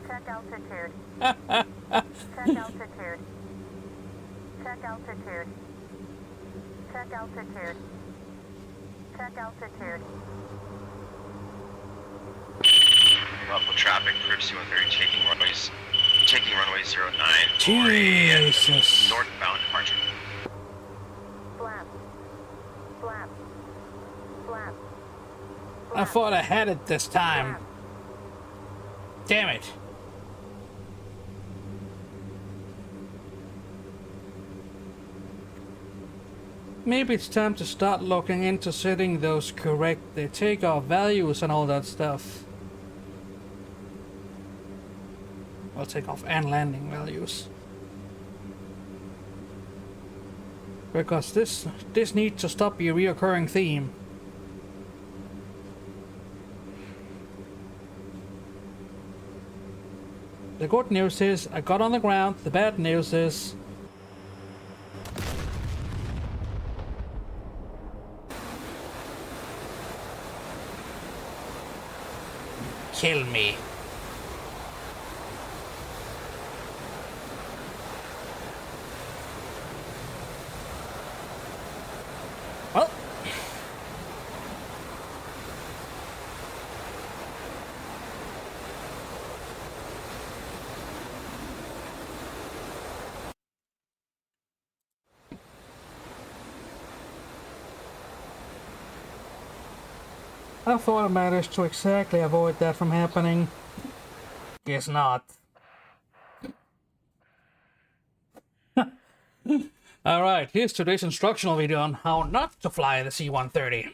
Check altitude. Check altitude. Check altitude. Check altitude. Check altitude. Level traffic, crib C130 taking runway 09 for Jesus. a northbound departure. Flap. Flap. Flap. I thought I had it this time. Damn it. Maybe it's time to start looking into setting those correct takeoff values and all that stuff. Well, takeoff and landing values. Because this needs to stop be a reoccurring theme. The good news is I got on the ground. The bad news is kill me. Well, I thought I managed to exactly avoid that from happening. Guess not. Alright, here's today's instructional video on how not to fly the C130.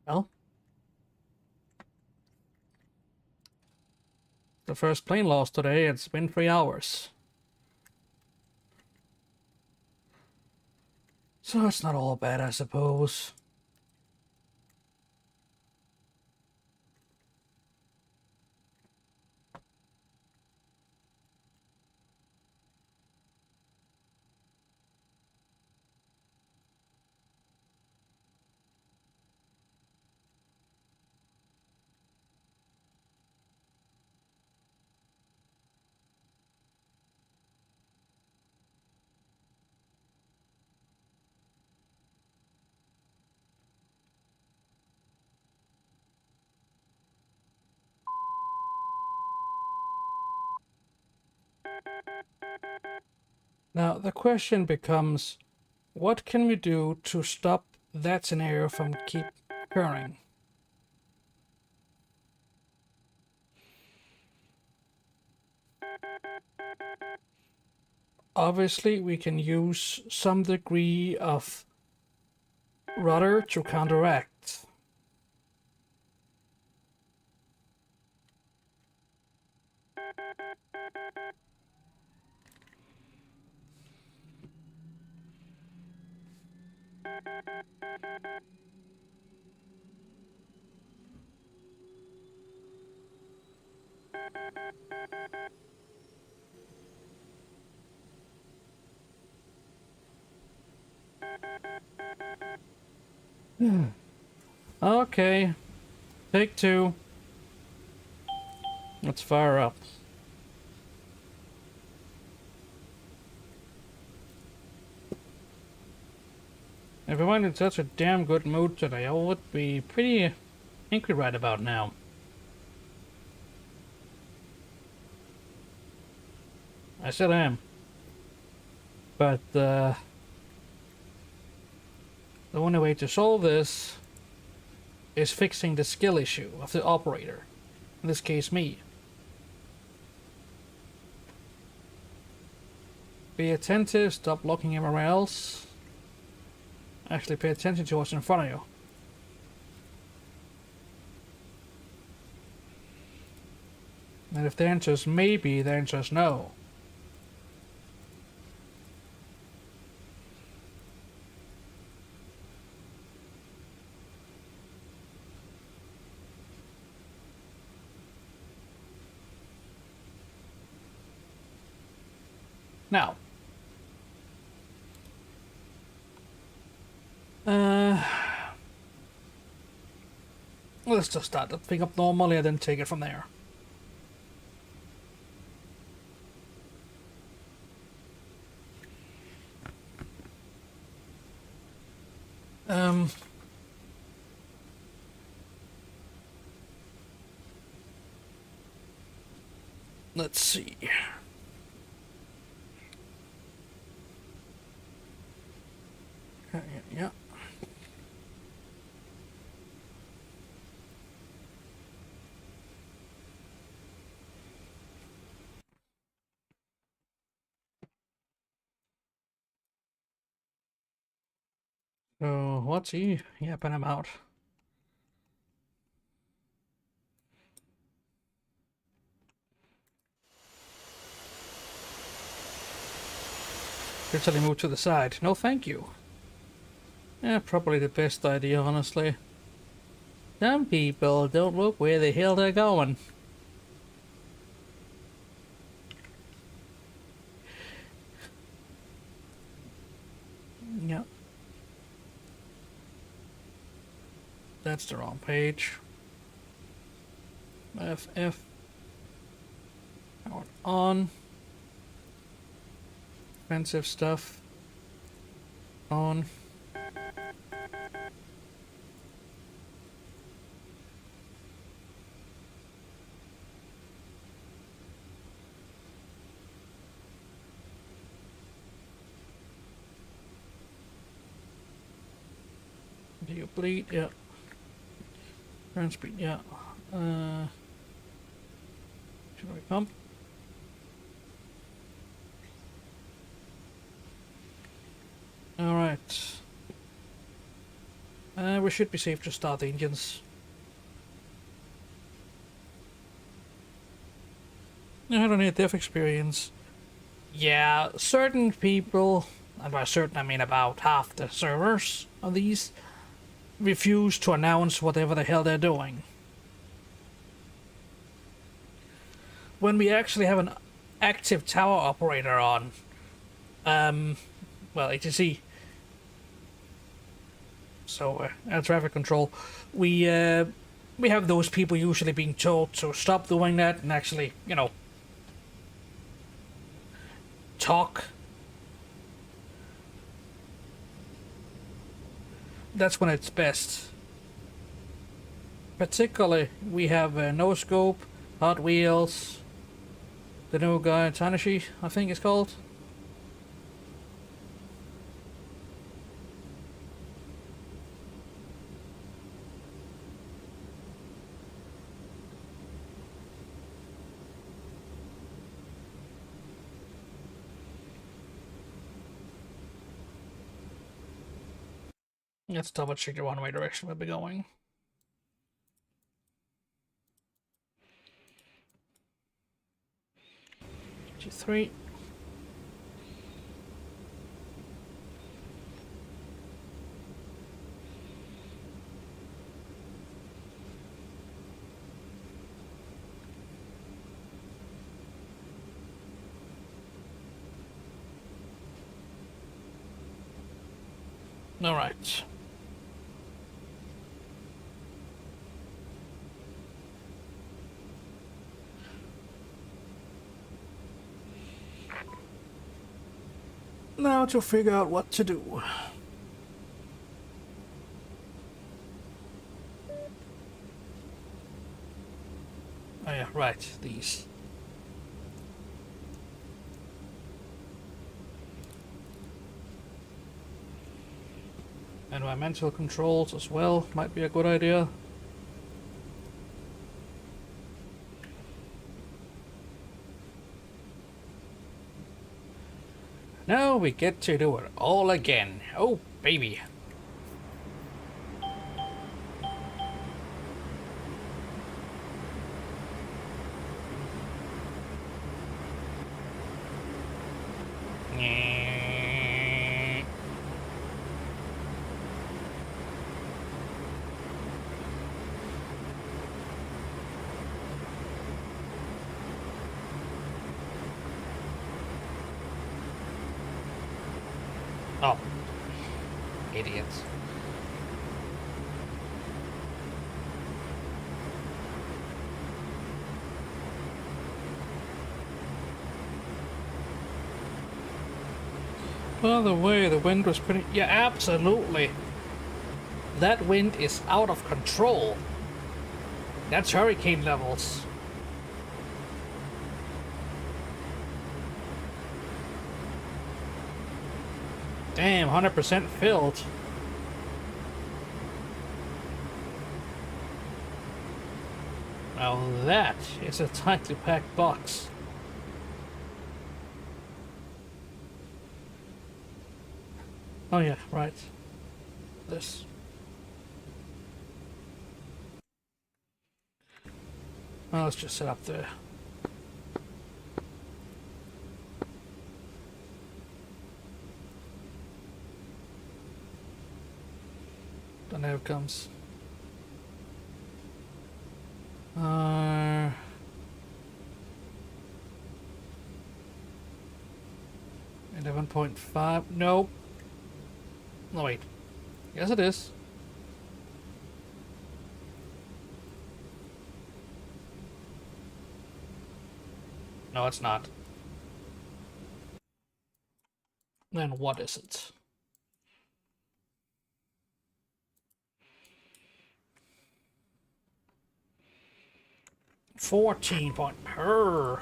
Well, the first plane lost today. It's been 3 hours. So it's not all bad, I suppose. Now, the question becomes, what can we do to stop that scenario from keep occurring? Obviously, we can use some degree of rudder to counteract. Okay, take 2. Let's fire up. If I went in such a damn good mood today, I would be pretty angry right about now. I still am. But, the only way to solve this is fixing the skill issue of the operator. In this case, me. Be attentive, stop looking everywhere else. Actually pay attention to what's in front of you. And if the answer is maybe, the answer is no. Now, let's just start the thing up normally and then take it from there. Let's see. Yeah. So what's he? Yeah, but I'm out. Literally move to the side. No, thank you. Yeah, probably the best idea, honestly. Some people don't look where the hell they're going. Yep. That's the wrong page. FF. Power on. Expensive stuff. On. You bleed, yeah. Turn speed, yeah. Should we pump? Alright. We should be safe to start the engines. I don't need death experience. Yeah, certain people, and by certain I mean about half the servers of these, refuse to announce whatever the hell they're doing. When we actually have an active tower operator on, well, ATC, so air traffic control, we have those people usually being told to stop doing that and actually, you know, talk. That's when it's best. Particularly, we have No Scope, Hot Wheels, the new guy, Tanashi, I think it's called. Let's double check the one-way direction we'll be going. G3. All right. Now to figure out what to do. Oh yeah, right, these. Environmental controls as well, might be a good idea. Now we get to do it all again. Oh, baby. Oh, idiots. By the way, the wind was pretty... Yeah, absolutely. That wind is out of control. That's hurricane levels. Damn, 100% filled. Now that is a tightly packed box. Oh yeah, right. This. Well, let's just set up the... The nav comes. 11.5. Nope. No, wait. Yes, it is. No, it's not. Then what is it? $14 per.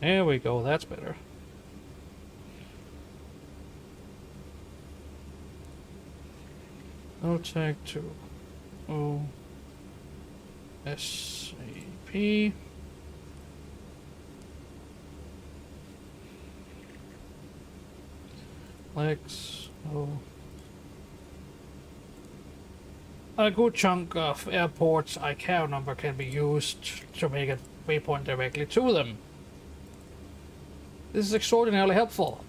There we go, that's better. No tag to O S A P. Lex O. A good chunk of airports ICAO number can be used to make a waypoint directly to them. This is extraordinarily helpful.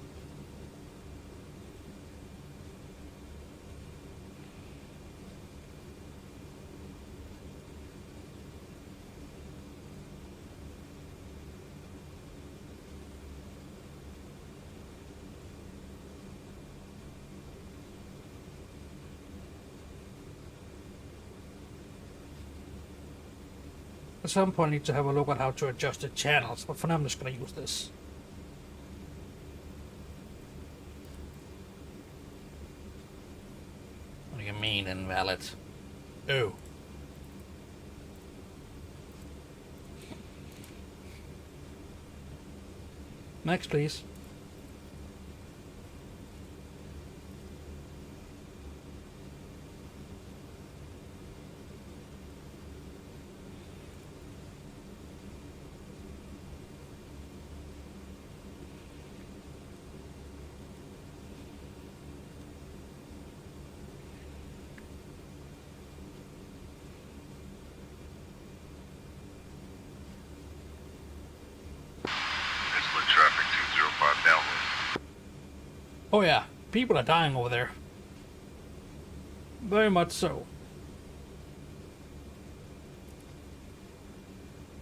At some point I need to have a look at how to adjust the channels, but for now I'm just going to use this. What do you mean invalid? Oh. Next, please. Insolent traffic 205 downwind. Oh yeah, people are dying over there. Very much so.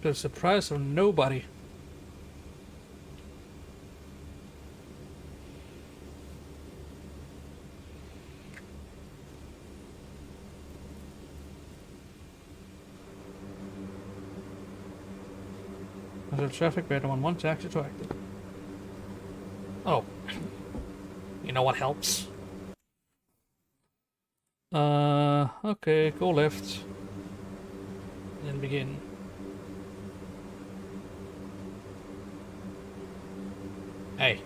To the surprise of nobody. There's a traffic radar on one taxi to active. Oh. You know what helps? Okay, go left. Then begin. Hey.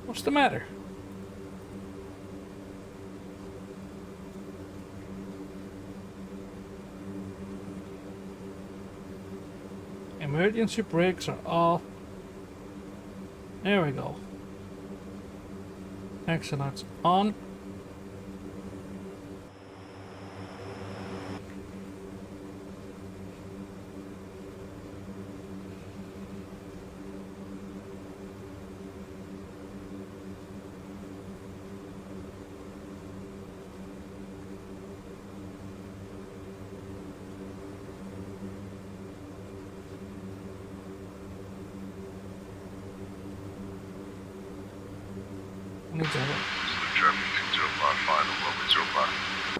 What's the matter? Emergency brakes are off. There we go. Excellent. On. Need to have Insolent traffic 2055 on runway 05.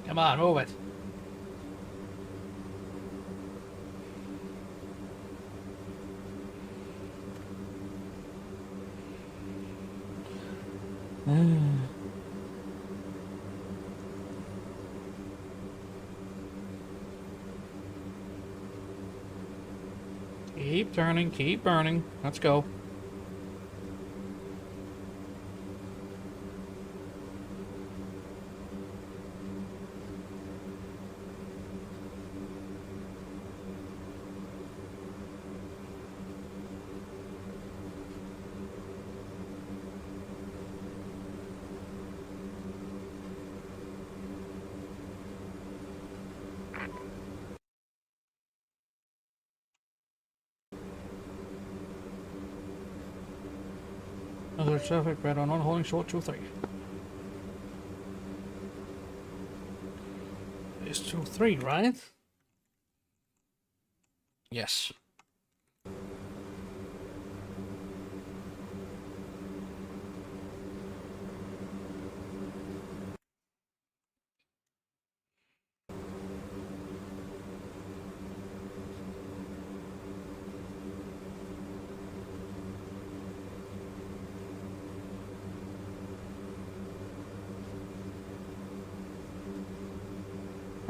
a... Come on, move it. Keep turning, keep burning. Let's go. Another traffic red on holding short 2-3. It's 2-3, right? Yes.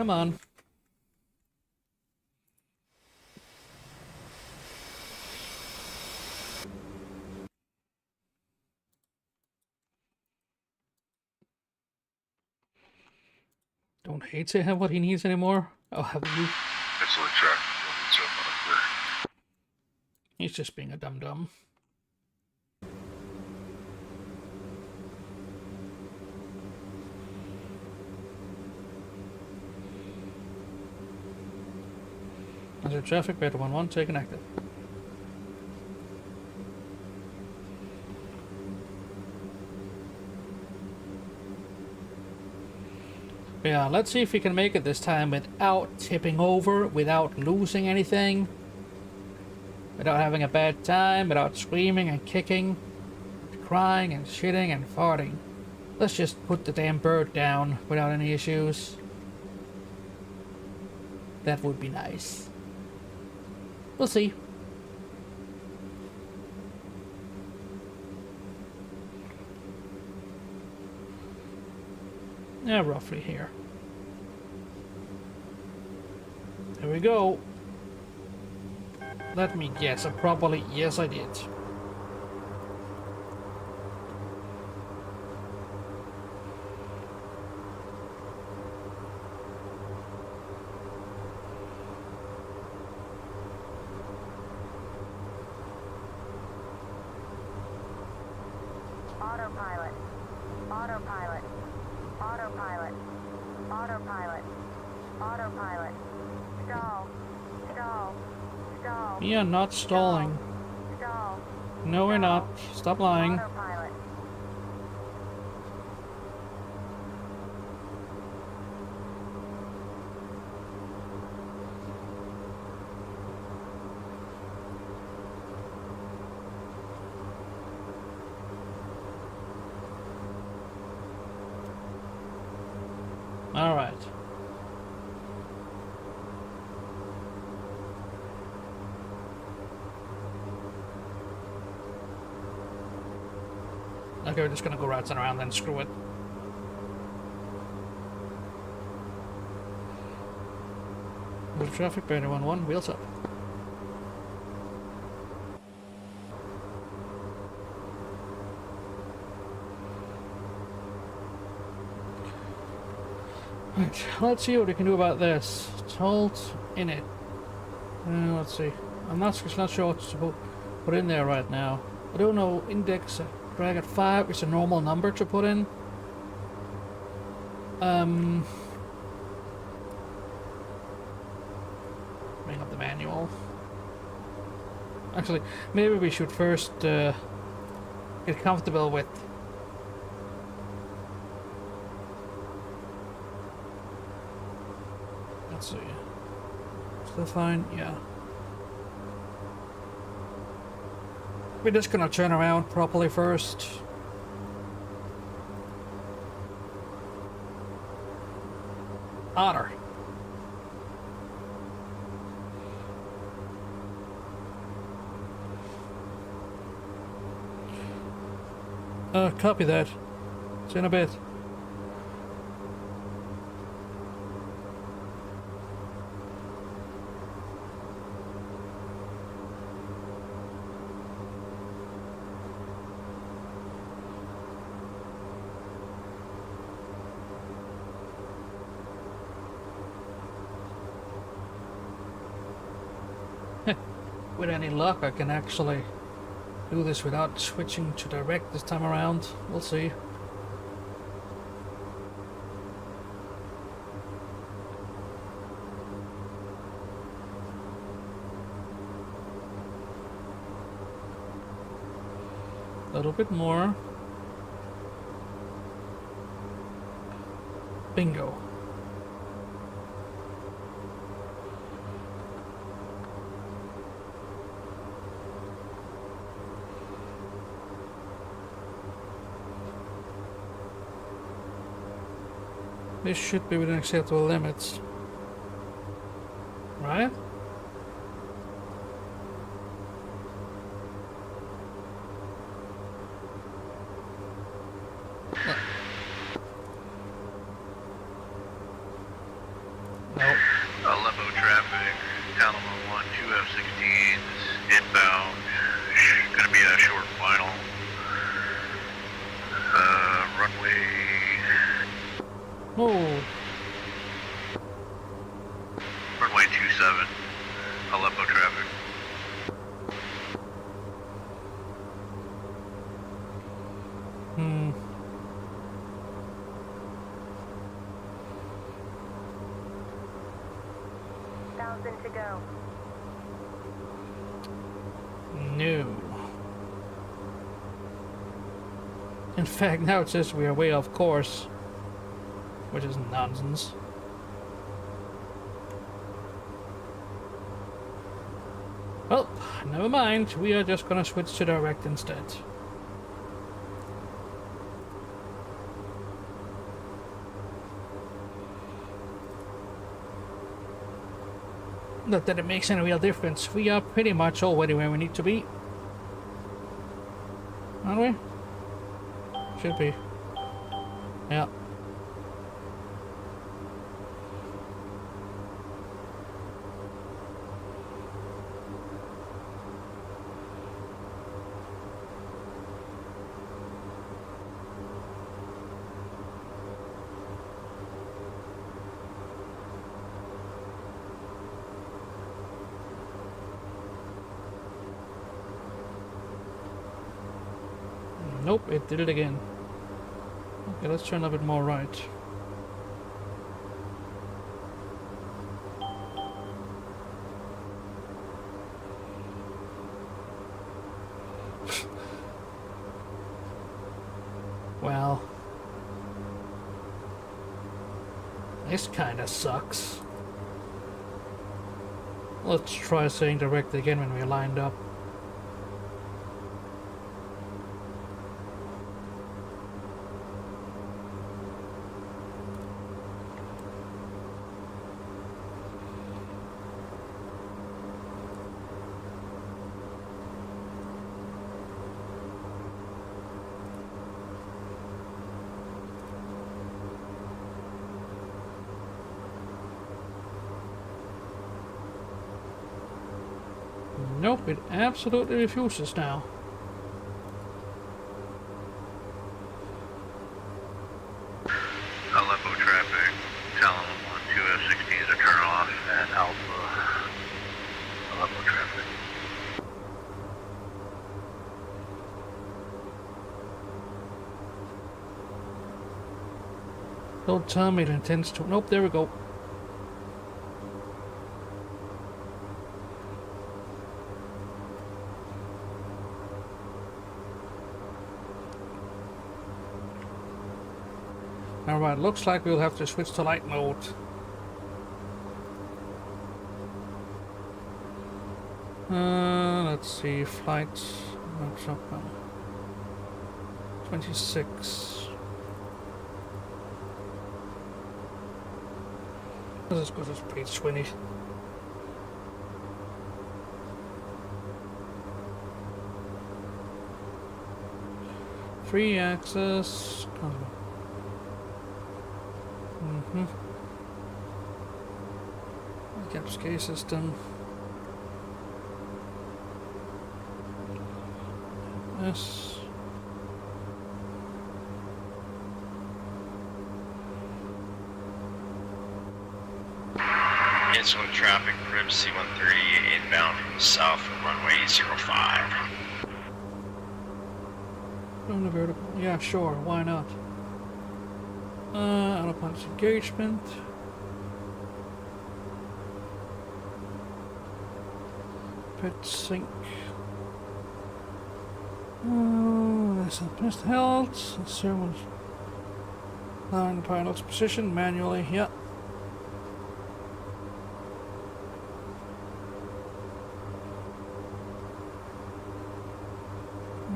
Come on. Don't hate to have what he needs anymore. Oh, have you? That's like traffic limits up on a clear. He's just being a dum-dum. Hazard traffic, Beta 1-1, taken active. Yeah, let's see if we can make it this time without tipping over, without losing anything, without having a bad time, without screaming and kicking, crying and shitting and farting. Let's just put the damn bird down without any issues. That would be nice. We'll see. Yeah, roughly here. There we go. Let me guess. Yes, I did. Autopilot. Autopilot. Autopilot. Autopilot. Autopilot. Stall. Stall. Stall. We are not stalling. Stall. No, we're not. Stop lying. Autopilot. All right. Okay, we're just gonna go routes and around then, screw it. The traffic, Beta 1-1, wheels up. Right, let's see what we can do about this. Told in it. Let's see. I'm not sure what to put in there right now. I don't know. Index drag at 5 is a normal number to put in. Bring up the manual. Actually, maybe we should first get comfortable with. Let's see. Still fine? Yeah. We're just gonna turn around properly first. Honor. Copy that. See you in a bit. With any luck, I can actually do this without switching to direct this time around. We'll see. A little bit more. Bingo. This should be within acceptable limits. Right? Oh, Runway 27, Aleppo traffic. hmm. 1,000 to go. No. In fact, now it says we are way off course, which is nonsense. Well, never mind. We are just gonna switch to direct instead. Not that it makes any real difference. We are pretty much already where we need to be. Aren't we? Should be. Yeah. Nope, it did it again. Okay, let's turn a bit more right. Well, this kinda sucks. Let's try saying direct again when we're lined up. Nope, it absolutely refuses now. Aleppo traffic, tell them I want 2 F-16s to turn off at Alpha. Aleppo traffic. Don't tell me it intends to. Nope, there we go. Alright, looks like we'll have to switch to light mode. Let's see, flight. What's up now? 26. Let's go to page 20. Free access. Capsky system. Yes. Insolent traffic, Crib C130 inbound from the south from runway 05. On the vertical. Yeah, sure. Why not? Autopilot engagement. Pit sync. That's the best health. Servos. Line pilot's position manually. Yeah.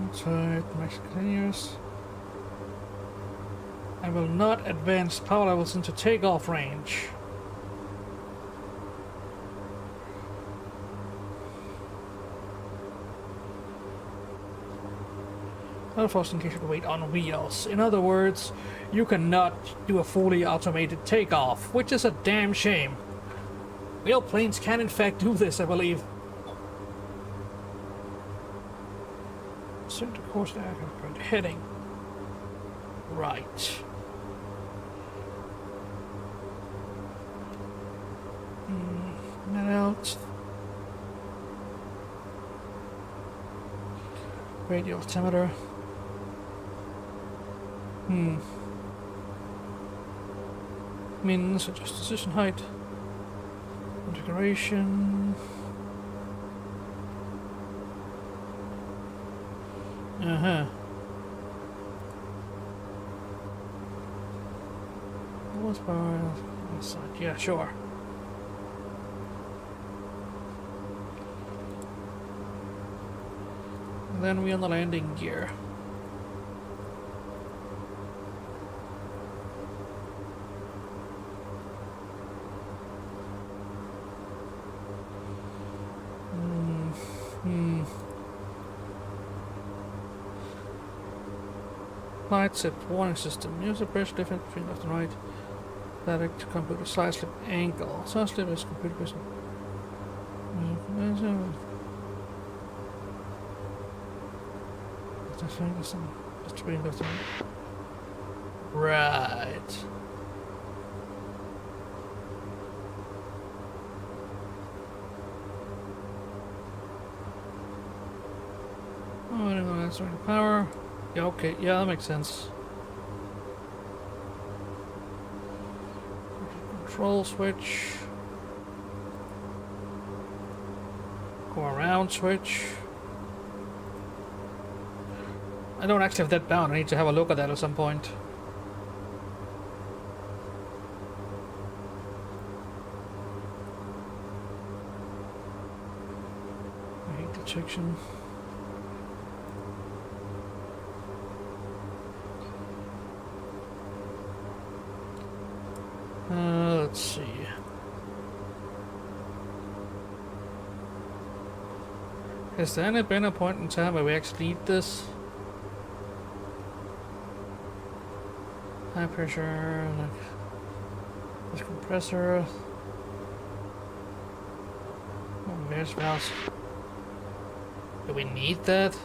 Outside, max continuous. I will not advance power levels into takeoff range. Forced in case you wait on wheels. In other words, you cannot do a fully automated takeoff, which is a damn shame. Real planes can in fact do this, I believe. Center course aircraft heading. Right. Radio altimeter. Means adjust decision height. Configuration. What's power? Yeah, sure. And then we on the landing gear. Light set warning system. Use the pressure difference between left and right. Direct computer side slip angle. Side slip is computer vision. Right. Oh, I don't know, that's right. Power. Yeah, okay, yeah, that makes sense. Control switch. Go around switch. I don't actually have that bound. I need to have a look at that at some point. Heat detection. Let's see. Has there been a point in time where we actually need this? High pressure, like this compressor. Oh, there's valves. Do we need that?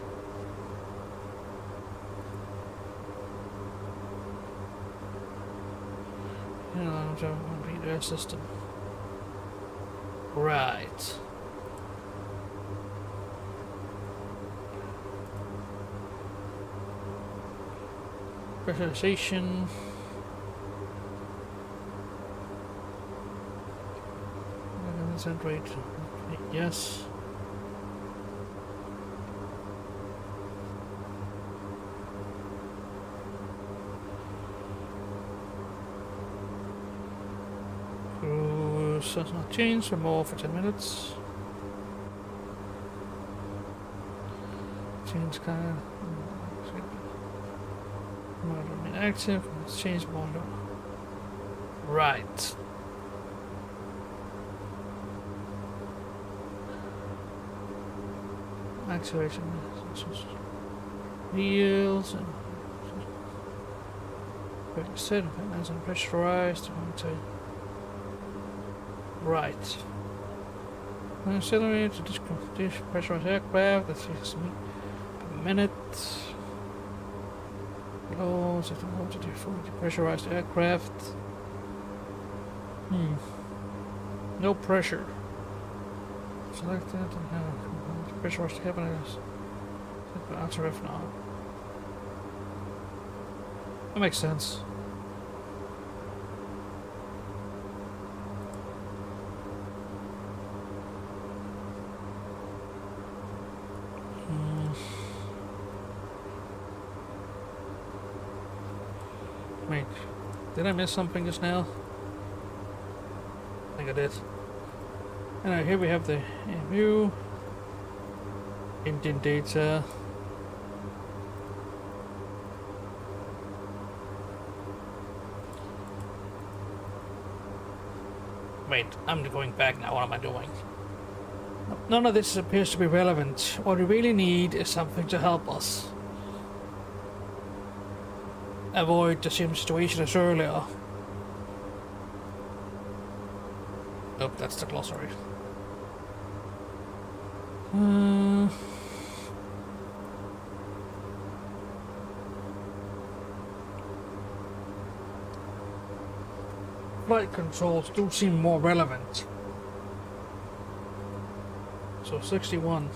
Reader system. Right. Pressurization. Consent rate. Yes. Cruise has not changed for more for 10 minutes. Change kind. Mode remain active. Let's change mode. Right. Activation. Wheels and set nice and pressurized. Right. Accelerate to pressurized aircraft. That's 6 meters per minute. Low system to pressurized aircraft. No pressure. Selected and pressurized cabinets. Answer if now. That makes sense. Wait, did I miss something just now? I think I did. And here we have the view, engine data. Wait, I'm going back now. What am I doing? None of this appears to be relevant. What we really need is something to help us avoid the same situation as earlier. Nope, that's the glossary. Flight controls do seem more relevant. So 61.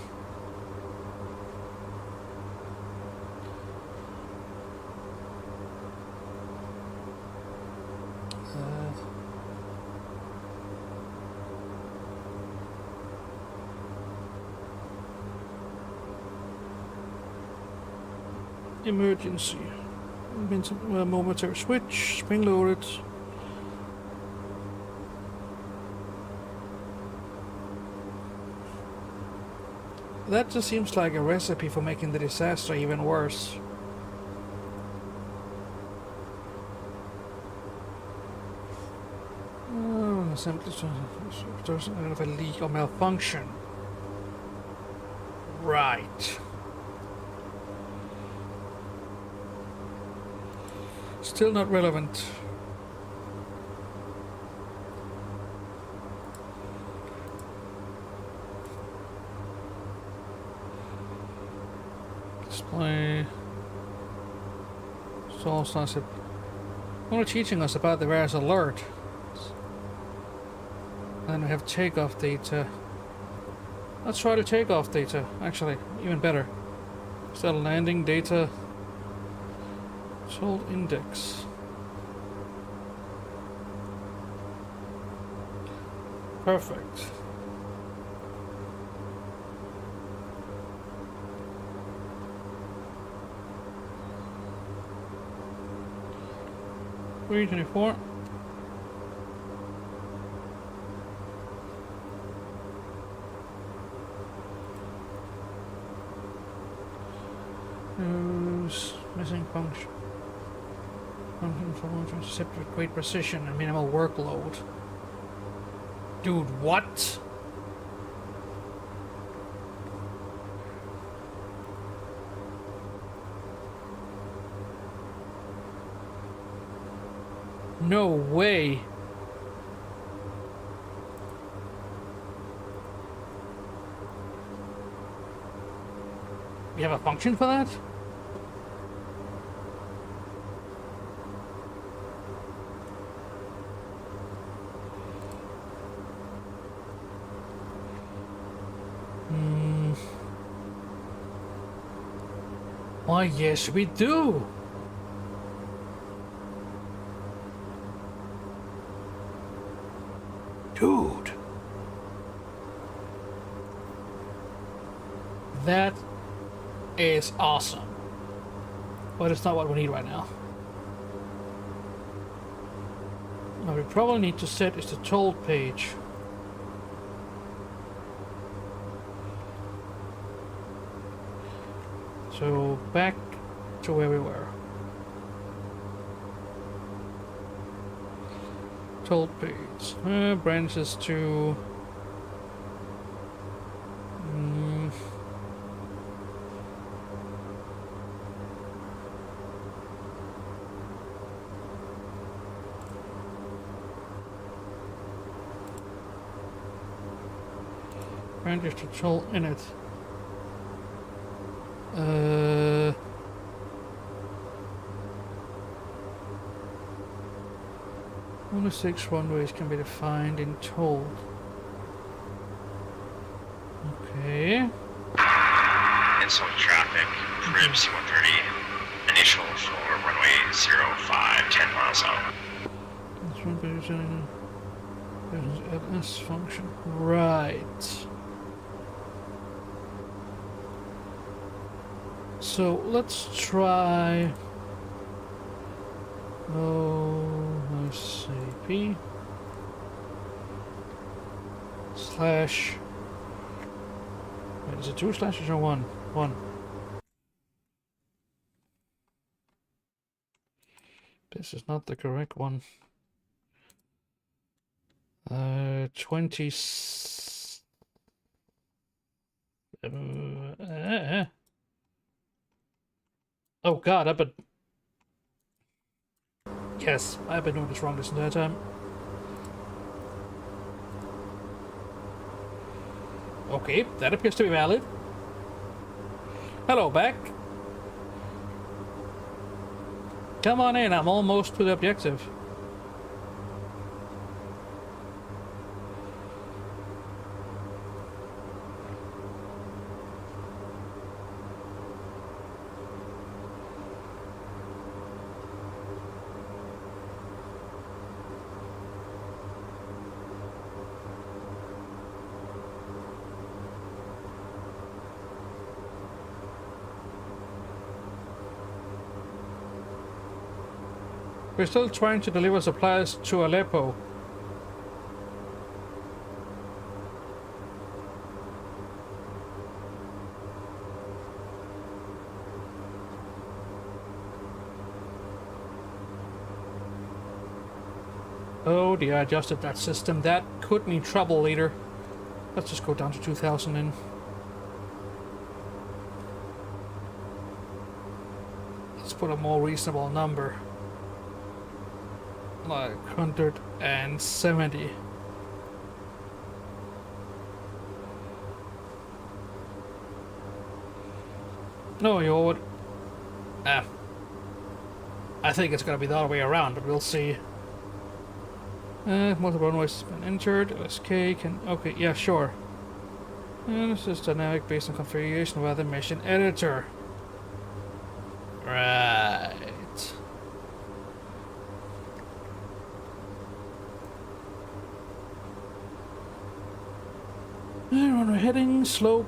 Emergency. Momentary switch. Spring loaded. That just seems like a recipe for making the disaster even worse. Oh, assembly doesn't have a leak or malfunction. Right. Still not relevant. Display. Source us only teaching us about the various alert. Then we have takeoff data. Let's try the takeoff data. Actually, even better. Still landing data. Told index. Perfect. $324. Who's missing function? Function for intercept with great precision and minimal workload. Dude, what? No way. You have a function for that? Why, yes, we do. Dude. That is awesome. But it's not what we need right now. What we probably need to set is the told page. So back to where we were. Told page. Branches to... branches to told in it. Only 6 runways can be defined in told. Okay. Insult traffic, crib C130, initial for runway 05, 10 miles out. This one using LS function. Right. So let's try OSAP slash. Wait, is it 2 slashes or 1? 1. This is not the correct one. 20. Oh god, I've been... Yes, I've been doing this wrong this entire time. Okay, that appears to be valid. Hello, back. Come on in, I'm almost to the objective. We're still trying to deliver supplies to Aleppo. Oh dear, I adjusted that system. That could mean trouble later. Let's just go down to 2000 and... let's put a more reasonable number. Like 170. No, you would. I think it's gonna be the other way around, but we'll see. Multiple runways has been injured. SK can. Okay, yeah, sure. This is dynamic based on configuration via the mission editor. Right. Runway heading, slope.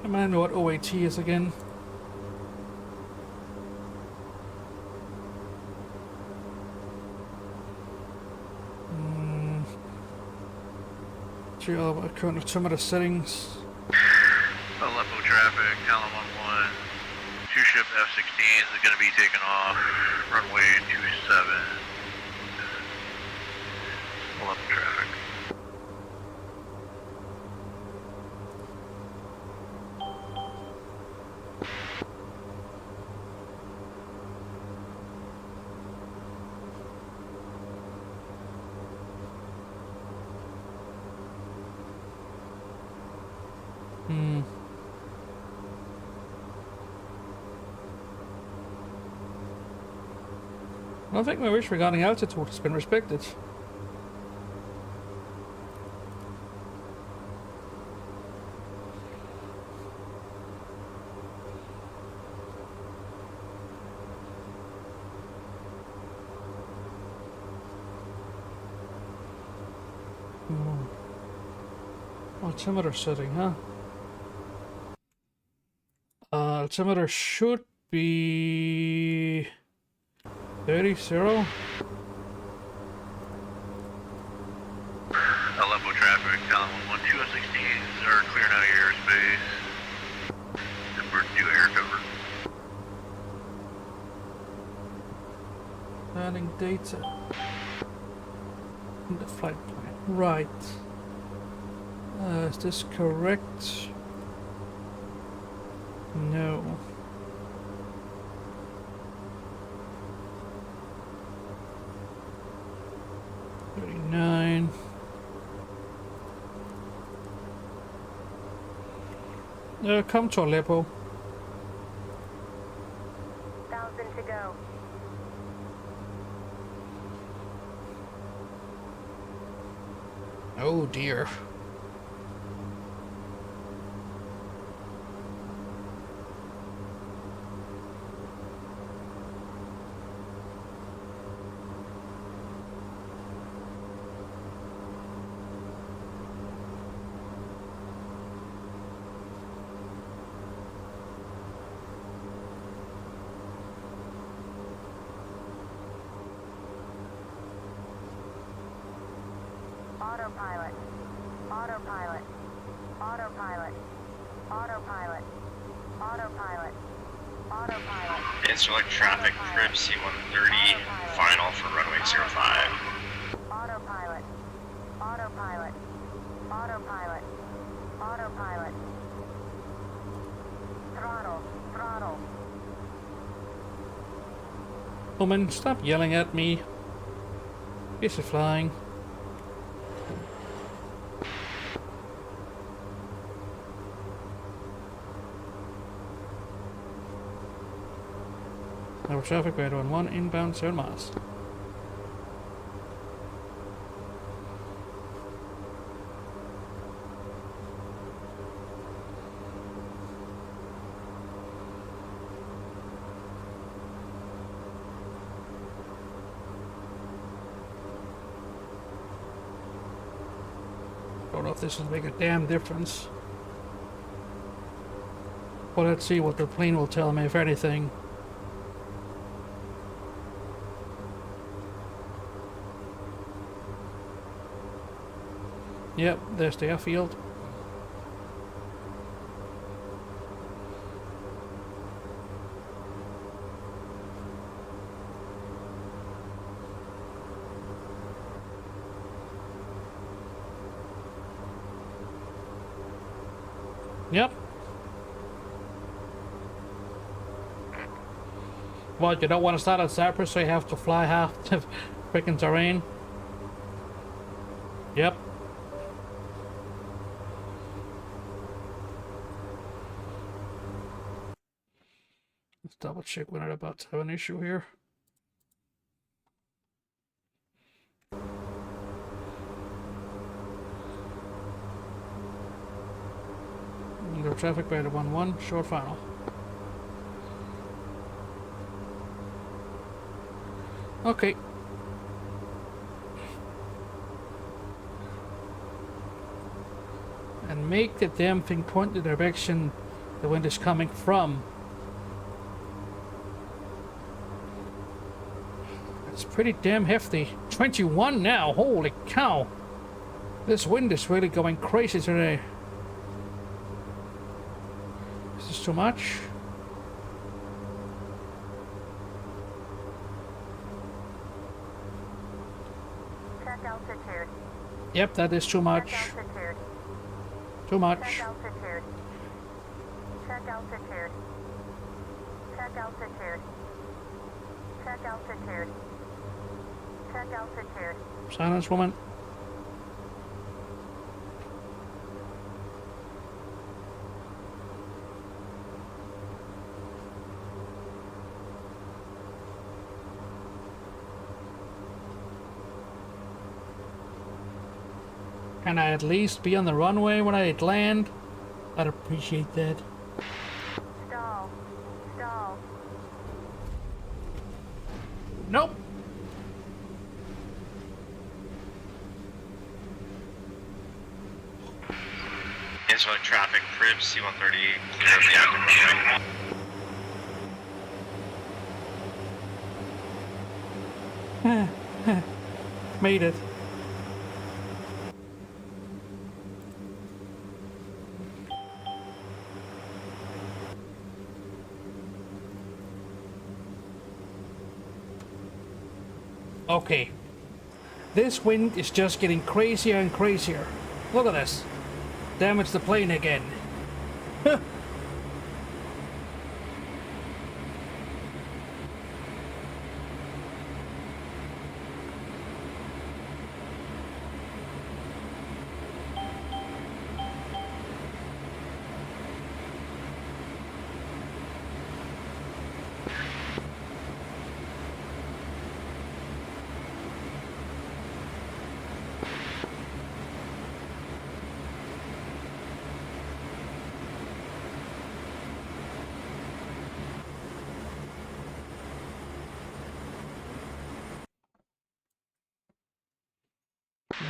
I might know what OAT is again. Current altimeter settings. Aleppo traffic, Talon 1-1. Two ship F-16s is going to be taken off. Runway 27. Aleppo traffic. I don't think my wish regarding altitude has been respected. Altimeter setting, huh? Altimeter should be 30-0. Aleppo traffic, Talon 1-1. Two F-16s are clearing out your airspace. And we're due air cover. Adding data. In the flight plan. Right. Is this correct? No. Come to Aleppo. 1,000 to go. Oh dear. Autopilot. Autopilot. Autopilot. Autopilot. Autopilot. Autopilot. Inselect traffic, crib C130, final for runway 05. Autopilot. Autopilot. Autopilot. Autopilot. Throttle. Throttle. Woman, stop yelling at me. Busy flying. Our traffic rate on 1 inbound 7 miles. know if this will make a damn difference. Well, let's see what the plane will tell me, if anything. Yep, there's the airfield. Yep. Well, you don't want to start at Cyprus, so you have to fly half the freaking terrain. Yep. Let's double check we're not about to have an issue here. Go traffic by the 1-1, short final. Okay. And make the damn thing point the direction the wind is coming from. It's pretty damn hefty. 21 now, holy cow. This wind is really going crazy today. Is this too much? Check altitude. Yep, that is too much. Check altitude. Too much. Check altitude. Check altitude. Check altitude. Check altitude. Check altitude. Silence, woman. Can I at least be on the runway when I land? I'd appreciate that. Stall. Stall. Nope. Angelo traffic, crib C130, clear of the active runway. Made it. Okay. This wind is just getting crazier and crazier. Look at this. Damage the plane again.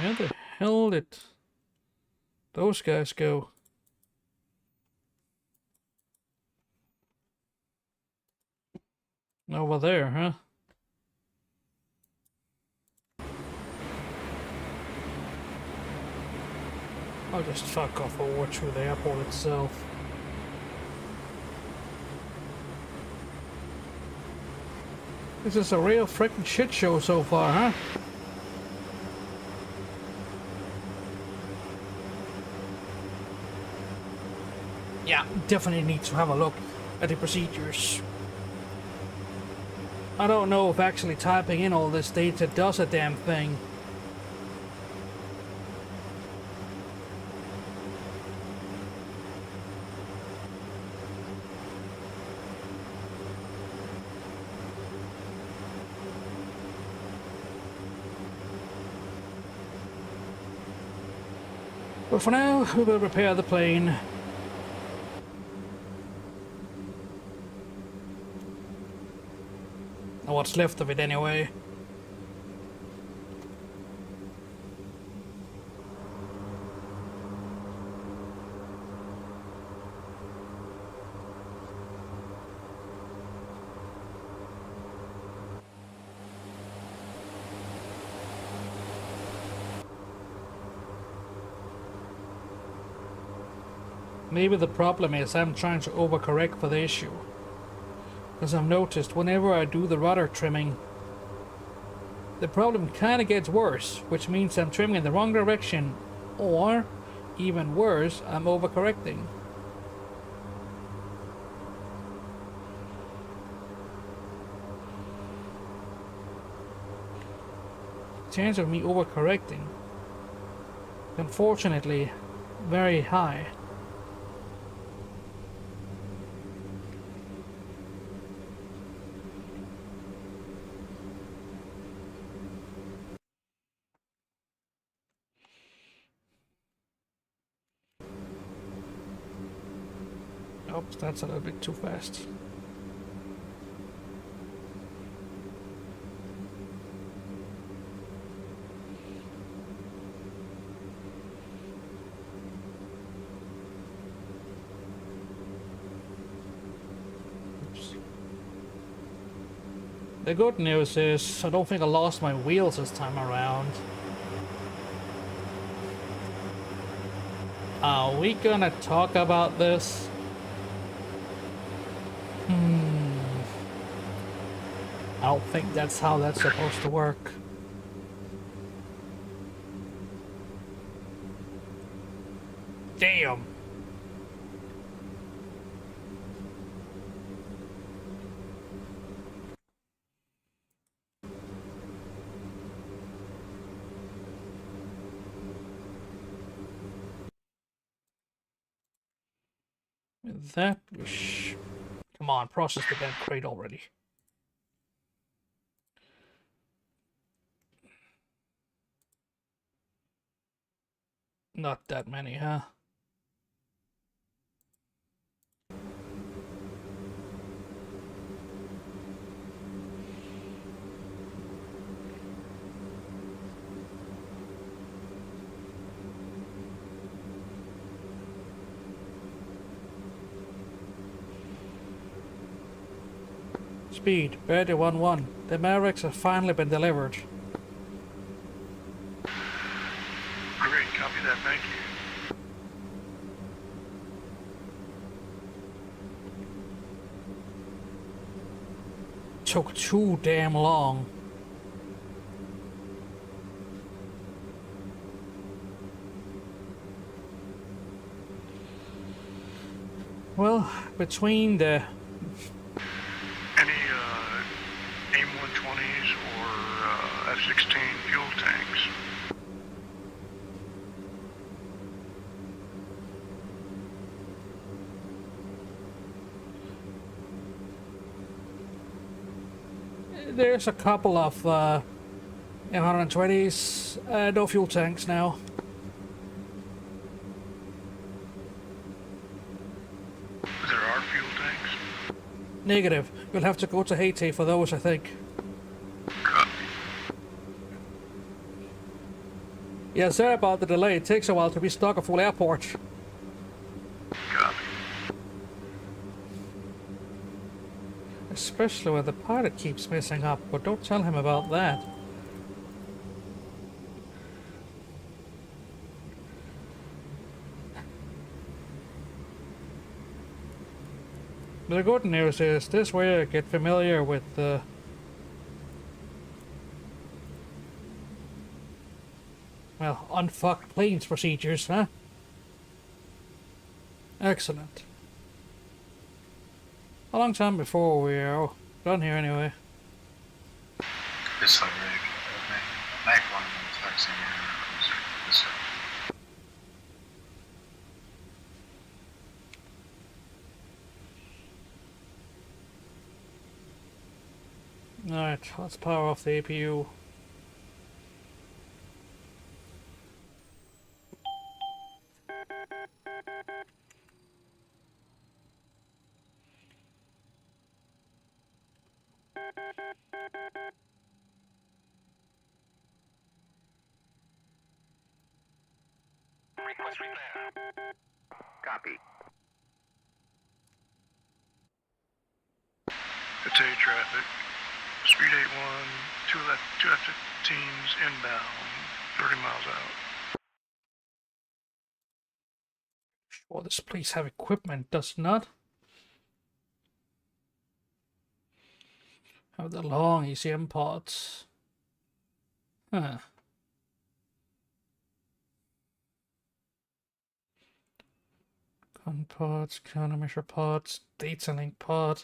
Where the hell did those guys go? Over there, huh? I'll just fuck off or watch through the airport itself. This is a real freaking shit show so far, huh? Yeah, definitely need to have a look at the procedures. I don't know if actually typing in all this data does a damn thing. But for now, we will repair the plane. Or what's left of it anyway. Maybe the problem is I'm trying to overcorrect for the issue. Because I've noticed whenever I do the rudder trimming, the problem kind of gets worse, which means I'm trimming in the wrong direction, or, even worse, I'm overcorrecting. Chance of me overcorrecting, unfortunately, very high. Oops, that's a little bit too fast. Oops. The good news is I don't think I lost my wheels this time around. Are we gonna talk about this? I don't think that's how that's supposed to work. Damn. That wish. Come on, process the damn crate already. Not that many, huh? Speed, Beardy 1-1. The Mavericks have finally been delivered. Great, copy that, thank you. Took too damn long. Well, between the Any AIM-120s or F-16 fuel tanks? there's a couple of M120s, no fuel tanks now. There are fuel tanks? Negative. You'll have to go to Haiti for those, I think. Copy. Yeah, sorry about the delay. It takes a while to restock a full airport. Copy. Especially when the pilot keeps messing up, but don't tell him about that. The good news is this way I get familiar with the well, unfucked planes procedures, huh? Excellent. A long time before we are done here anyway. This like Mac 1 taxing this Alright, let's power off the APU. Request repair. Copy. It's A traffic. Speed 81, two F-15s inbound, 30 miles out. Oh, this place have equipment, does it not? Have the long ECM pods. Huh. Con pods, countermeasure pods, data link pod.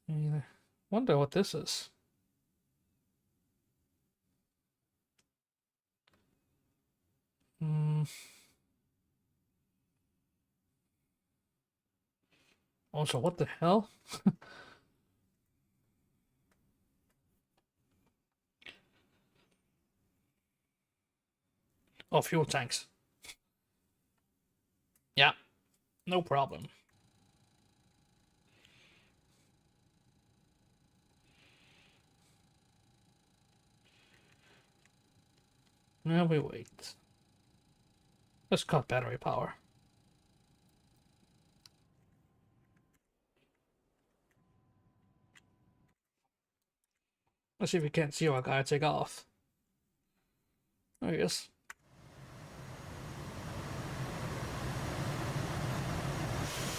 Either. Wonder what this is. Hmm. Also, what the hell? Oh, fuel tanks. Yeah, no problem. Now we wait. Let's cut battery power. Let's see if we can't see our guy take off. I guess.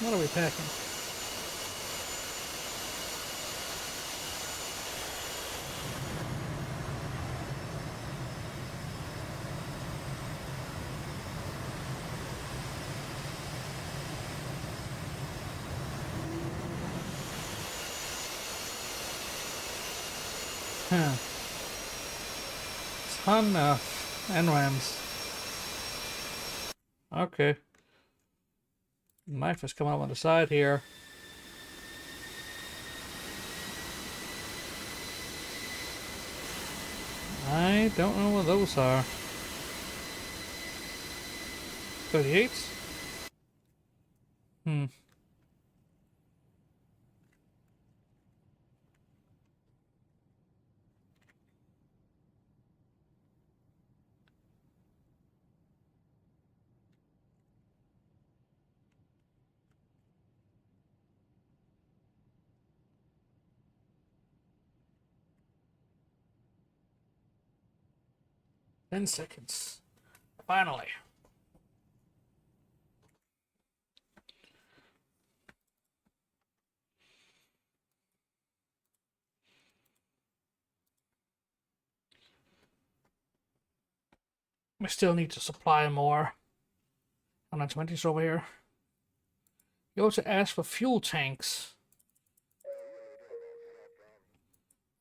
What are we packing? Huh. Ton of NRAMs. Okay. Knife is coming up on the side here. I don't know what those are. 38s? Hmm. Ten seconds. Finally. We still need to supply more. 120s over here. You also asked for fuel tanks.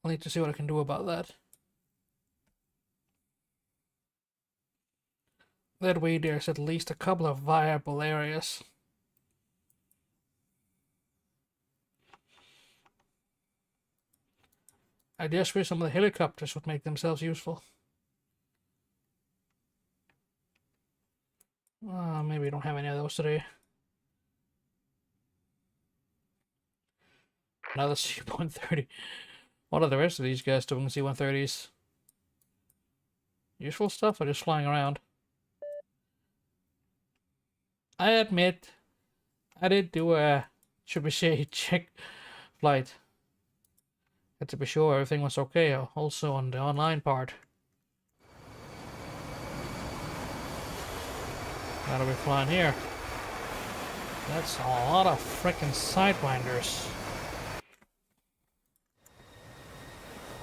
I'll need to see what I can do about that. That way there's at least a couple of viable areas. I just wish some of the helicopters would make themselves useful. Maybe we don't have any of those today. Another C130. What are the rest of these guys doing C130s? Useful stuff or just flying around? I admit, I did do a, should we say, check flight. Had to be sure everything was okay, also on the online part. What are we flying here? That's a lot of frickin' sidewinders.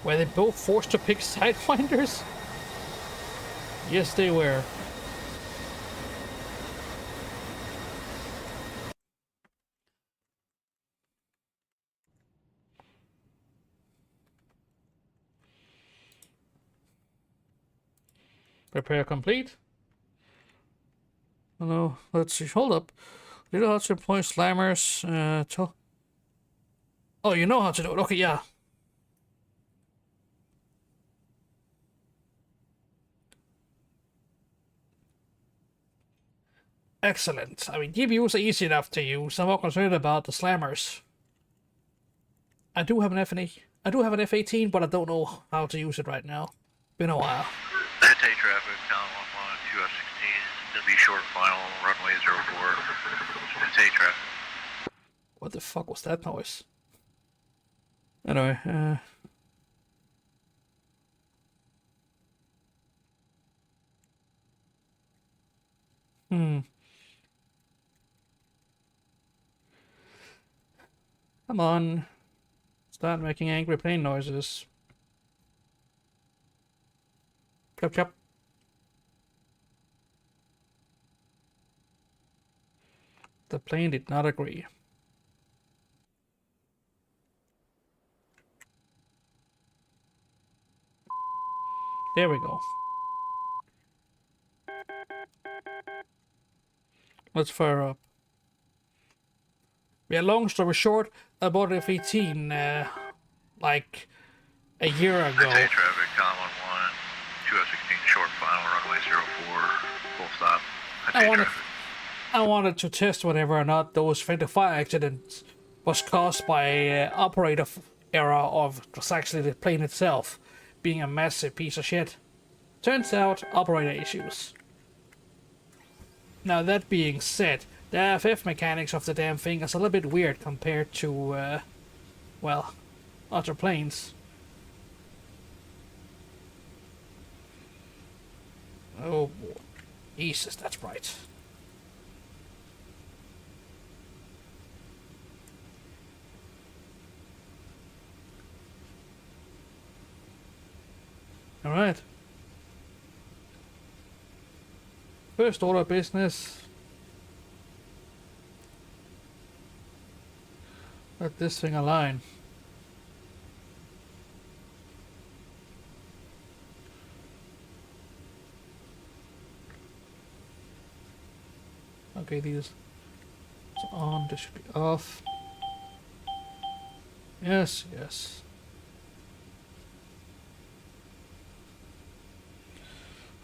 Were they both forced to pick sidewinders? Yes, they were. Prepare complete. Oh no, let's see. Hold up. You know how to employ slammers. Oh, you know how to do it. Okay, yeah. Excellent. I mean, GPUs are easy enough to use. I'm more concerned about the slammers. I do have an F18, but I don't know how to use it right now. Been a while. That's A traffic, down 11, 2 F16, W short final, runway 04. It's A traffic. What the fuck was that noise? Anyway, Come on. Start making angry plane noises. Chop chop. The plane did not agree. There we go. Let's fire up. Yeah, long story short, I bought F-18 like a year ago. Day traffic, column 1, 216 short final, runway 04, full stop. I wanted to test whether or not those friendly fire accidents was caused by operator error of just actually the plane itself being a massive piece of shit. Turns out, operator issues. Now that being said, the FF mechanics of the damn thing is a little bit weird compared to, well, other planes. Oh boy. Jesus, that's right. Alright. First order of business. Let this thing align. Okay, these are on, this should be off. Yes, yes.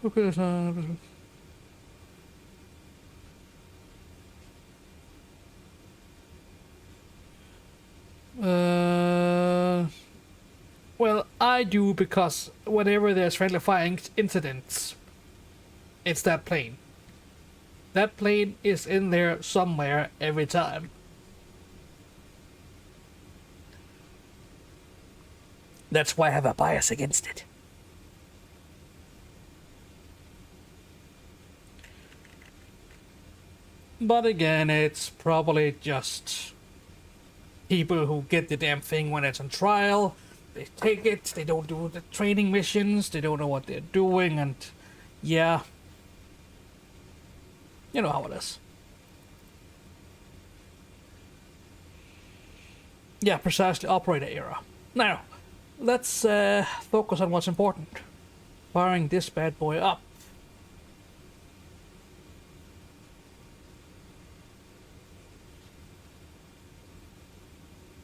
Okay, well, I do because whenever there's friendly fire incidents, it's that plane. That plane is in there somewhere every time. That's why I have a bias against it. But again, it's probably just people who get the damn thing when it's on trial. They take it, they don't do the training missions, they don't know what they're doing, and yeah. You know how it is. Yeah, precisely, operator error. Now, let's focus on what's important. Firing this bad boy up.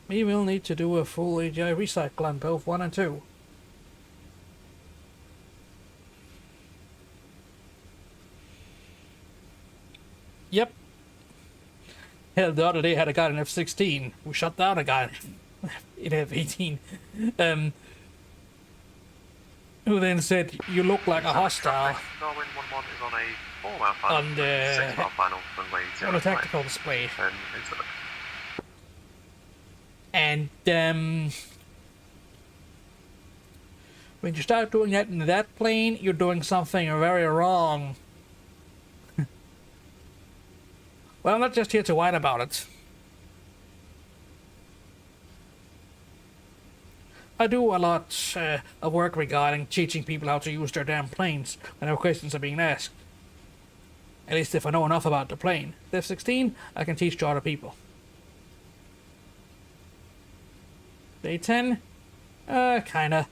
We will need to do a full AGI recycle on both 1 and 2. Yep. Hell, the other day I had a guy in F-16 who shot down a guy in F-18. Who then said, "You look like a hostile." Darwin 11 is on a 4-mile final. On the 6-mile final, runway 05. on a tactical display. And into the And when you start doing that in that plane, you're doing something very wrong. Well, I'm not just here to whine about it. I do a lot of work regarding teaching people how to use their damn planes whenever questions are being asked. At least if I know enough about the plane. The F-16, I can teach to other people. A-10? Kinda.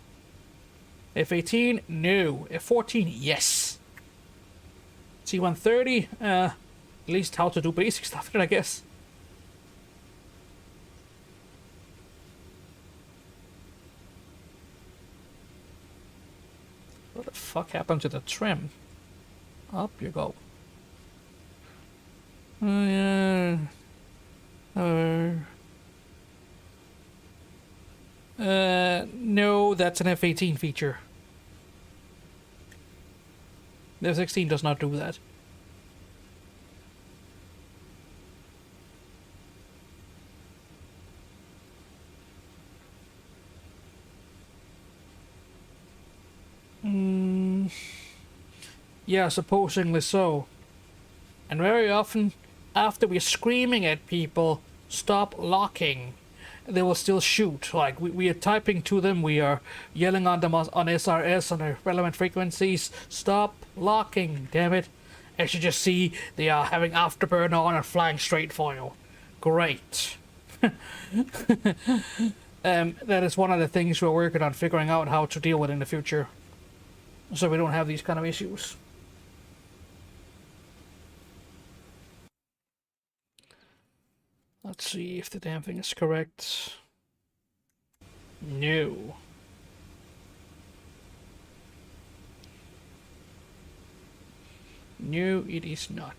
F-18? No. F-14? Yes. C-130? At least how to do basic stuff, I guess. What the fuck happened to the trim? Up you go. Oh, yeah. No, that's an F-18 feature. The F-16 does not do that. Yeah, supposedly so. And very often, after we're screaming at people, stop locking, they will still shoot. Like, we are typing to them, we are yelling on them on SRS on their relevant frequencies. Stop locking, damn it. As you just see, they are having afterburner on and flying straight for you. Great. That is one of the things we're working on figuring out how to deal with in the future, so we don't have these kind of issues. Let's see if the damn thing is correct. No. No, it is not.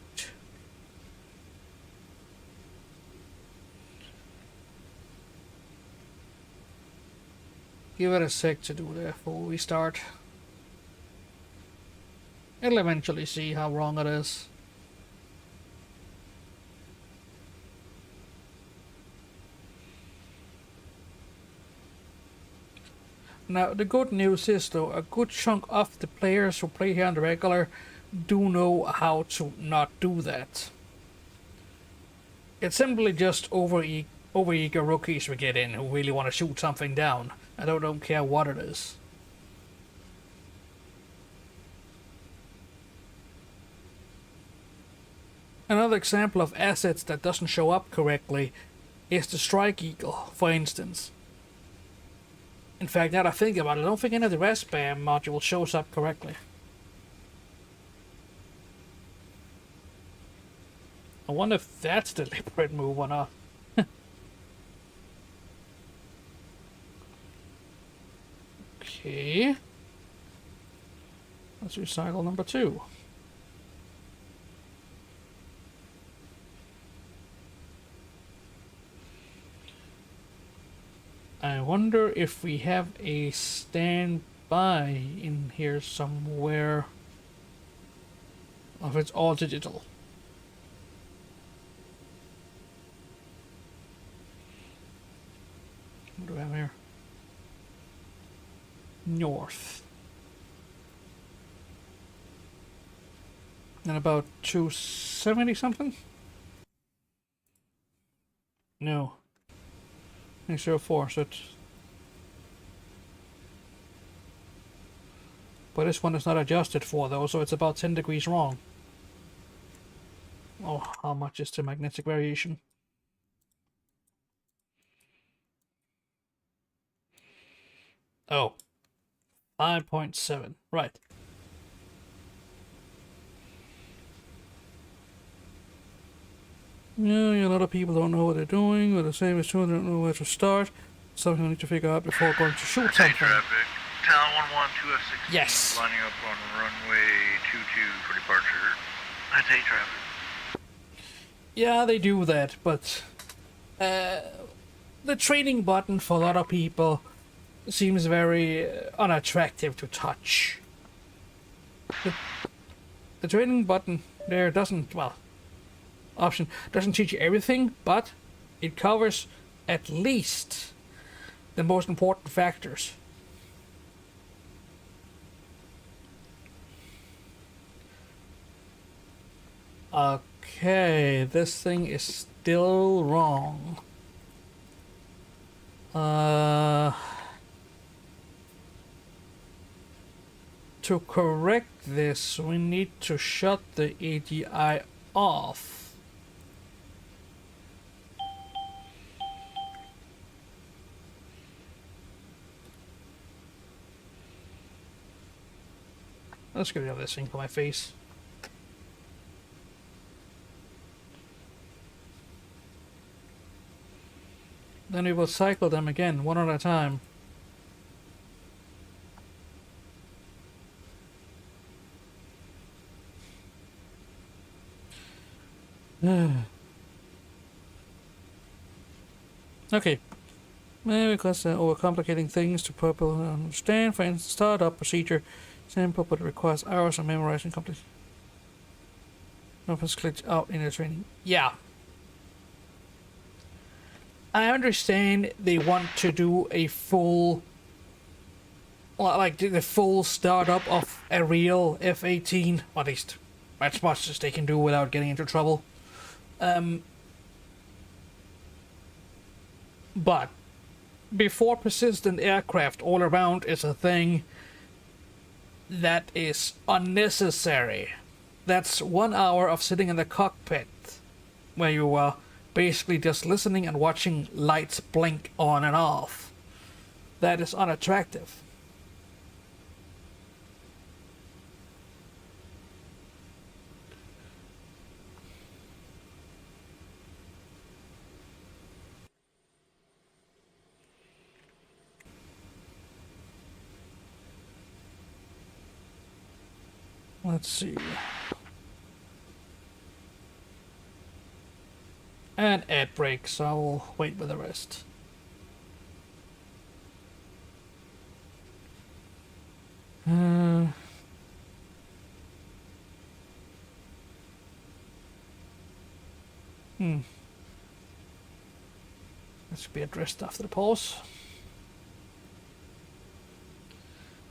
Give it a sec to do that before we start. It'll eventually see how wrong it is. Now, the good news is, though, a good chunk of the players who play here on the regular do know how to not do that. It's simply just overeager rookies we get in who really want to shoot something down. I don't care what it is. Another example of assets that doesn't show up correctly is the Strike Eagle, for instance. In fact, now that I think about it, I don't think any of the rest spam module shows up correctly. I wonder if that's the deliberate move or not. Okay. Let's recycle number 2. I wonder if we have a standby in here somewhere. Or if it's all digital. What do we have here? North. And about 270 something? No. 04, so it's... But this one is not adjusted for though, so it's about 10 degrees wrong. Oh, how much is the magnetic variation? Oh. 5.7. Right. Yeah, a lot of people don't know what they're doing, or the same as two don't know where to start. Something we need to figure out before going to shoot Hey, something. traffic. Town 112 F16. Yes. Lining up on runway 22 for departure. That's A traffic. Yeah, they do that, but the training button for a lot of people seems very unattractive to touch. The training button there doesn't, well, option doesn't teach you everything, but it covers at least the most important factors. Okay, this thing is still wrong. To correct this, we need to shut the ADI off. Let's get rid of this thing for my face. Then we will cycle them again, one at a time. Okay. Maybe because overcomplicating things to people understand. For instance, startup procedure simple, but it requires hours of memorizing complete. Opens clicked out in the training. Yeah. I understand they want to do a full, like the full startup of a real F-18, or at least as much as they can do without getting into trouble. But before persistent aircraft all around is a thing that is unnecessary. That's 1 hour of sitting in the cockpit where you are basically just listening and watching lights blink on and off. That is unattractive. Let's see. And ad break, so I'll wait with the rest. This should be addressed after the pause.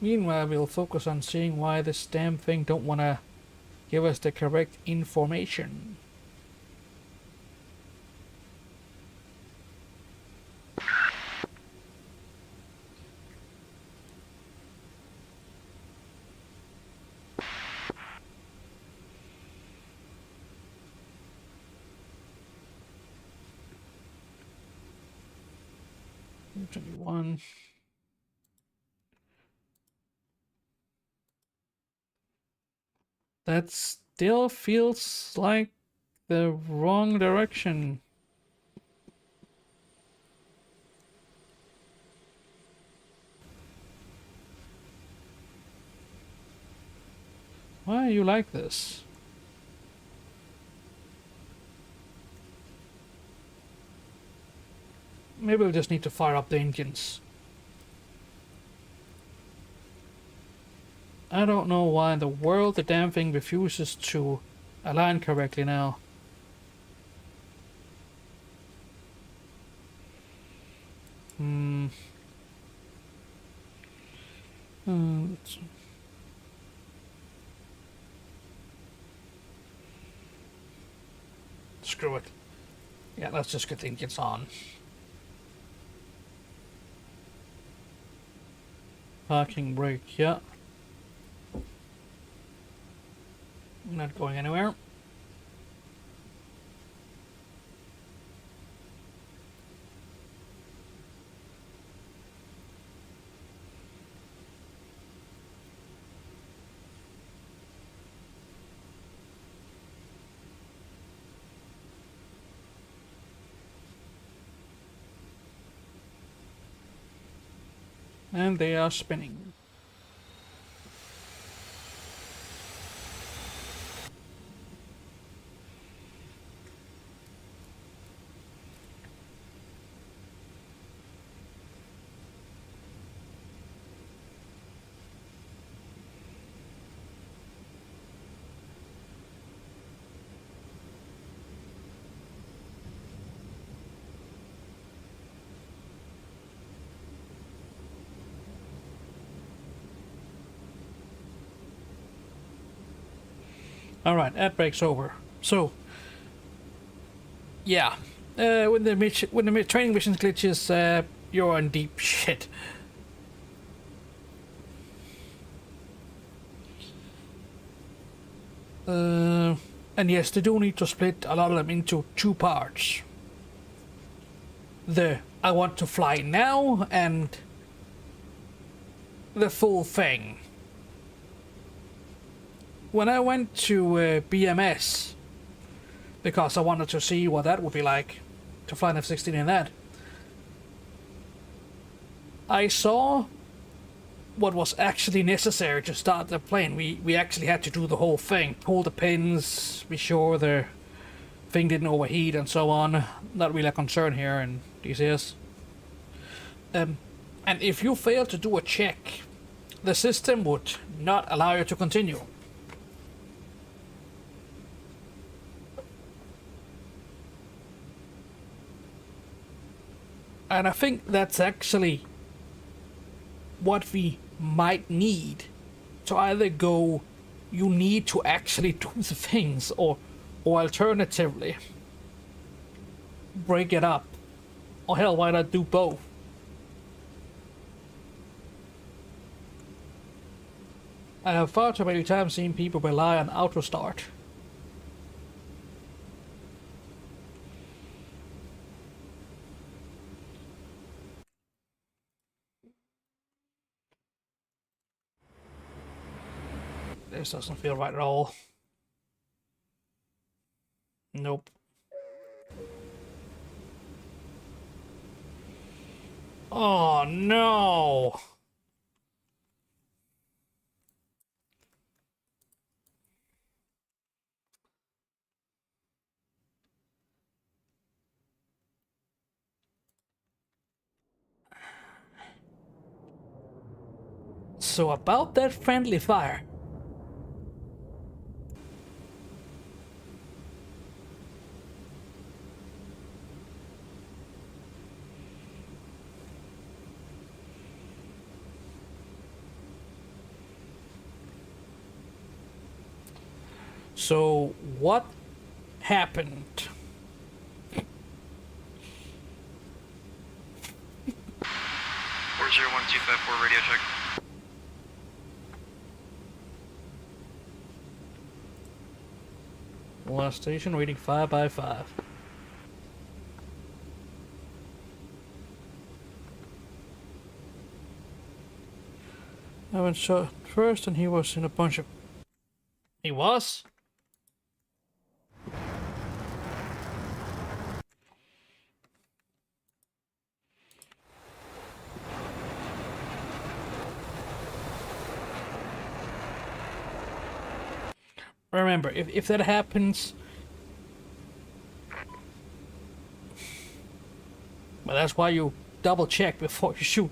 Meanwhile, we'll focus on seeing why this damn thing don't want to give us the correct information. C130. That still feels like the wrong direction. Why are you like this? Maybe we'll just need to fire up the engines. I don't know why in the world the damn thing refuses to align correctly now. Screw it. Yeah, let's just get the engines on. Parking brake, yeah. Not going anywhere. And they are spinning. All right, ad break's over. So, yeah, when the training missions glitches, you're in deep shit. And yes, they do need to split a lot of them into two parts. The I want to fly now and the full thing. When I went to BMS, because I wanted to see what that would be like, to fly an F-16 in that, I saw what was actually necessary to start the plane. We actually had to do the whole thing. Pull the pins, be sure the thing didn't overheat and so on. Not really a concern here in DCS. And if you fail to do a check, the system would not allow you to continue. And I think that's actually what we might need to either go, you need to actually do the things, or alternatively, break it up Or hell, why not do both? I have far too many times seen people rely on auto start. This doesn't feel right at all. Nope. Oh no! So about that friendly fire. So what happened? 401254 radio check. Last station reading 5 by 5. I went shot first and he was in a bunch of... He was? Remember, if that happens... Well, that's why you double check before you shoot.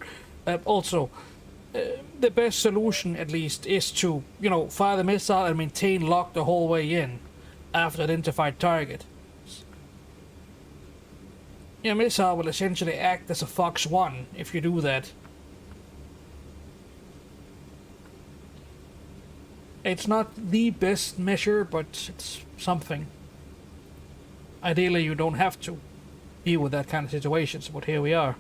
Also, the best solution, at least, is to, you know, fire the missile and maintain lock the whole way in after identified target. Your missile will essentially act as a Fox 1 if you do that. It's not the best measure, but it's something. Ideally, you don't have to deal with that kind of situations, but here we are.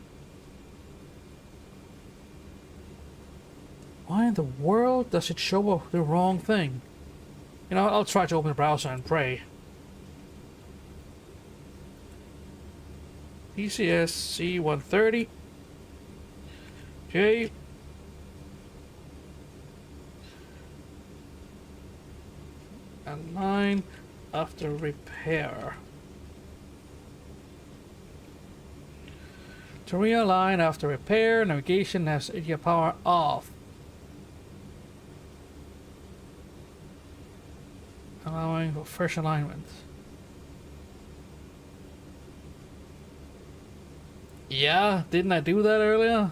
Why in the world does it show the wrong thing? You know, I'll try to open the browser and pray. PCS C130. Okay. And 9 after repair. To realign after repair, navigation has your power off. Allowing for fresh alignment. Yeah, didn't I do that earlier?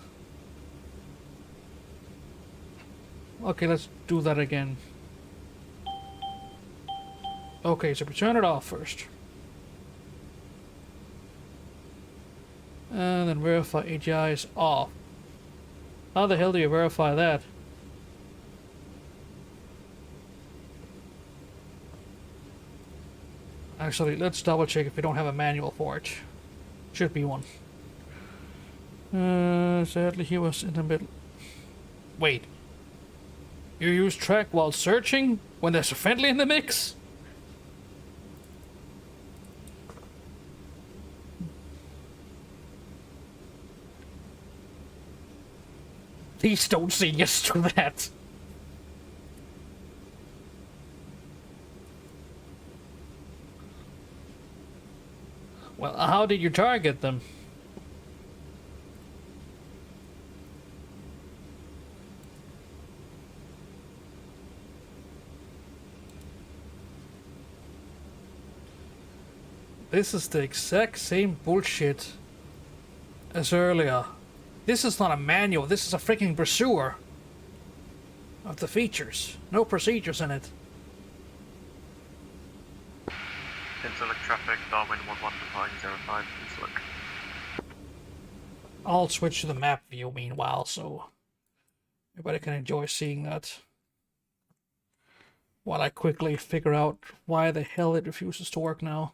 Okay, let's do that again. Okay, so we turn it off first. And then verify AGI is off. How the hell do you verify that? Actually, let's double check if we don't have a manual for it. Should be one. Sadly he was in the middle. Wait. You use track while searching? When there's a friendly in the mix? Please don't say yes to that. Well, how did you target them? This is the exact same bullshit as earlier. This is not a manual, this is a freaking brochure of the features. No procedures in it. Intellect traffic, Darwin 11.05, intellect. I'll switch to the map view meanwhile, so everybody can enjoy seeing that. While I quickly figure out why the hell it refuses to work now.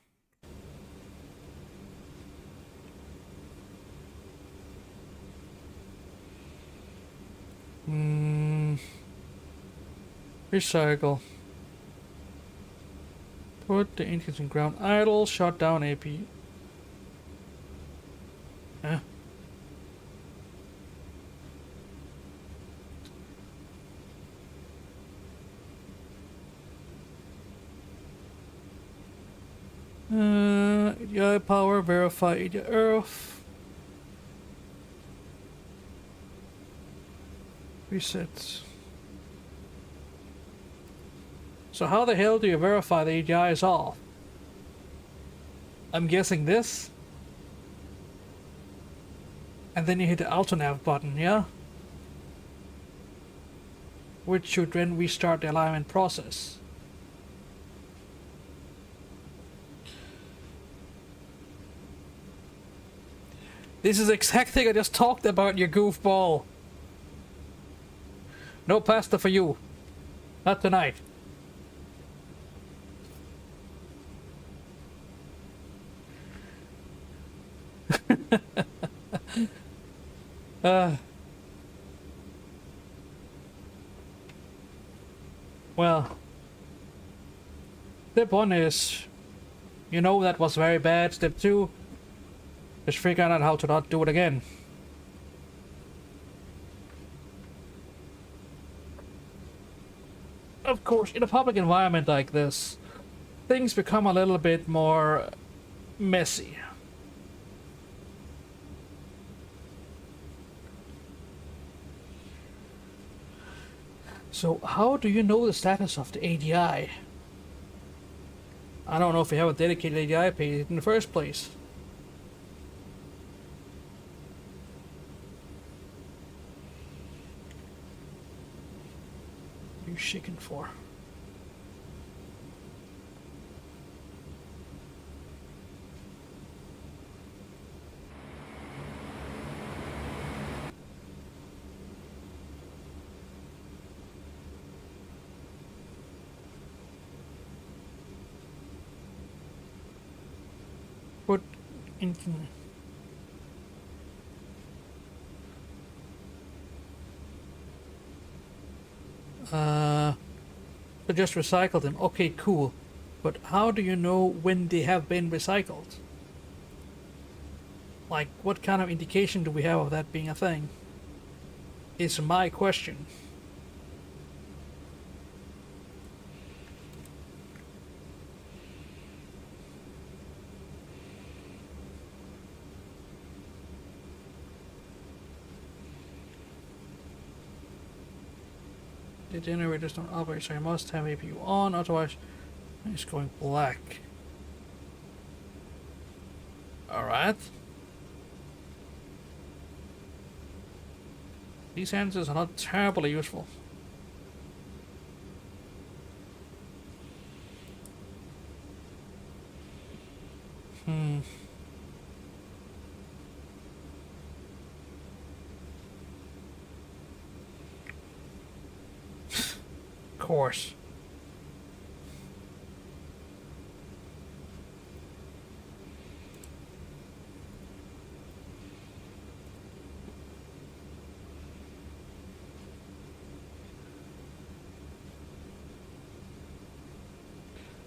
Recycle. Put the engines in ground idle. Shut down AP. Huh? ADI power, verify ADI earth. Reset. So how the hell do you verify the ADI is off? I'm guessing this. And then you hit the AutoNav button, yeah? Which should then restart the alignment process. This is exactly I just talked about, you goofball. No pasta for you. Not tonight. Well, step 1 is, you know that was very bad. Step 2 is figure out how to not do it again. Of course, in a public environment like this, things become a little bit more messy. So how do you know the status of the ADI? I don't know if you have a dedicated ADI page in the first place. What are you shaking for? Put in. So just recycle them. Okay, cool. But how do you know when they have been recycled? Like, what kind of indication do we have of that being a thing? Is my question. The generators don't operate, so I must have APU on, otherwise it's going black. Alright. These answers are not terribly useful. Of course.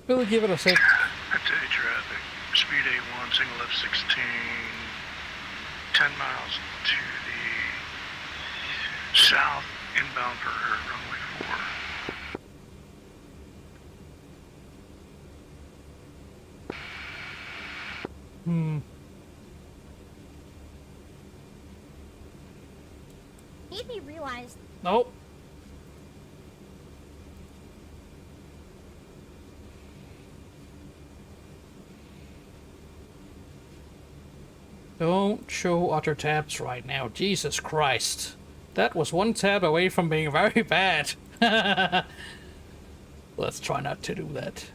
We'll give it a sec. Today traffic, speed A1, single F16, 10 miles to the south, inbound for runway 4. Made me realize Nope. Don't show other tabs right now. Jesus Christ. That was one tab away from being very bad. Let's try not to do that.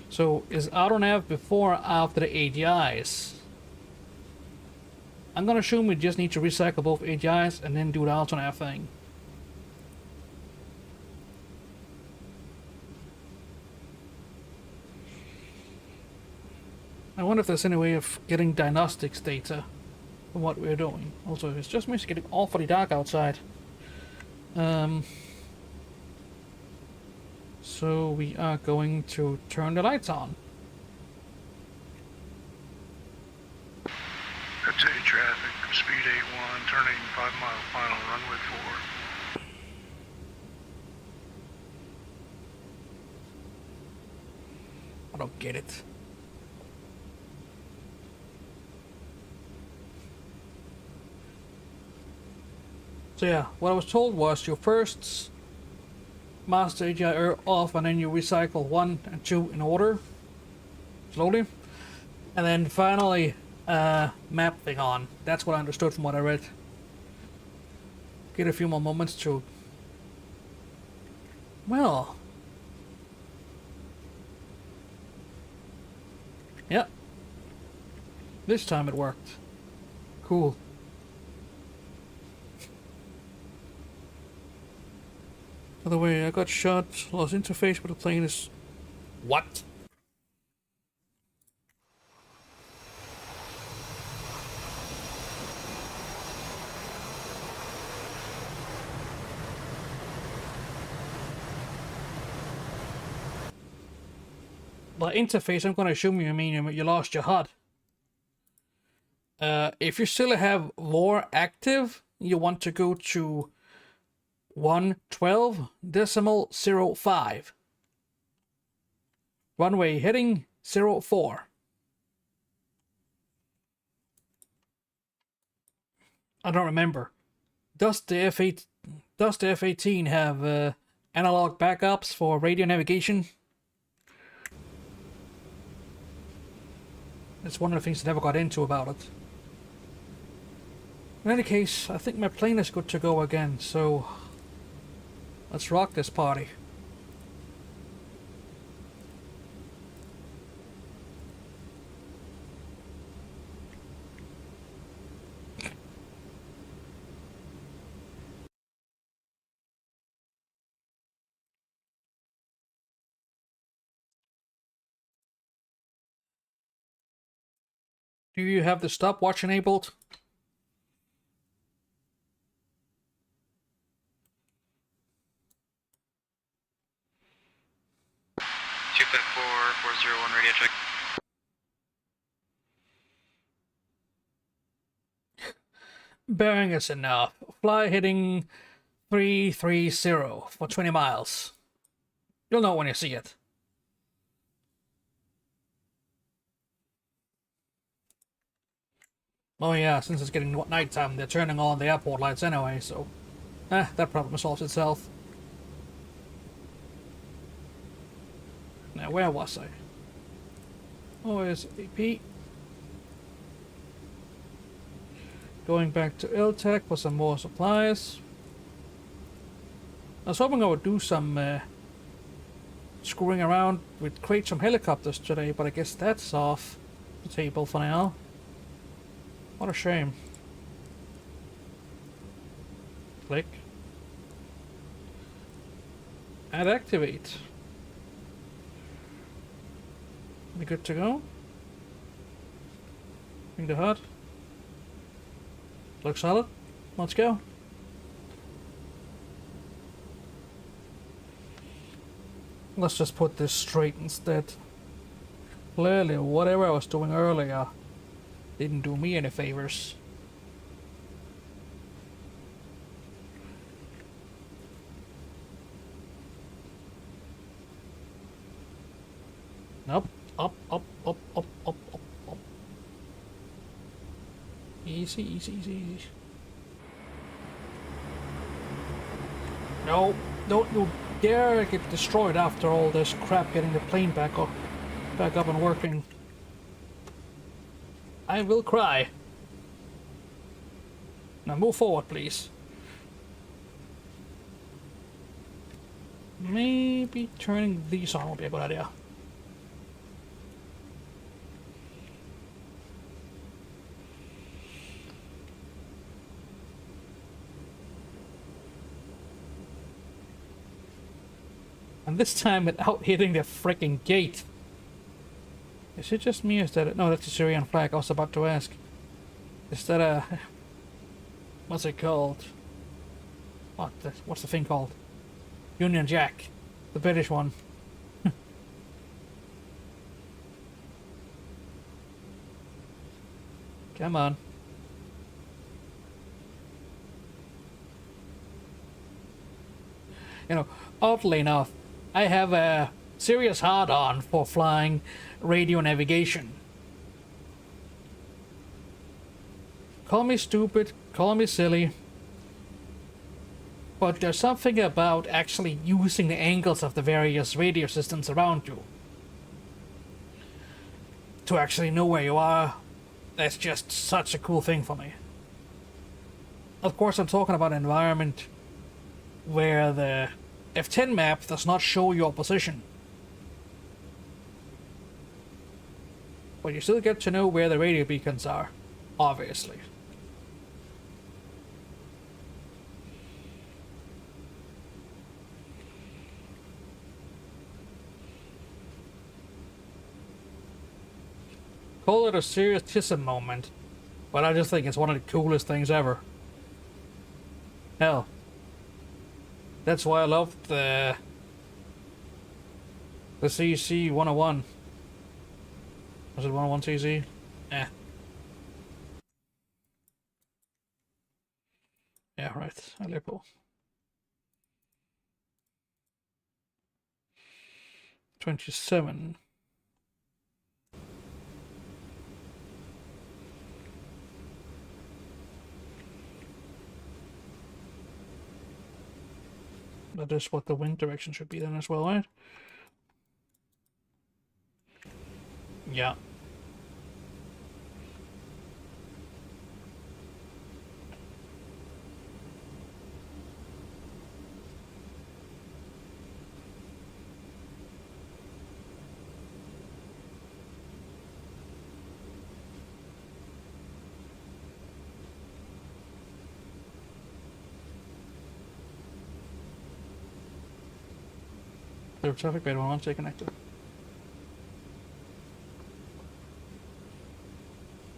So, is AutoNav before or after the ADIs? I'm gonna assume we just need to recycle both ADIs and then do the AutoNav thing. I wonder if there's any way of getting diagnostics data from what we're doing. Also, it's just me getting awfully dark outside. So we are going to turn the lights on. That's A traffic, speed 81, turning 5 mile final, runway 4. I don't get it. So yeah, what I was told was your first master AGI off, and then you recycle 1 and 2 in order, slowly, and then finally map thing on. That's what I understood from what I read. Get a few more moments to, well, yeah, this time it worked. Cool. By the way, I got shot, lost interface with the plane is... What? By interface, I'm gonna assume you mean you lost your HUD. If you still have war active, you want to go to 112.05. Runway heading 04. I don't remember. Does the F-18 have analog backups for radio navigation? It's one of the things I never got into about it. In any case, I think my plane is good to go again, so let's rock this party. Do you have the stopwatch enabled? Radio check. Bearing is enough. Fly heading 330 for 20 miles. You'll know when you see it. Oh yeah, since it's getting nighttime, they're turning on the airport lights anyway, so... that problem solves itself. Now, where was I? Oh, it's AP. Going back to Iltech for some more supplies. I was hoping I would do some screwing around with crates from helicopters today, but I guess that's off the table for now. What a shame. Click. And activate. We good to go? Bring the HUD. Looks solid. Let's go. Let's just put this straight instead. Clearly, whatever I was doing earlier didn't do me any favors. Nope. Up, up, up, up, up, up, up. Easy, easy, easy, easy. No, don't you dare get destroyed after all this crap getting the plane back up and working. I will cry. Now move forward, please. Maybe turning these on will be a good idea. And this time without hitting the freaking gate. Is it just me or is that it? No, that's a Syrian flag, I was about to ask. Is that a... What's it called? What's the thing called? Union Jack. The British one. Come on. You know, oddly enough, I have a serious hard-on for flying radio navigation. Call me stupid, call me silly, but there's something about actually using the angles of the various radio systems around you to actually know where you are. That's just such a cool thing for me. Of course, I'm talking about an environment where the F10 map does not show your position, but you still get to know where the radio beacons are, obviously. Call it a serious TISM moment, but I just think it's one of the coolest things ever. Hell, that's why I love the CC 101. Was it 101 CC? Eh. Yeah, right. Aleppo. 27. That is what the wind direction should be then as well, right? Yeah. The traffic radar one, stay connected.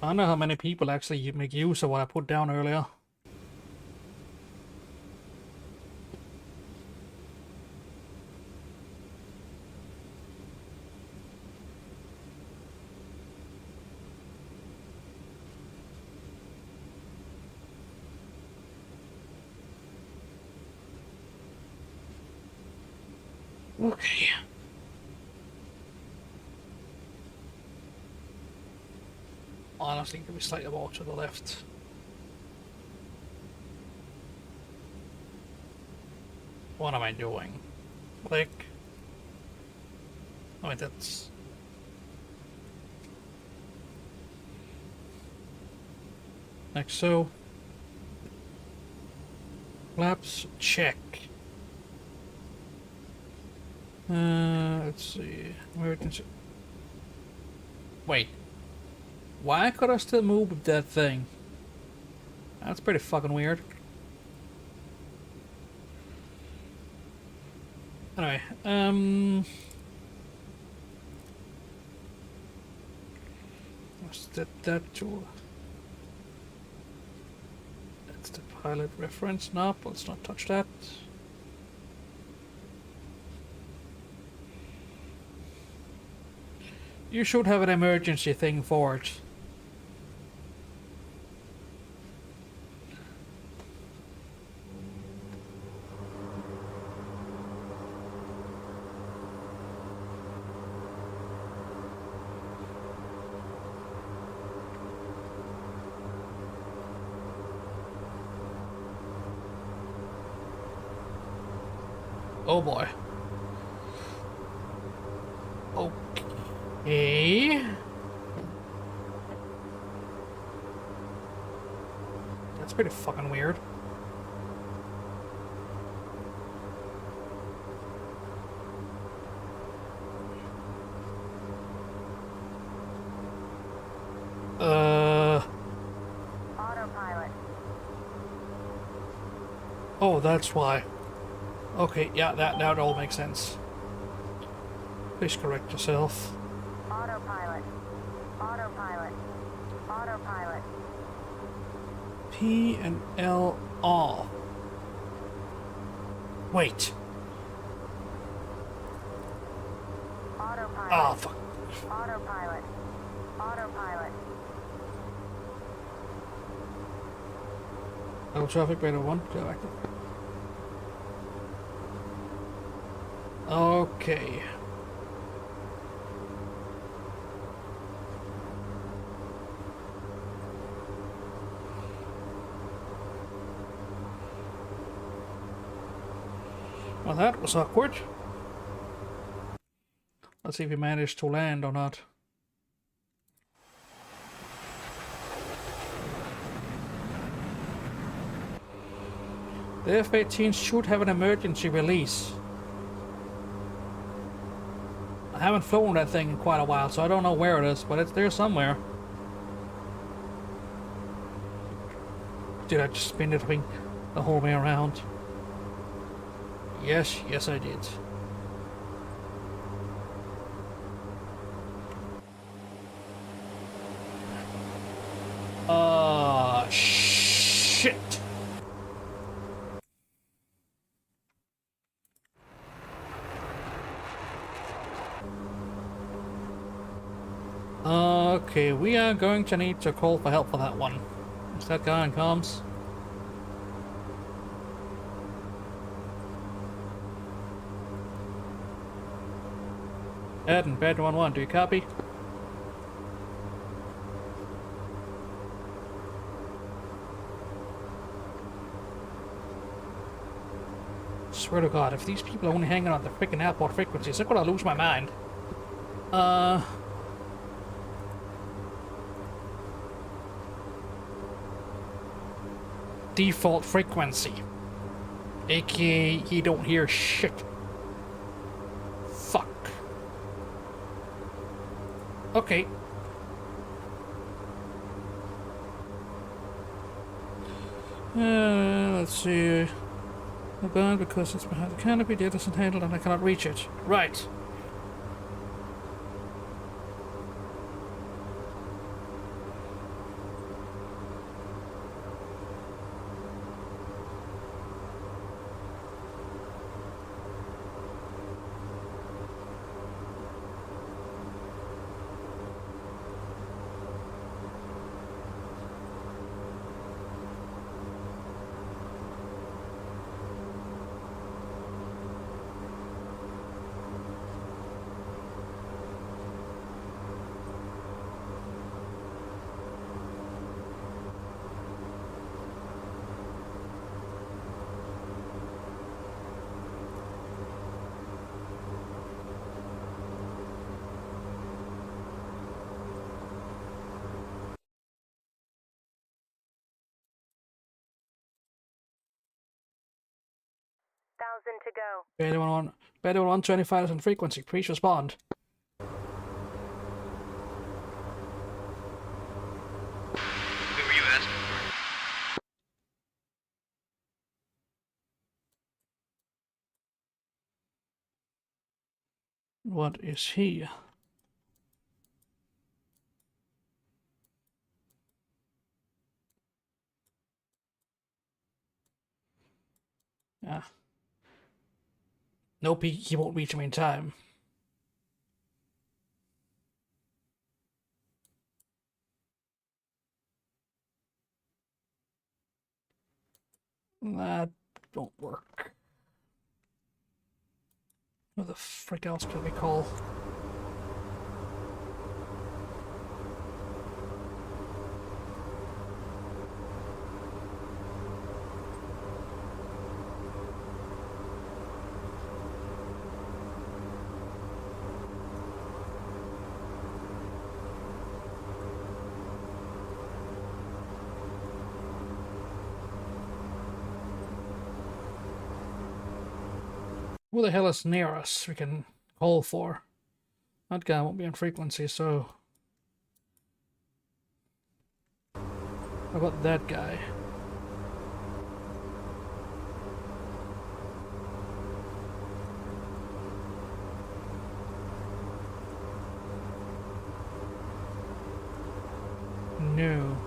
I don't know how many people actually make use of what I put down earlier. Okay. Honestly, give me slightly more to the left. What am I doing? Click. I mean, that's... Like so. Flaps, check. Let's see. Emergency. Wait. Why could I still move with that thing? That's pretty fucking weird. Anyway, what's that tool? That's the pilot reference knob. Let's not touch that. You should have an emergency thing for it. Oh boy. Okay. That's pretty fucking weird. Autopilot. Oh, that's why. Okay, yeah, that all makes sense. Please correct yourself. Autopilot. Autopilot. Autopilot. P and L R. Wait. Autopilot. Oh, fuck. Autopilot. Autopilot. Level traffic, radar 1, go active. Okay. Well, that was awkward. Let's see if we managed to land or not. The F-18 should have an emergency release. I haven't flown that thing in quite a while, so I don't know where it is, but it's there somewhere. Did I just spin it the whole way around? Yes, yes I did. Shit. Okay, we are going to need to call for help for that one. Is that guy on comms? Ed and Bed 1-1, do you copy? Swear to God, if these people are only hanging on the freaking airport frequencies, I'm gonna lose my mind. Default frequency. AKA, you don't hear shit. Fuck. Okay. Let's see. Bad because it's behind the canopy, data isn't handled and I cannot reach it. Right. Thousand to go. Better 125 on frequency. Please respond. Who were you asking for? What is he? Ah. Nope, he won't reach me in time. That won't work. Who the frick else can we call? Who the hell is near us we can call for? That guy won't be on frequency, so... How about that guy? No.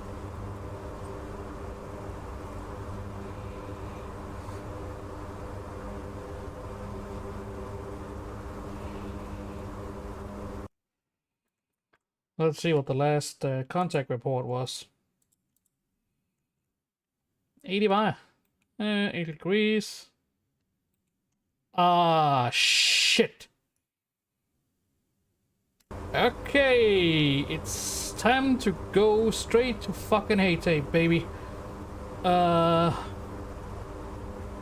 Let's see what the last contact report was. 80 miles. 80 degrees. Ah, shit. Okay, it's time to go straight to fucking Haiti, baby.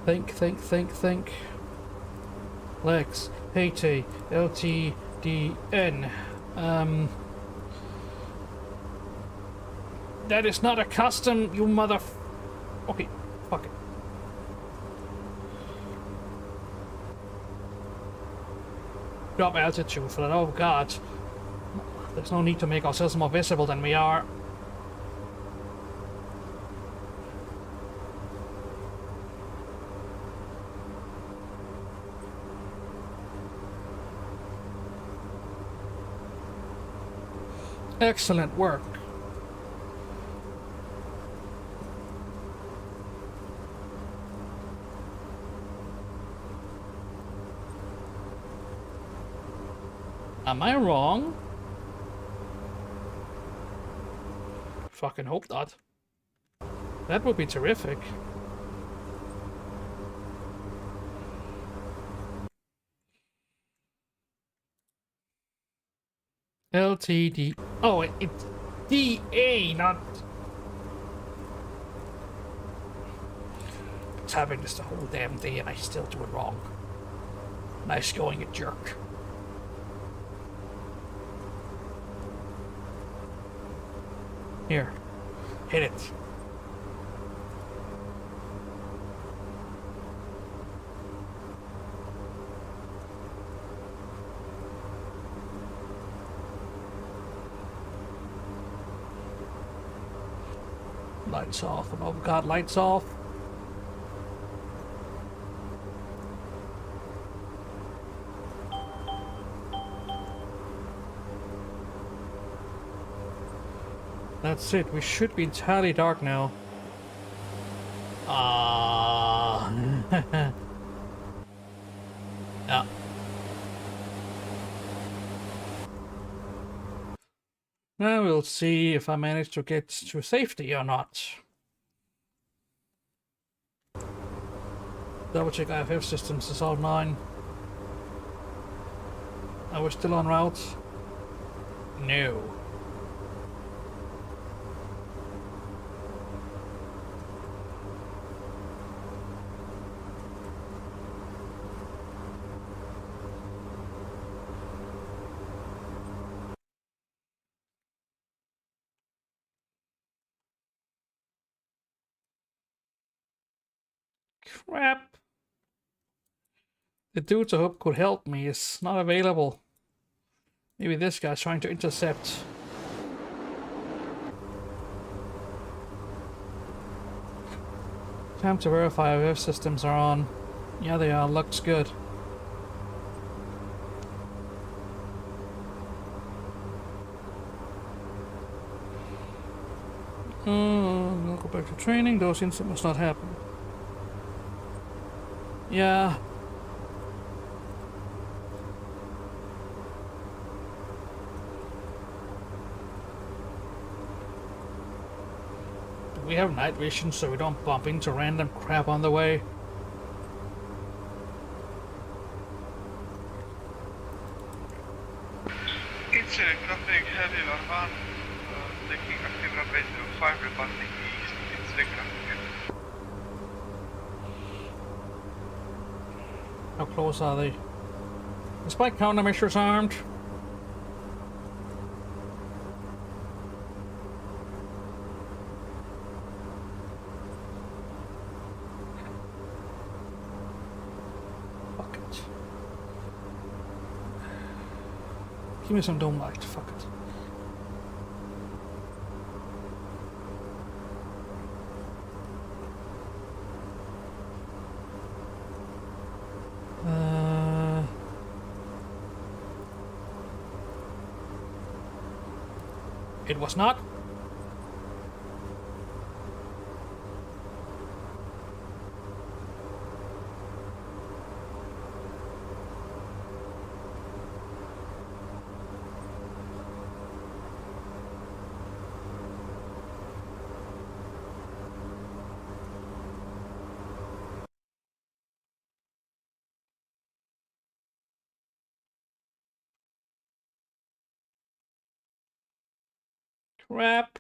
Think. Lex, Haiti, LTDN. That is not a custom, you mother... Okay, fuck it. Drop altitude for that, oh god. There's no need to make ourselves more visible than we are. Excellent work. Am I wrong? Fucking hope not. That would be terrific. LTD. Oh, it's DA, not... It's having this the whole damn day and I still do it wrong. Nice going, you jerk. Here. Hit it. Lights off. Oh god, lights off. That's it. We should be entirely dark now. Ah. Yeah. Now we'll see if I manage to get to safety or not. Double check IFF systems is all 9. Are we still en route? No. Crap. The dude I hope could help me is not available. Maybe this guy's trying to intercept. Time to verify if systems are on. Yeah, they are. Looks good. We'll go back to training. Those incidents must not happen. Yeah. We have night vision so we don't bump into random crap on the way. Incident, nothing heavy alarm. Taking active runway 05, reporting east. Incident, nothing. How close are they? Is my countermeasures armed? Fuck it. Give me some dome light. Fuck it. It was not. Crap.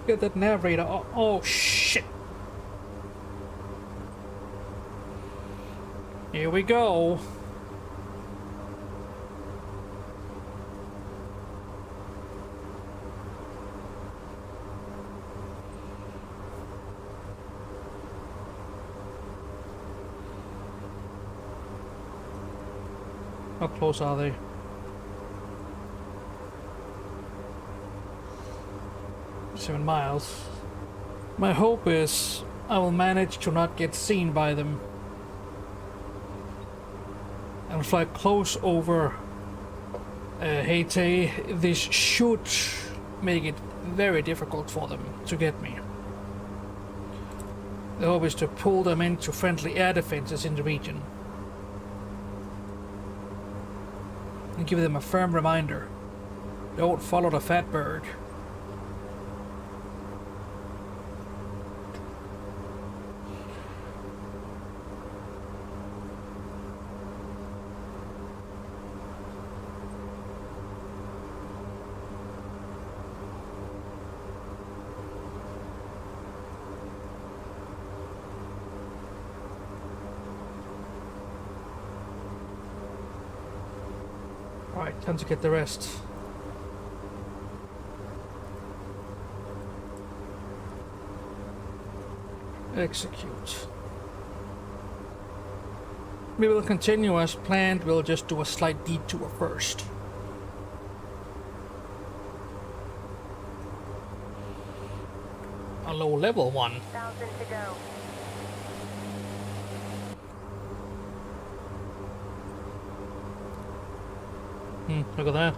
Get that narrator. Oh shit. Here we go. How close are they? Seven miles. My hope is I will manage to not get seen by them and fly close over Haiti. This should make it very difficult for them to get me. The hope is to pull them into friendly air defenses in the region and give them a firm reminder: don't follow the fat bird. Alright, time to get the rest. Execute. We will continue as planned. We'll just do a slight detour first. A low level one. 1,000 to go. Look at that.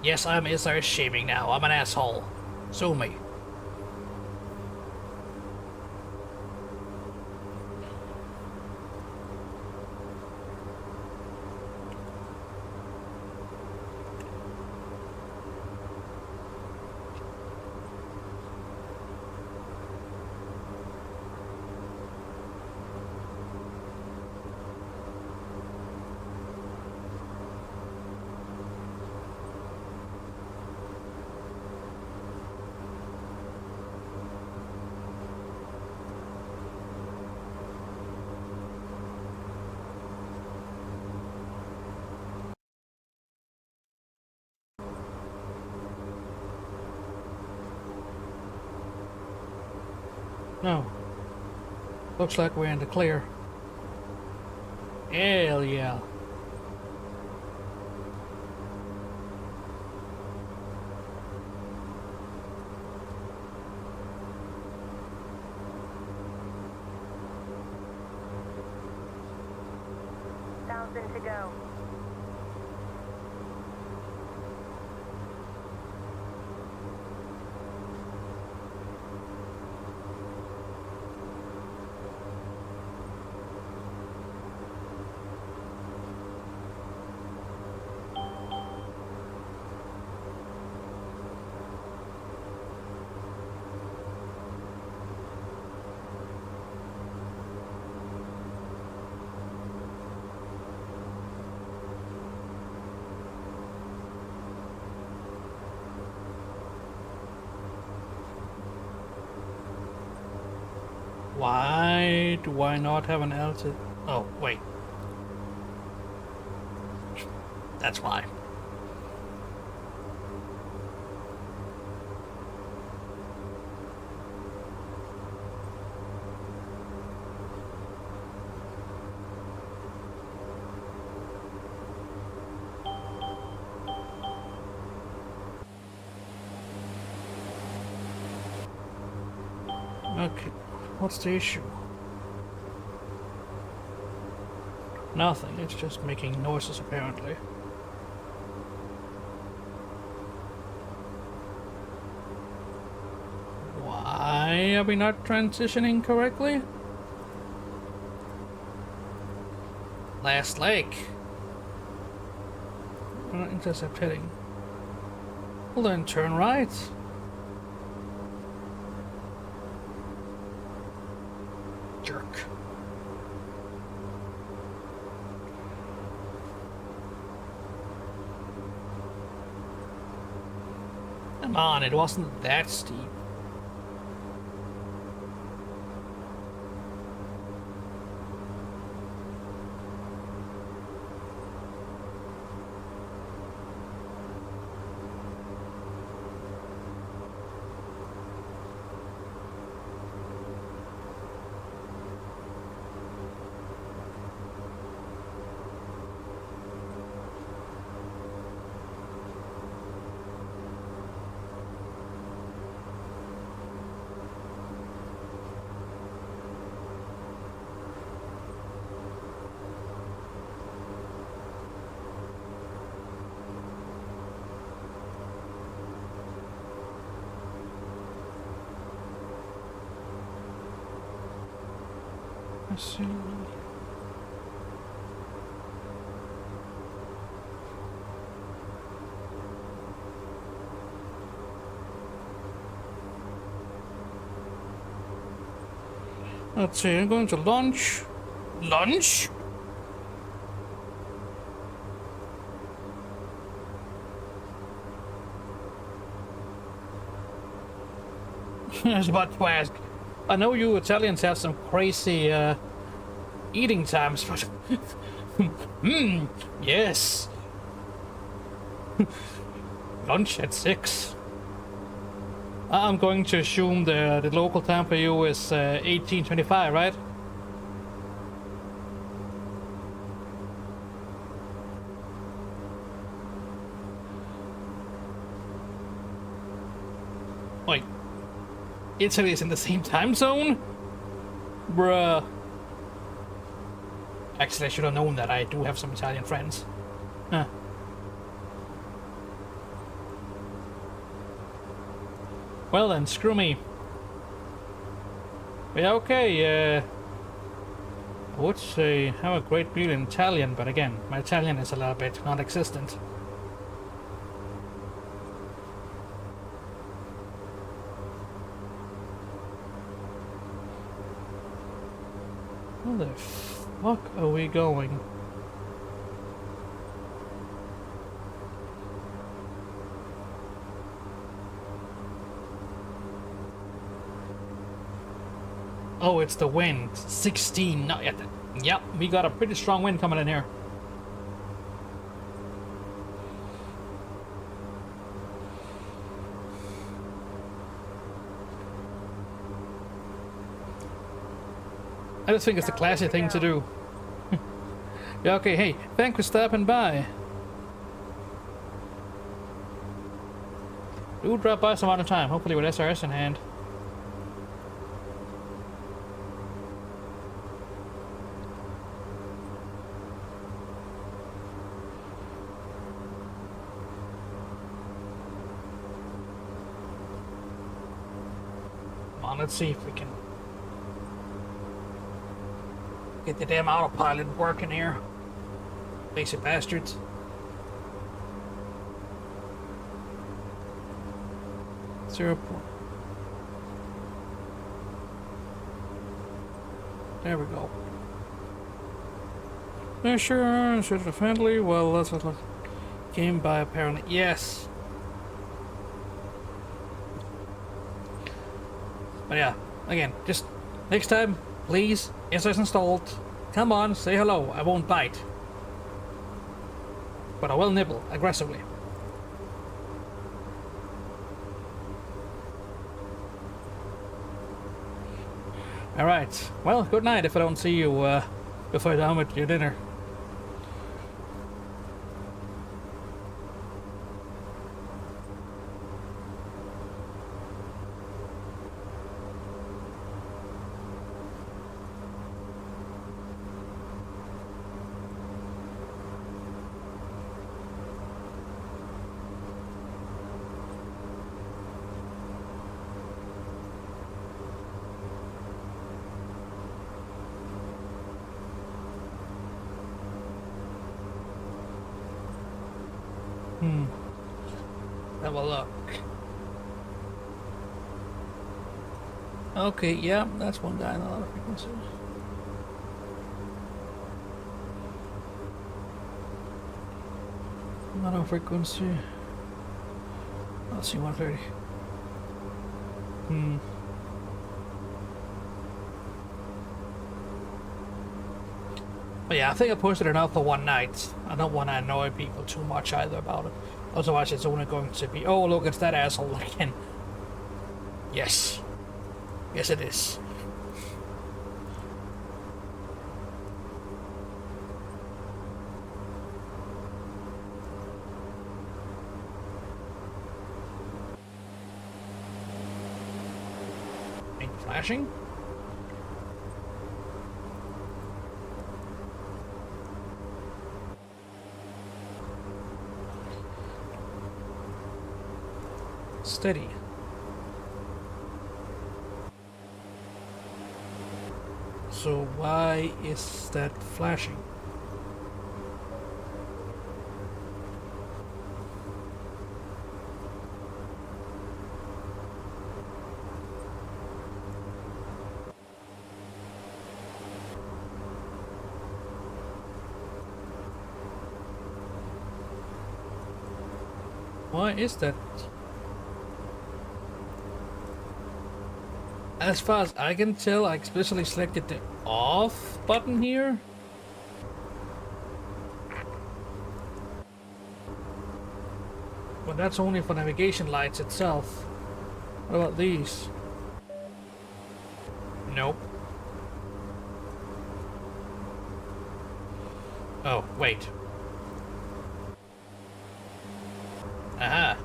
Yes, I'm SR shaming now. I'm an asshole. Sue me. No. Looks like we're in the clear. Hell yeah. To go. Why do I not have an altitude? Oh, wait. That's why. Okay, what's the issue? Nothing, it's just making noises apparently. Why are we not transitioning correctly? Last lake. We're not intercept heading. Well then, turn right. Jerk. Come on, it wasn't that steep. Let's see. Let's see, I'm going to lunch. Lunch? I was about to ask. I know you Italians have some crazy eating times, but yes. Lunch at 6. I'm going to assume the local time for you is 18:25, right? Wait, Italy is in the same time zone? Bruh. Actually, I should have known that. I do have some Italian friends. Huh. Well then, screw me. Yeah, okay, I would say have a great meal in Italian, but again, my Italian is a little bit non-existent. Where the fuck are we going? Oh, it's the wind. 16. Not yet. Yep, we got a pretty strong wind coming in here. I just think it's a classy thing to do. Yeah, okay, hey, thanks for stopping by. Do drop by some other time, hopefully with SRS in hand. Come on, let's see if we can get the damn autopilot working here. Basic bastards. There we go. Yeah, sure, should have friendly. Well, that's what came by apparently. Yes. But yeah, again, just Next time, please, insert installed. Come on, say hello. I won't bite. But I will nibble aggressively. Alright, well, good night if I don't see you before you're done with your dinner. Have a look. Okay, yeah, that's one guy in a lot of frequency. Not on frequency. I'll see 130. But yeah, I think I posted enough for one night. I don't want to annoy people too much either about it. Otherwise it's only going to be, oh look, it's that asshole again. Yes. Yes it is. Ain't flashing? Steady. So why is that flashing? Why is that? As far as I can tell, I explicitly selected the off button here. But that's only for navigation lights itself. What about these? Nope. Oh, wait. Aha.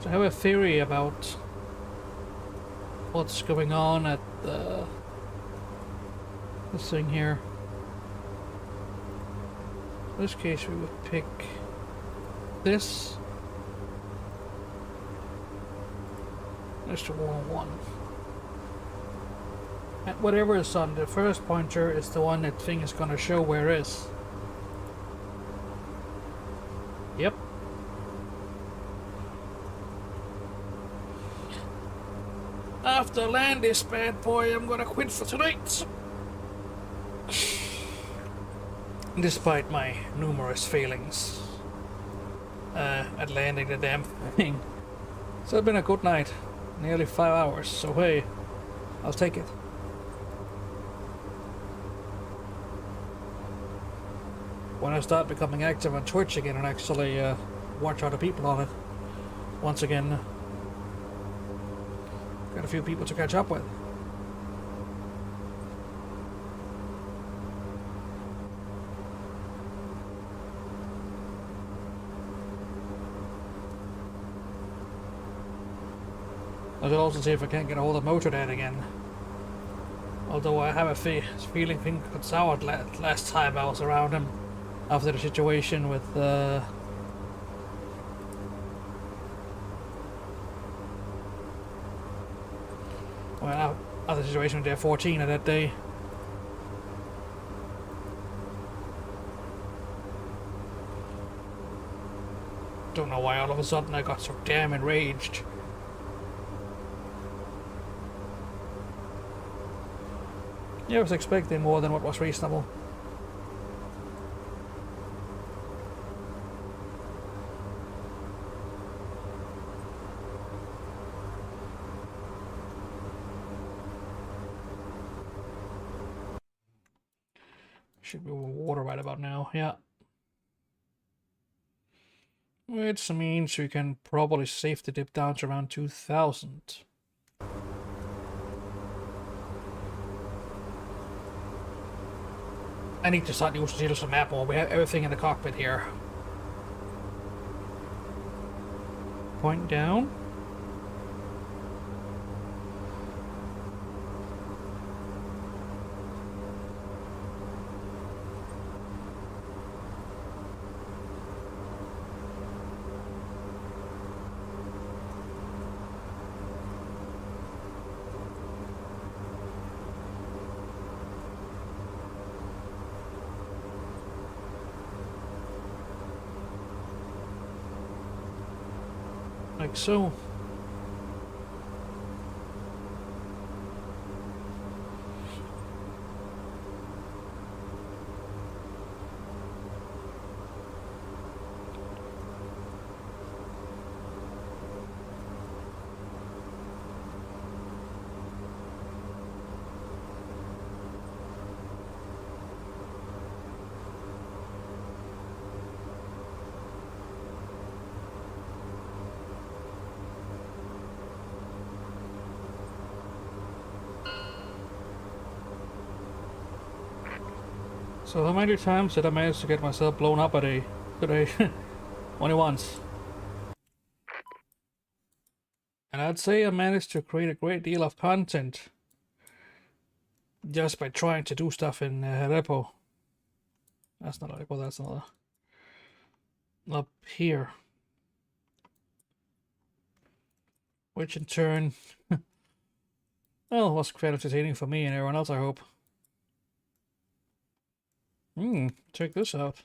So I have a theory about what's going on at this thing here. In this case, we would pick this. There's the 101. And whatever is on the first pointer is the one that thing is gonna show where is. Yep. After land this bad boy, I'm gonna quit for tonight. Despite my numerous failings at landing the damn thing. So it's been a good night. Nearly 5 hours, so hey, I'll take it. When I start becoming active on Twitch again and actually watch other people on it, once again, got a few people to catch up with. I should also see if I can't get a hold of Motordad again. Although I have a feeling things got soured last time I was around him after the situation with well, after the situation with their 14 at that day. Don't know why all of a sudden I got so damn enraged. Yeah, I was expecting more than what was reasonable. Should be water right about now, yeah. Which means we can probably safely dip down to around 2000. I need to start using the map more. We have everything in the cockpit here. Point down. Like so. So how many times did I manage to get myself blown up a day today? Only once. And I'd say I managed to create a great deal of content just by trying to do stuff in repo. That's not repo, that's another. Up here. Which in turn, well, was quite entertaining for me and everyone else, I hope. Check this out.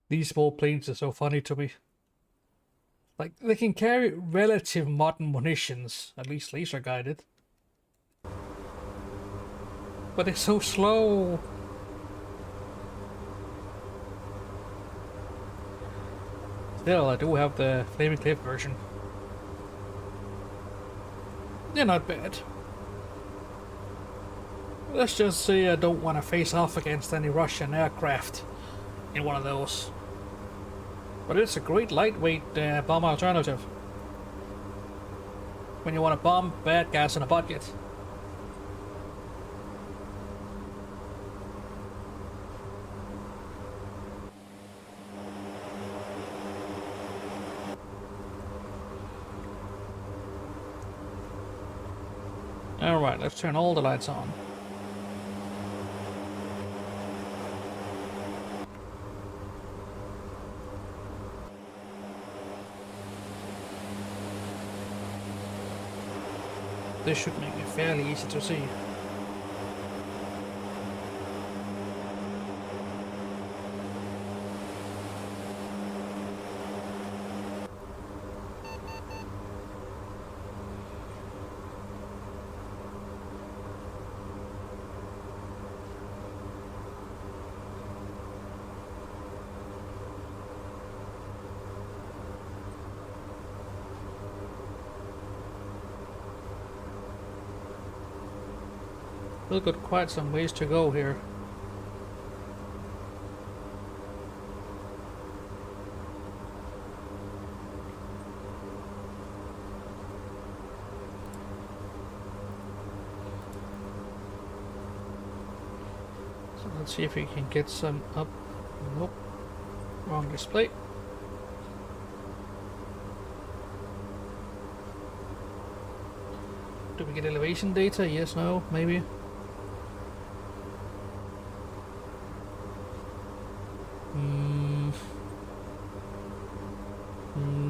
These small planes are so funny to me. Like, they can carry relative modern munitions, at least laser guided. But they're so slow. Still, I do have the Flaming Cliff version. They're not bad. Let's just say I don't want to face off against any Russian aircraft in one of those. But it's a great lightweight bomb alternative when you want to bomb bad guys in a budget. Alright, let's turn all the lights on. This should make it fairly easy to see. We've got quite some ways to go here. So let's see if we can get some up. Nope. Wrong display. Do we get elevation data? Yes, no, maybe.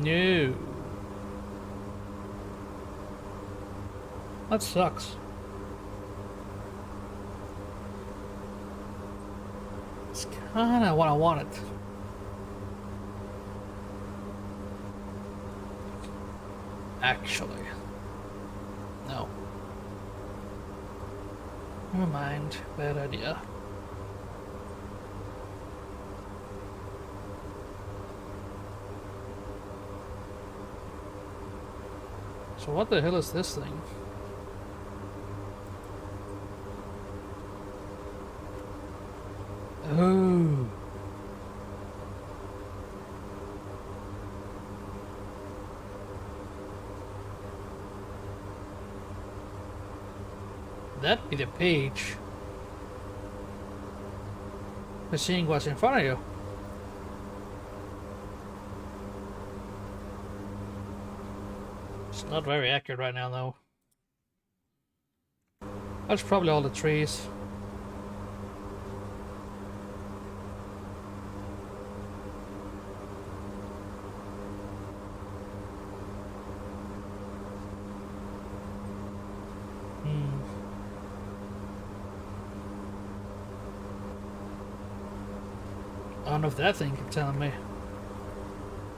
No. That sucks. It's kinda what I wanted. Actually. No. Never mind. Bad idea. So what the hell is this thing? Oh. That'd be the page for seeing what's in front of you. It's not very accurate right now, though. That's probably all the trees. I don't know if that thing can tell me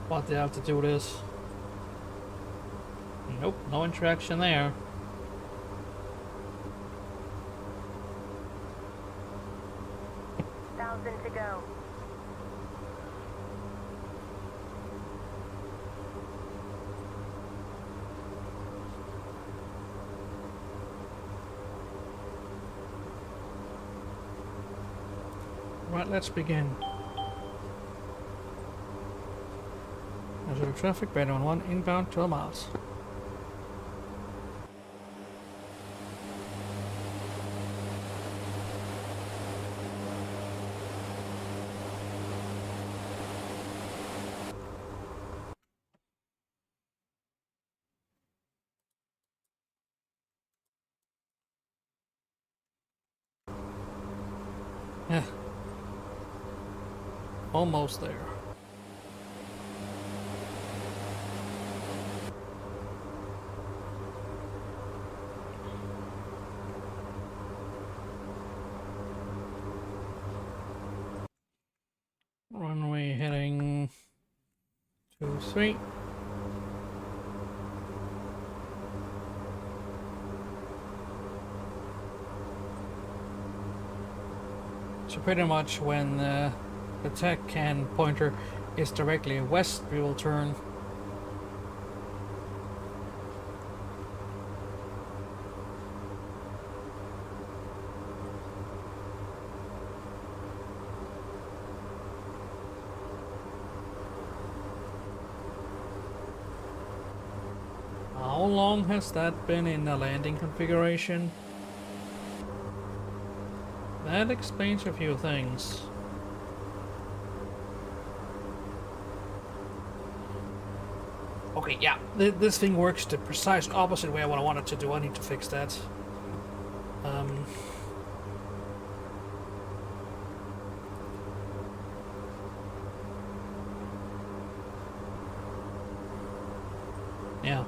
what the altitude is. Nope, no interaction there. To go. Right, let's begin. Measure the traffic, better on 1 inbound 12 miles. Yeah. Almost there. Runway heading 23. So pretty much when the tech can pointer is directly west, we will turn. How long has that been in the landing configuration? That explains a few things. Okay, yeah, this thing works the precise opposite way I want it to do. I need to fix that. Yeah.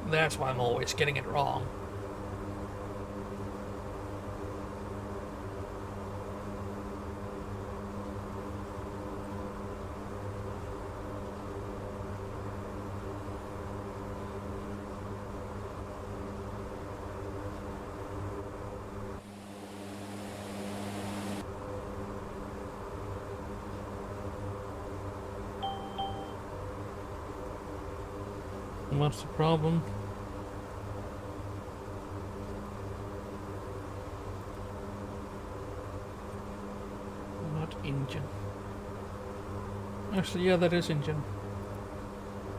That's why I'm always getting it wrong. What's the problem? Not engine. Actually, yeah, that is engine.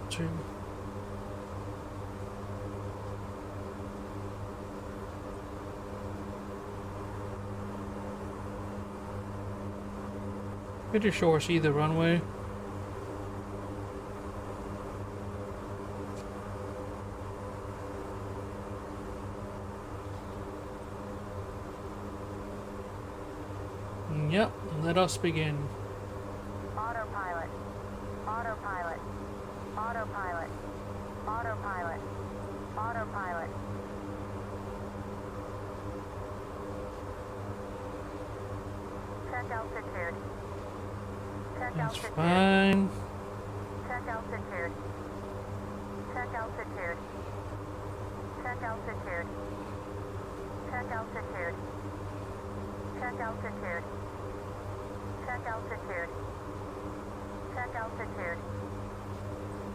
2. Pretty sure it's either runway. Yep, let us begin. Autopilot. Autopilot. Autopilot. Autopilot. Autopilot. Check altitude. Check That's altitude. fine. Check altitude. Check altitude. Check altitude. Check altitude. Check altitude. Check altitude. Check altitude.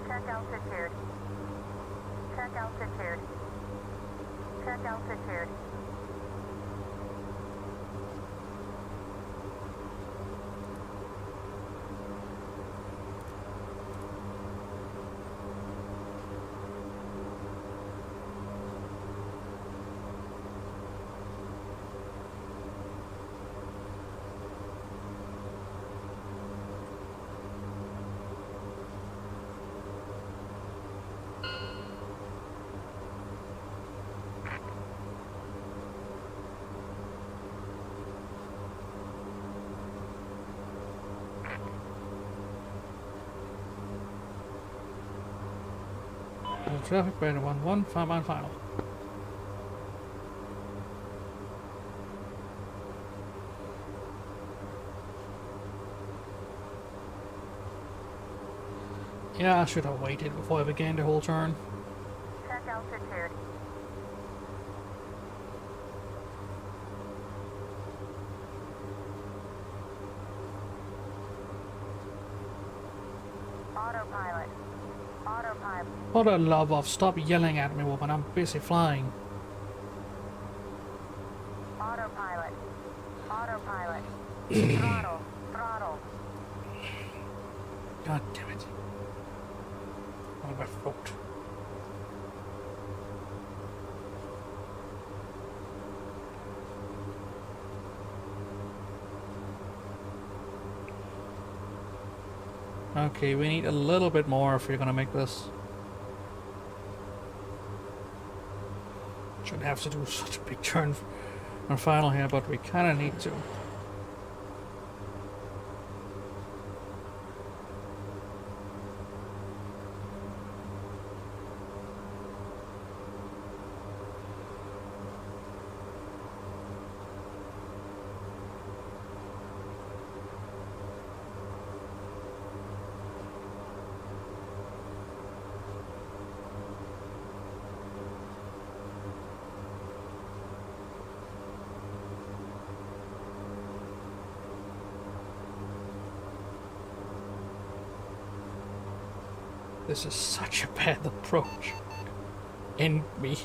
Check altitude. Check altitude. Check altitude. Traffic better 1-1, 5-mile final. Yeah, I should have waited before I began the whole turn. Check altitude. Autopilot. Autopilot. For the love of, stop yelling at me when I'm busy flying. Autopilot. Autopilot. Throttle. Throttle. God damn it. Oh, my throat. Okay, we need a little bit more if we're gonna make this. Shouldn't have to do such a big turn on final here, but we kinda need to. This is such a bad approach. End me.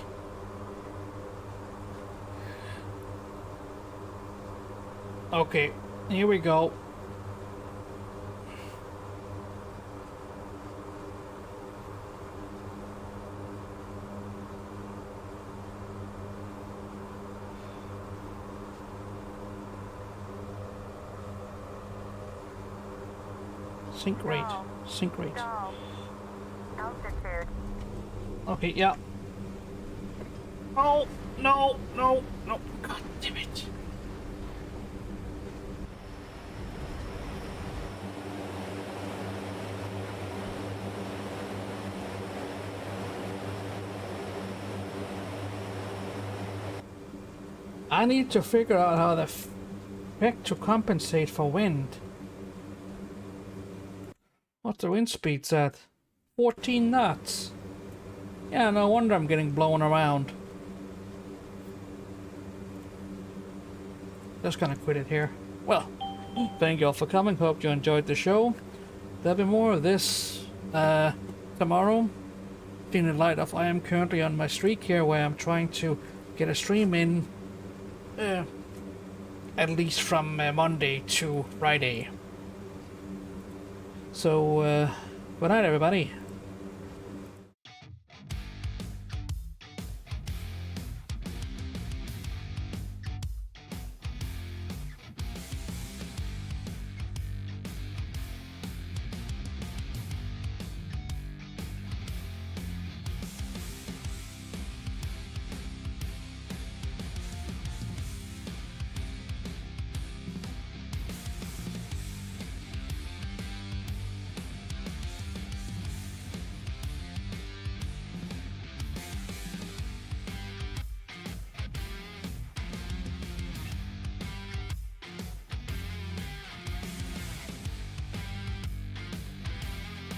Okay, here we go. Sync rate. Sync rate. Stall. Altitude. Okay, yeah. Oh, no, no, no. God damn it. I need to figure out how the heck to compensate for wind. What's the wind speed at? 14 knots. Yeah, no wonder I'm getting blown around. Just gonna quit it here. Well, thank you all for coming. Hope you enjoyed the show. There'll be more of this tomorrow. In the light of I am currently on my streak here where I'm trying to get a stream in at least from Monday to Friday. So, good night everybody.